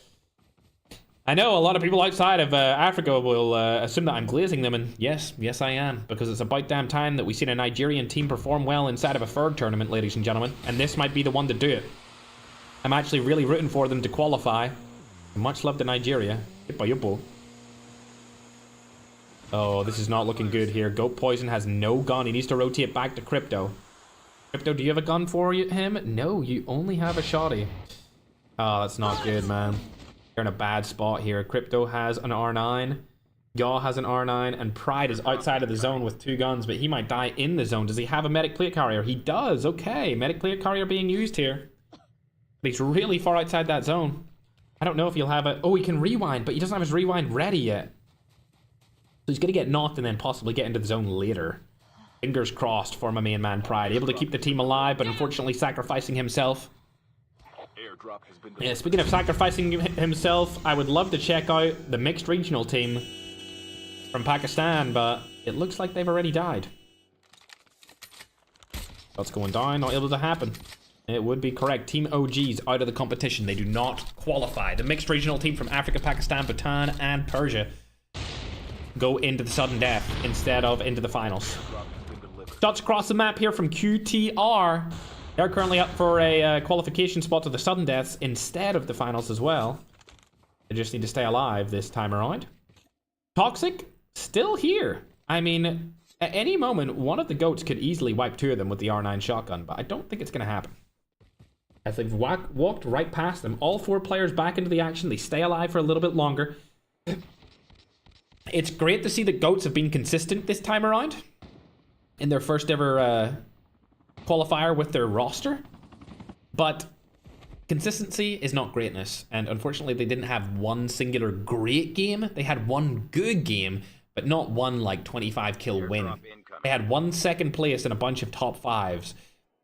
I know a lot of people outside of Africa will assume that I'm glazing them, and yes, I am, because it's about damn time that we've seen a Nigerian team perform well inside of a Ferg tournament, ladies and gentlemen, and this might be the one to do it. I'm actually really rooting for them to qualify. Much love to Nigeria. Hit by your ball. Oh, this is not looking good here. Goat Poison has no gun. He needs to rotate back to Crypto. Crypto, do you have a gun for him? No, you only have a shotty. Oh, that's not good, man. You're in a bad spot here. Crypto has an R9. Yaw has an R9. And Pride is outside of the zone with 2 guns, but he might die in the zone. Does he have a medic plate carrier? He does. Okay, medic plate carrier being used here. But he's really far outside that zone. I don't know if he'll have a... Oh, he can rewind, but he doesn't have his rewind ready yet. So he's going to get knocked and then possibly get into the zone later. Fingers crossed for my main man Pride. Able to keep the team alive, but unfortunately sacrificing himself. Yeah, speaking of sacrificing himself, I would love to check out the mixed regional team from Pakistan, but it looks like they've already died. That's going down, not able to happen. It would be correct. Team OGs out of the competition. They do not qualify. The mixed regional team from Africa, Pakistan, Bhutan, and Persia go into the sudden death instead of into the finals. Shots across the map here from QTR. They're currently up for a qualification spot to the sudden deaths instead of the finals as well. They just need to stay alive this time around. Toxic, still here. I mean, at any moment, one of the GOATs could easily wipe 2 of them with the R9 shotgun, but I don't think it's going to happen. As they've walked right past them, all 4 players back into the action. They stay alive for a little bit longer. It's great to see that GOATs have been consistent this time around in their first ever qualifier with their roster, but consistency is not greatness, and unfortunately they didn't have one singular great game. They had one good game, but not one like 25 kill win. They had 1 second place and a bunch of top 5s,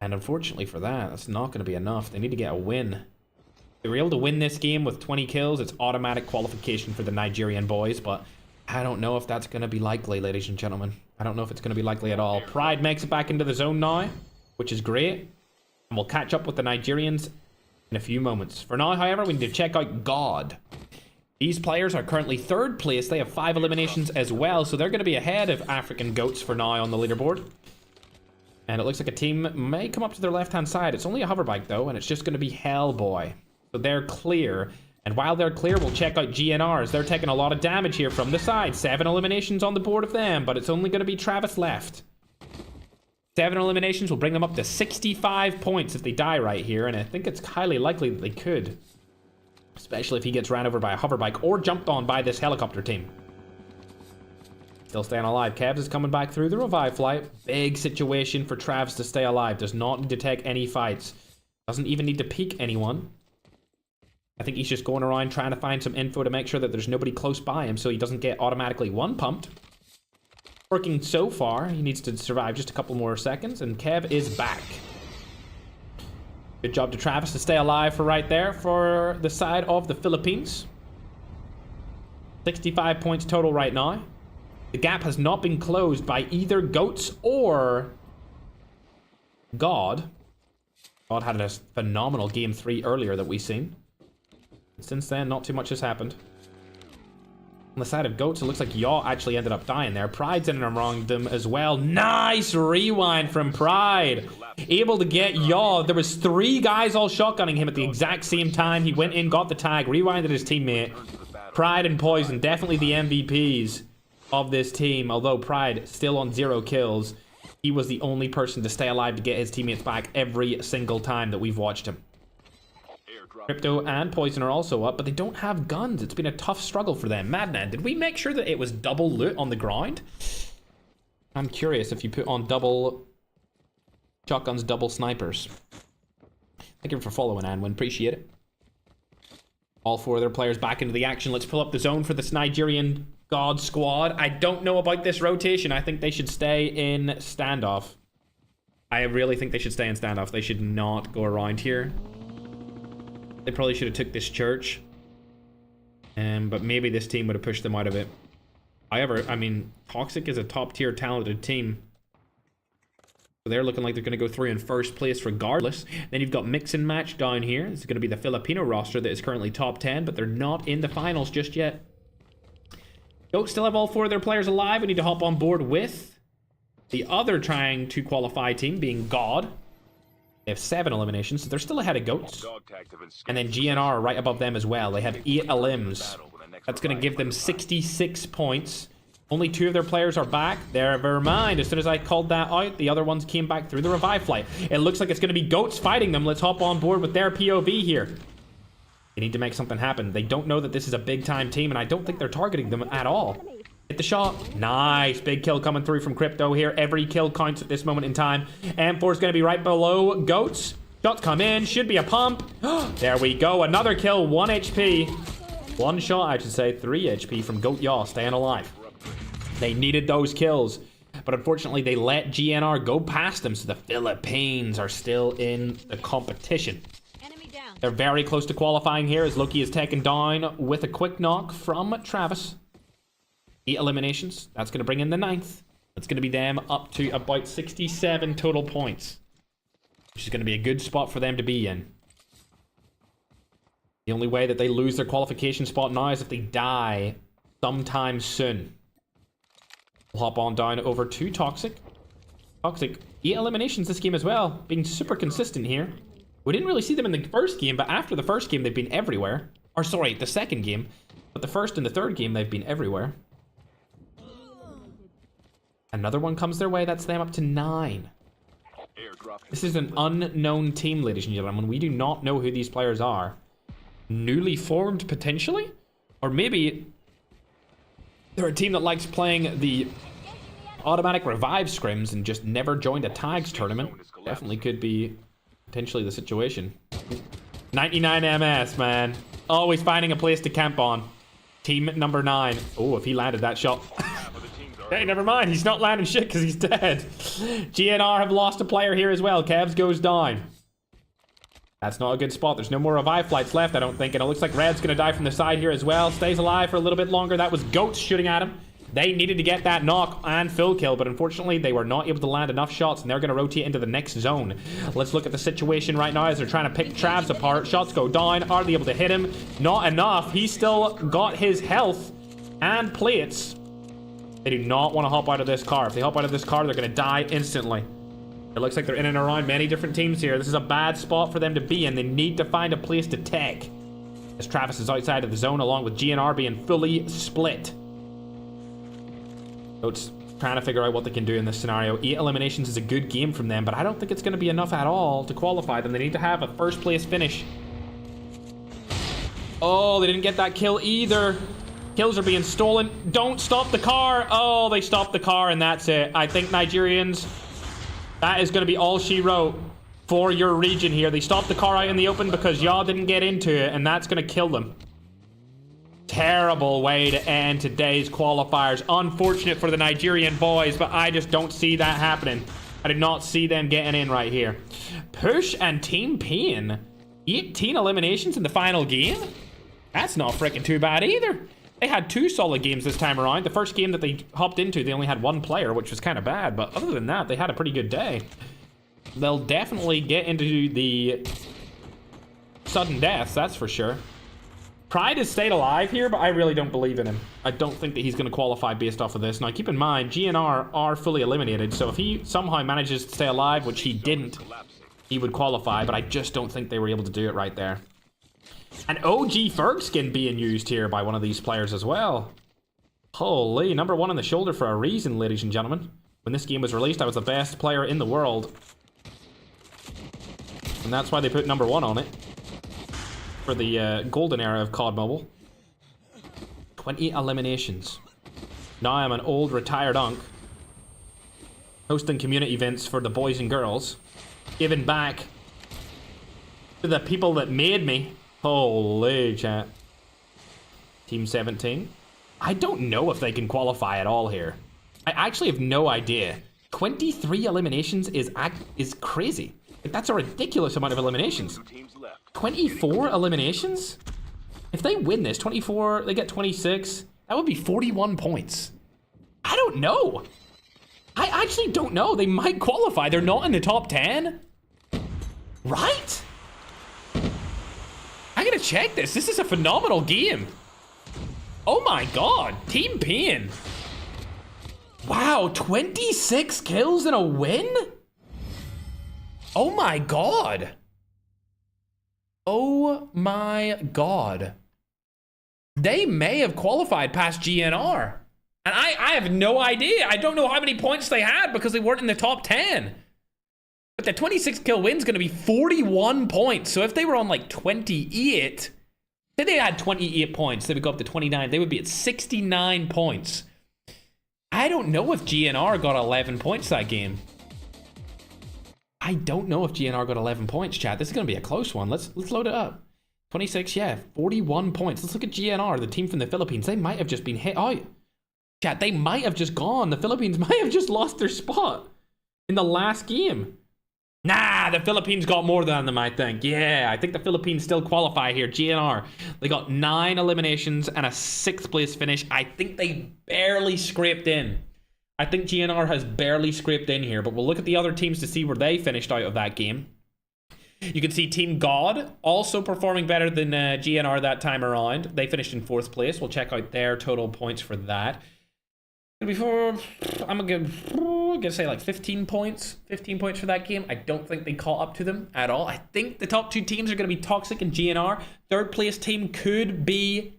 and unfortunately for that, that's not going to be enough. They need to get a win. If they were able to win this game with 20 kills, it's automatic qualification for the Nigerian boys, but I don't know if that's going to be likely, ladies and gentlemen. I don't know if it's going to be likely at all. Pride makes it back into the zone now, which is great. And we'll catch up with the Nigerians in a few moments. For now, however, we need to check out God. These players are currently 3rd place. They have 5 eliminations as well, so they're going to be ahead of African GOATs for now on the leaderboard. And it looks like a team may come up to their left-hand side. It's only a hoverbike, though, and it's just going to be Hellboy. So they're clear. And while they're clear, we'll check out GNRs. They're taking a lot of damage here from the side. 7 eliminations on the board of them, but it's only going to be Travis left. 7 eliminations will bring them up to 65 points if they die right here, and I think it's highly likely that they could. Especially if he gets ran over by a hoverbike or jumped on by this helicopter team. Still staying alive. Kevs is coming back through the revive flight. Big situation for Travs to stay alive. Does not need to take any fights. Doesn't even need to peek anyone. I think he's just going around trying to find some info to make sure that there's nobody close by him so he doesn't get automatically 1-pumped. Working so far. He needs to survive just a couple more seconds, and Kev is back. Good job to Travis to stay alive for right there for the side of the Philippines. 65 points total right now. The gap has not been closed by either GOATs or God. God had a phenomenal game 3 earlier that we've seen. Since then, not too much has happened. On the side of GOATs, it looks like Yaw actually ended up dying there. Pride's in and around them as well. Nice rewind from Pride. Able to get Yaw. There was 3 guys all shotgunning him at the exact same time. He went in, got the tag, rewinded his teammate. Pride and Poison, definitely the MVPs of this team. Although Pride still on 0 kills. He was the only person to stay alive to get his teammates back every single time that we've watched him. Crypto and Poison are also up, but they don't have guns. It's been a tough struggle for them. Madman, did we make sure that it was double loot on the ground? I'm curious if you put on double shotguns, double snipers. Thank you for following, Anwin. Appreciate it. All 4 of their players back into the action. Let's pull up the zone for this Nigerian God squad. I don't know about this rotation. I think they should stay in standoff. I really think they should stay in standoff. They should not go around here. They probably should have took this church. But maybe this team would have pushed them out of it. However, I mean, Toxic is a top-tier talented team. So they're looking like they're going to go through in first place regardless. Then you've got Mix and Match down here. This is going to be the Filipino roster that is currently top 10, but they're not in the finals just yet. Don't still have all 4 of their players alive. We need to hop on board with the other trying to qualify team, being God. They have 7 eliminations, so they're still ahead of Goats. And then GNR are right above them as well. They have 8 elims. That's going to give them 66 points. Only 2 of their players are back. Never mind. As soon as I called that out, the other ones came back through the revive flight. It looks like it's going to be Goats fighting them. Let's hop on board with their POV here. They need to make something happen. They don't know that this is a big-time team, and I don't think they're targeting them at all. Hit the shot. Nice. Big kill coming through from Crypto here. Every kill counts at this moment in time. M4 is going to be right below Goats. Shots come in. Should be a pump. There we go. Another kill. 1 HP. 1 shot, I should say. 3 HP from Goat Yaw staying alive. They needed those kills, but unfortunately they let GNR go past them, so the Philippines are still in the competition. Enemy down. They're very close to qualifying here as Loki is taken down with a quick knock from Travis. 8 eliminations. That's going to bring in the 9th. That's going to be them up to about 67 total points, which is going to be a good spot for them to be in. The only way that they lose their qualification spot now is if they die sometime soon. We'll hop on down over to Toxic. Toxic, 8 eliminations this game as well. Being super consistent here. We didn't really see them in the first game, but after the first game, they've been everywhere. Or sorry, the second game. But the first and the third game, they've been everywhere. Another one comes their way. That's them up to 9. This is an unknown team, ladies and gentlemen. We do not know who these players are. Newly formed, potentially? Or maybe they're a team that likes playing the automatic revive scrims and just never joined a tags tournament. Definitely could be potentially the situation. 99 MS, man. Always finding a place to camp on. Team number 9. Oh, if he landed that shot. Hey, never mind. He's not landing shit because he's dead. GNR have lost a player here as well. Kevs goes down. That's not a good spot. There's no more revive flights left, I don't think. And it looks like Red's going to die from the side here as well. Stays alive for a little bit longer. That was Goats shooting at him. They needed to get that knock and full kill, but unfortunately, they were not able to land enough shots, and they're going to rotate into the next zone. Let's look at the situation right now as they're trying to pick Travs apart. Shots go down. Are they able to hit him? Not enough. He's still got his health and plates. They do not want to hop out of this car. If they hop out of this car, they're going to die instantly. It looks like they're in and around many different teams here. This is a bad spot for them to be in. They need to find a place to take. As Travis is outside of the zone, along with GNR being fully split. So it's trying to figure out what they can do in this scenario. 8 eliminations is a good game from them, but I don't think it's going to be enough at all to qualify them. They need to have a first place finish. Oh, they didn't get that kill either. Kills are being stolen. Don't stop the car. Oh, they stopped the car, and that's it. I think Nigerians... that is going to be all she wrote for your region here. They stopped the car out in the open because y'all didn't get into it, and that's going to kill them. Terrible way to end today's qualifiers. Unfortunate for the Nigerian boys, but I just don't see that happening. I did not see them getting in right here. Push and Team Pain. 18 eliminations in the final game? That's not freaking too bad either. They had 2 solid games this time around. The first game that they hopped into, they only had 1 player, which was kind of bad. But other than that, they had a pretty good day. They'll definitely get into the sudden deaths, that's for sure. Pride has stayed alive here, but I really don't believe in him. I don't think that he's going to qualify based off of this. Now, keep in mind, GNR are fully eliminated. So if he somehow manages to stay alive, which he didn't, he would qualify. But I just don't think they were able to do it right there. An OG Ferg skin being used here by one of these players as well. Holy, number 1 on the shoulder for a reason, ladies and gentlemen. When this game was released, I was the best player in the world. And that's why they put number 1 on it. For the golden era of COD Mobile. 20 eliminations. Now I'm an old retired unk. hosting community events for the boys and girls, giving back to the people that made me. Holy chat. Team 17. I don't know if they can qualify at all here. I actually have no idea. 23 eliminations is crazy. Like, that's a ridiculous amount of eliminations. 24 eliminations? If they win this, 24, they get 26, that would be 41 points. I don't know. I actually don't know. They might qualify. They're not in the top 10. Right? I gotta check this. This is a phenomenal game. Oh my god. Team Pain. Wow, 26 kills and a win? Oh my god. Oh my god. They may have qualified past GNR. And I have no idea. I don't know how many points they had because they weren't in the top 10. But the 26 kill win's going to be 41 points. So if they were on like 28, say they had 28 points, they would go up to 29. They would be at 69 points. I don't know if GNR got 11 points that game. I don't know if GNR got 11 points, chat. This is going to be a close one. Let's load it up. 26, yeah, 41 points. Let's look at GNR, the team from the Philippines. They might have just been hit out. Chat, they might have just gone. The Philippines might have just lost their spot in the last game. Nah, the Philippines got more than them, I think. Yeah, I think the Philippines still qualify here. GNR, they got 9 eliminations and a 6th place finish. I think they barely scraped in. I think GNR has barely scraped in here, but we'll look at the other teams to see where they finished out of that game. You can see Team God also performing better than GNR that time around. They finished in 4th place. We'll check out their total points for that. Before, I'm gonna say like 15 points. 15 points for that game. I don't think they caught up to them at all. I think the top 2 teams are gonna be Toxic and GNR. 3rd place team could be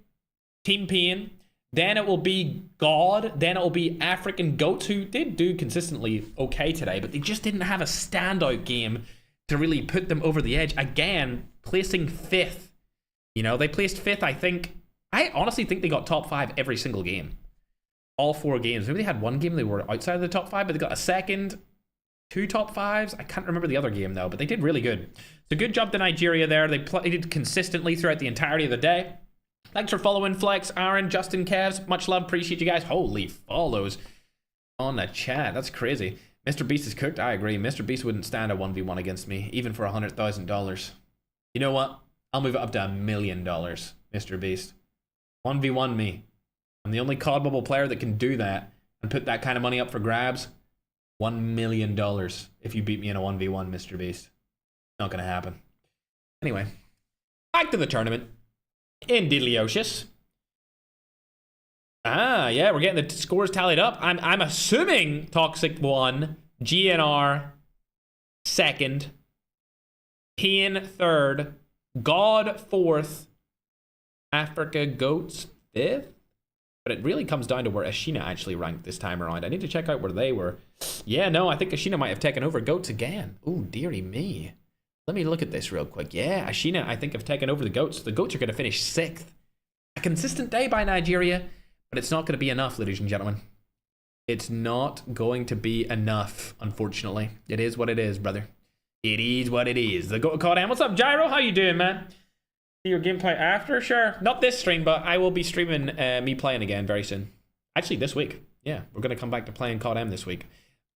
Team Pain. Then it will be God. Then it will be African Goats, who did do consistently okay today, but they just didn't have a standout game to really put them over the edge. Again, placing 5th. You know, they placed 5th, I think. I honestly think they got top 5 every single game. All 4 games. Maybe they had one game they were outside of the top 5, but they got a 2nd, 2 top 5s. I can't remember the other game though, but they did really good. So good job to Nigeria there. They played consistently throughout the entirety of the day. Thanks for following, Flex, Aaron, Justin, Kevs. Much love. Appreciate you guys. Holy follows on the chat. That's crazy. Mr. Beast is cooked. I agree. Mr. Beast wouldn't stand a 1v1 against me, even for $100,000. You know what? I'll move it up to $1 million, Mr. Beast. 1v1 me. I'm the only COD Mobile player that can do that and put that kind of money up for grabs. $1 million if you beat me in a 1v1, Mr. Beast. Not going to happen. Anyway, back to the tournament. In Diddlyocious. Ah, yeah, we're getting the scores tallied up. I'm assuming Toxic won, GNR 2nd, Pain 3rd, God 4th, Africa Goats 5th. But it really comes down to where Ashina actually ranked this time around. I need to check out where they were. Yeah, no, I think Ashina might have taken over Goats again. Ooh, dearie me. Let me look at this real quick. Yeah, Ashina, I think, have taken over the Goats. The Goats are going to finish 6th. A consistent day by Nigeria, but it's not going to be enough, ladies and gentlemen. It's not going to be enough, unfortunately. It is what it is, brother. It is what it is. The Goat COD. What's up, Gyro? How you doing, man? See your gameplay after? Sure. Not this stream, but I will be streaming me playing again very soon. Actually, this week. Yeah, we're going to come back to playing COD this week.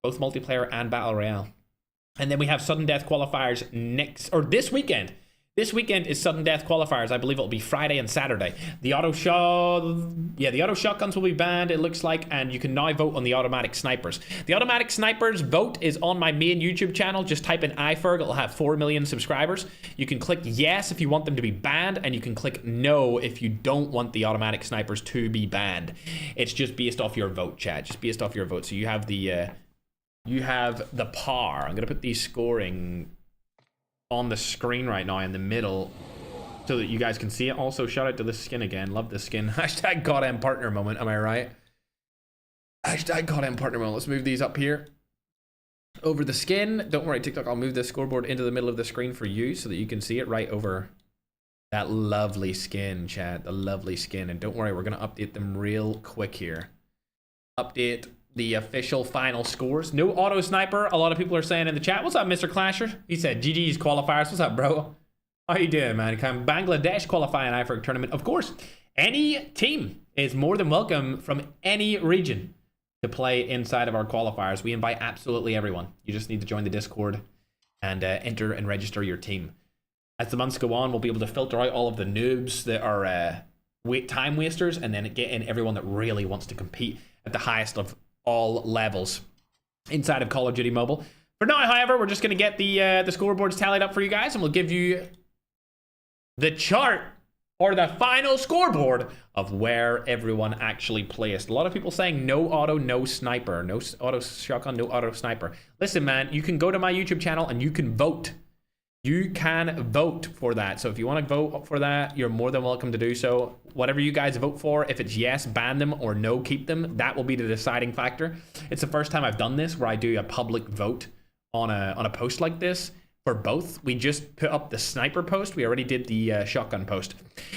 Both multiplayer and Battle Royale. And then we have Sudden Death qualifiers this weekend. This weekend is Sudden Death qualifiers. I believe it'll be Friday and Saturday. The auto shotguns will be banned, it looks like, and you can now vote on the automatic snipers. The automatic snipers vote is on my main YouTube channel. Just type in iFerg. It'll have 4 million subscribers. You can click yes if you want them to be banned, and you can click no if you don't want the automatic snipers to be banned. It's just based off your vote, chat. Just based off your vote. So you have the par. I'm gonna put these scoring on the screen right now in the middle so that you guys can see it. Also, shout out to this skin again. Love this skin. Hashtag goddamn partner moment. Am I right? Hashtag goddamn partner moment. Let's move these up here over the skin. Don't worry, TikTok. I'll move this scoreboard into the middle of the screen for you so that you can see it right over that lovely skin, chat. The lovely skin. And don't worry, we're going to update them real quick here. Update the official final scores. No auto sniper. A lot of people are saying in the chat, what's up, Mr. Clasher? He said, GG's qualifiers. What's up, bro? How you doing, man? Can Bangladesh qualify an iFerg tournament? Of course. Any team is more than welcome from any region to play inside of our qualifiers. We invite absolutely everyone. You just need to join the Discord and enter and register your team. As the months go on, we'll be able to filter out all of the noobs that are time wasters, and then get in everyone that really wants to compete at the highest of all levels inside of Call of Duty Mobile. For now, however, we're just going to get the scoreboards tallied up for you guys, and we'll give you the chart or the final scoreboard of where everyone actually placed. A lot of people saying no auto, no sniper, no auto shotgun, no auto sniper. Listen, man, you can go to my YouTube channel and you can vote. You can vote for that. So if you want to vote for that, you're more than welcome to do so. Whatever you guys vote for, if it's yes, ban them, or no, keep them, that will be the deciding factor. It's the first time I've done this where I do a public vote on a post like this for both. We just put up the sniper post. We already did the shotgun post.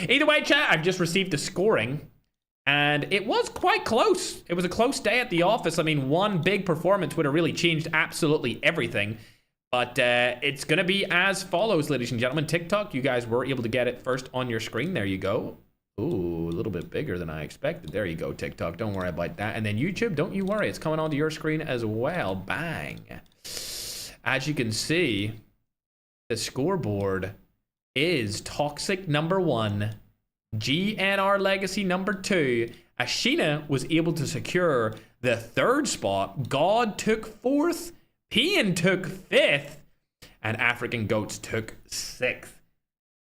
Either way, chat, I've just received the scoring, and it was quite close. It was a close day at the office. I mean, one big performance would have really changed absolutely everything. But it's going to be as follows, ladies and gentlemen. TikTok, you guys were able to get it first on your screen. There you go. Ooh, a little bit bigger than I expected. There you go, TikTok. Don't worry about that. And then YouTube, don't you worry. It's coming onto your screen as well. Bang. As you can see, the scoreboard is Toxic #1, GNR Legacy #2. Ashina was able to secure the 3rd spot. God took 4th. Pian took 5th, and African Goats took 6th.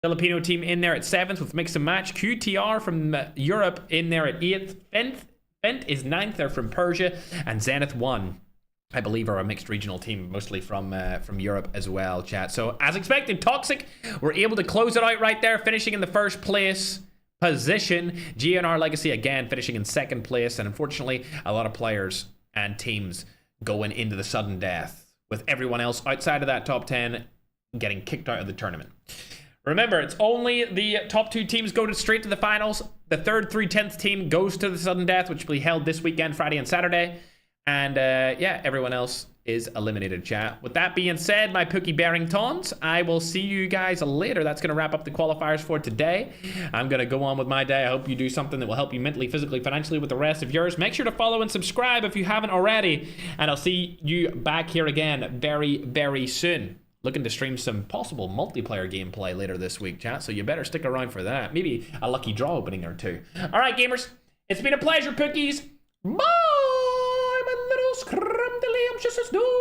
Filipino team in there at 7th with Mix and Match. QTR from Europe in there at 8th. Fent is 9th. They're from Persia, and Zenith 1, I believe, are a mixed regional team, mostly from Europe as well, chat. So as expected, Toxic were able to close it out right there, finishing in the 1st place position. GNR Legacy again finishing in 2nd place, and unfortunately, a lot of players and teams going into the sudden death, with everyone else outside of that top 10 getting kicked out of the tournament. Remember, it's only the top 2 teams go straight to the finals. The 3rd through 10th team goes to the sudden death, which will be held this weekend, Friday and Saturday. And yeah, everyone else is eliminated, chat. With that being said, my Pookie Barringtons, I will see you guys later. That's going to wrap up the qualifiers for today. I'm going to go on with my day. I hope you do something that will help you mentally, physically, financially with the rest of yours. Make sure to follow and subscribe if you haven't already. And I'll see you back here again very, very soon. Looking to stream some possible multiplayer gameplay later this week, chat. So you better stick around for that. Maybe a lucky draw opening or two. All right, gamers. It's been a pleasure, Pookies. Bye, my little scrumdiddlyumptious dude.